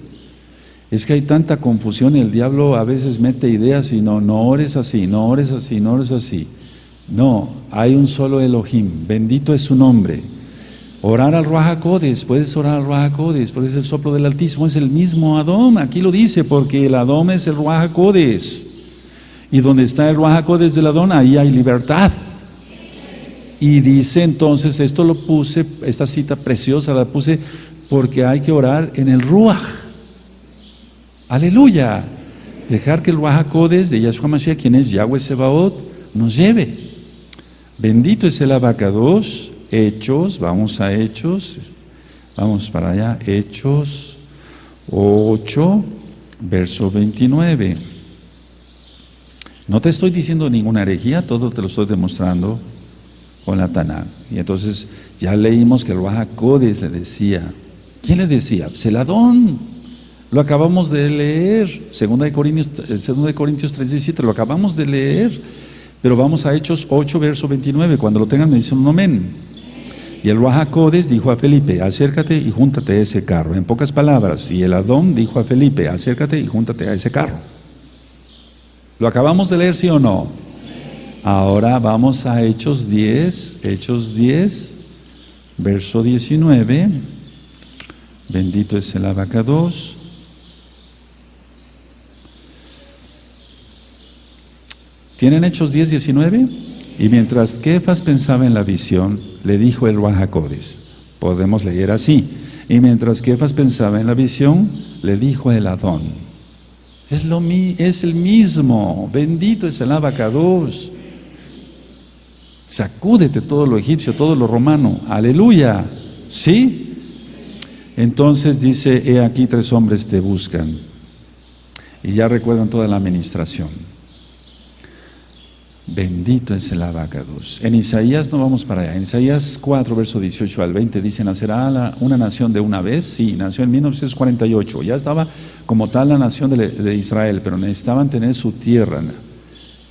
Es que hay tanta confusión y el diablo a veces mete ideas y no ores así, no ores así, no ores así. No, hay un solo Elohim, bendito es su nombre. Orar al Ruaj HaKodes, puedes orar al Ruaj HaKodes, porque es el soplo del Altísimo, es el mismo Adón, aquí lo dice, porque el Adón es el Ruaj HaKodes. Y donde está el Ruaj HaKodes del Adón, ahí hay libertad. Y dice entonces, esto lo puse, esta cita preciosa la puse, porque hay que orar en el Ruaj. Aleluya. Dejar que el Ruaj HaKodes de Yahshua Mashiach, quien es Yahweh Sebaot, nos lleve. Bendito es el abacados. Hechos, vamos a Hechos, vamos para allá, Hechos 8, verso 29. No te estoy diciendo ninguna herejía, todo te lo estoy demostrando con la Taná. Y entonces ya leímos que el Ruaj HaKodes le decía, ¿quién le decía? Pues el Adón, lo acabamos de leer, 2 Corintios 3:17, lo acabamos de leer, pero vamos a Hechos 8, verso 29, cuando lo tengan me dicen un amén. Y el Ruaj HaKodes dijo a Felipe, acércate y júntate a ese carro. En pocas palabras, y el Adón dijo a Felipe, acércate y júntate a ese carro. ¿Lo acabamos de leer, sí o no? Ahora vamos a Hechos 10, verso 19. Bendito es el abacados. ¿Tienen Hechos 10, 19? Y mientras Kefas pensaba en la visión, le dijo el Ruaj HaKodes. Podemos leer así. Y mientras Kefas pensaba en la visión, le dijo el Adón. Es el mismo. Bendito es el abacados. Sacúdete todo lo egipcio, todo lo romano. Aleluya. ¿Sí? Entonces dice, he aquí 3 hombres te buscan. Y ya recuerdan toda la administración. Bendito es el abacados. En Isaías no vamos para allá. En Isaías 4, verso 18 al 20 dice, ¿nacerá una nación de una vez? Sí, nació en 1948. Ya estaba como tal la nación de Israel, pero necesitaban tener su tierra.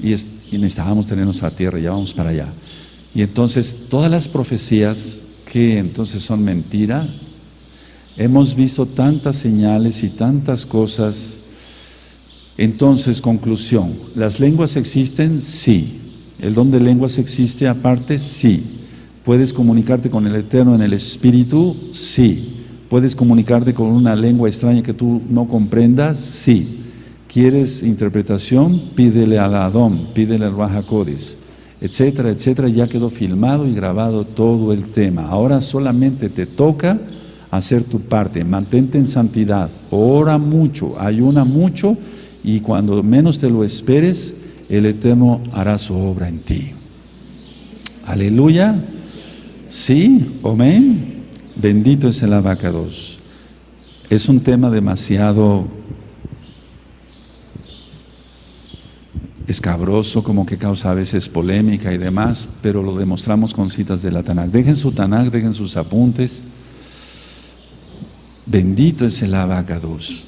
Y necesitábamos tener nuestra tierra, ya vamos para allá. Y entonces todas las profecías que entonces son mentira, hemos visto tantas señales y tantas cosas Entonces, conclusión, ¿las lenguas existen? Sí. ¿El don de lenguas existe aparte? Sí. ¿Puedes comunicarte con el Eterno en el Espíritu? Sí. ¿Puedes comunicarte con una lengua extraña que tú no comprendas? Sí. ¿Quieres interpretación? Pídele al Adón, pídele al Ruach HaKodesh, etcétera, etcétera. Ya quedó filmado y grabado todo el tema. Ahora solamente te toca hacer tu parte. Mantente en santidad, ora mucho, ayuna mucho, y cuando menos te lo esperes, el Eterno hará su obra en ti. Aleluya. Sí, amén. Bendito es el Abacados. Es un tema demasiado escabroso, como que causa a veces polémica y demás, pero lo demostramos con citas de la Tanaj. Dejen su Tanaj, dejen sus apuntes. Bendito es el Abacados.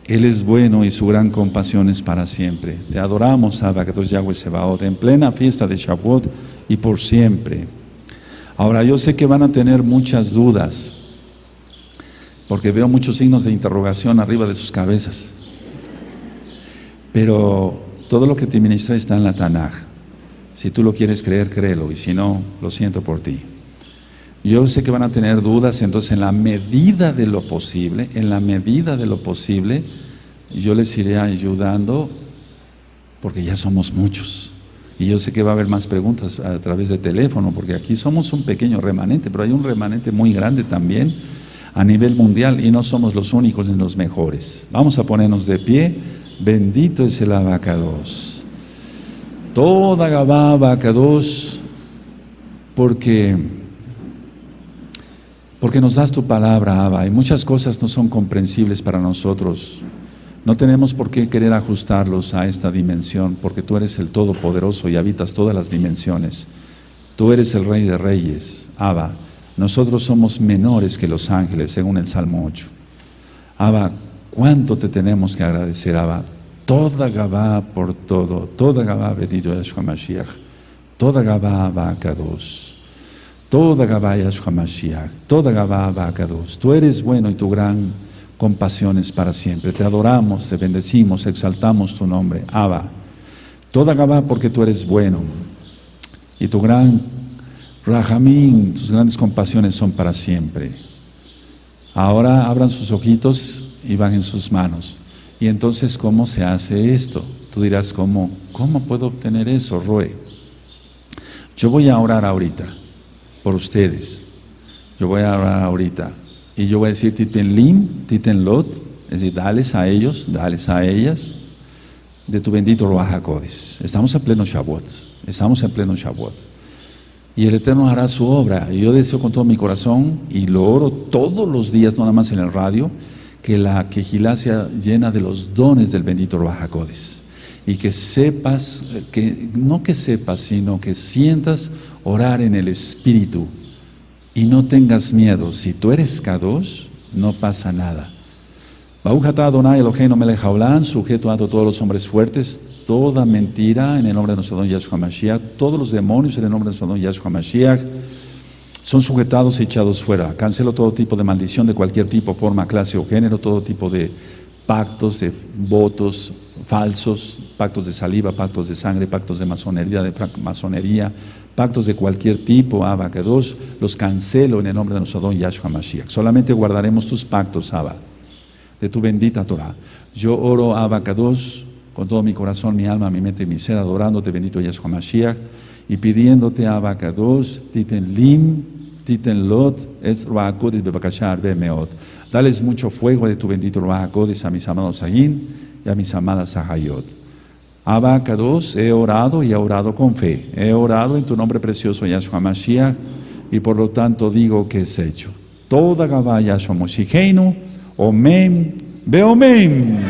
Él es bueno y su gran compasión es para siempre. Te adoramos, Abacados Yahweh Sebaot, en plena fiesta de Shavuot y por siempre. Ahora, yo sé que van a tener muchas dudas, porque veo muchos signos de interrogación arriba de sus cabezas. Pero todo lo que te ministra está en la Tanaj. Si tú lo quieres creer, créelo, y si no, lo siento por ti. Yo sé que van a tener dudas, entonces en la medida de lo posible, yo les iré ayudando, porque ya somos muchos. Y yo sé que va a haber más preguntas a través de teléfono, porque aquí somos un pequeño remanente, pero hay un remanente muy grande también a nivel mundial, y no somos los únicos ni los mejores. Vamos a ponernos de pie. Bendito es el Abacados. Toda Gabá Abacados, porque nos das tu palabra, Abba, y muchas cosas no son comprensibles para nosotros. No tenemos por qué querer ajustarlos a esta dimensión, porque tú eres el Todopoderoso y habitas todas las dimensiones. Tú eres el Rey de Reyes, Abba. Nosotros somos menores que los ángeles, según el Salmo 8. Abba, ¿cuánto te tenemos que agradecer, Abba? Toda Gabá por todo, toda Gabá bendito Yahshua Mashiach, toda Gabá Abacados, toda Gabá Yahshua Mashiach, toda Gabá Abacados. Tú eres bueno y tu gran compasión es para siempre. Te adoramos, te bendecimos, exaltamos tu nombre, Abba. Toda Gabá porque tú eres bueno y tu gran Rahamín, tus grandes compasiones son para siempre. Ahora abran sus ojitos y bajen sus manos. Y entonces, ¿cómo se hace esto? Tú dirás, ¿cómo puedo obtener eso, Roe? Yo voy a orar ahorita por ustedes. Yo voy a orar ahorita. Y yo voy a decir, Titen Lim, Titen Lot, es decir, dales a ellos, dales a ellas, de tu bendito Ruach HaKodesh. Estamos en pleno Shavuot. Y el Eterno hará su obra. Y yo deseo con todo mi corazón, y lo oro todos los días, no nada más en el radio, que la Kehilá sea llena de los dones del bendito Ruach HaKodesh. Y que sepas, sino que sientas orar en el Espíritu. Y no tengas miedo. Si tú eres Kadosh, no pasa nada. Baruch atah Adonai Eloheinu melech haolam, sujeto a todos los hombres fuertes, toda mentira en el nombre de nuestro don Yahshua Mashiach, todos los demonios en el nombre de nuestro don Yahshua Mashiach, son sujetados y echados fuera. Cancelo todo tipo de maldición de cualquier tipo, forma, clase o género, todo tipo de pactos, de votos falsos, pactos de saliva, pactos de sangre, pactos de masonería, pactos de cualquier tipo, Abba Kadosh, los cancelo en el nombre de nuestro don Yahshua Mashiach. Solamente guardaremos tus pactos, Abba, de tu bendita Torah. Yo oro, Abba Kadosh, con todo mi corazón, mi alma, mi mente y mi ser, adorándote, bendito Yahshua Mashiach, y pidiéndote, Abba Kadosh, Titen Lim, Titen Lot, es Ruach HaKodesh bebakashar bemeot. Dales mucho fuego de tu bendito Ruach HaKodesh a mis amados Sahín y a mis amadas Sahayot. Abba Kadosh, he orado y he orado con fe. He orado en tu nombre precioso, Yahshua Mashiach, y por lo tanto digo que es hecho. Toda Gabá Yahshua Moshicheinu, Omen, Beomen.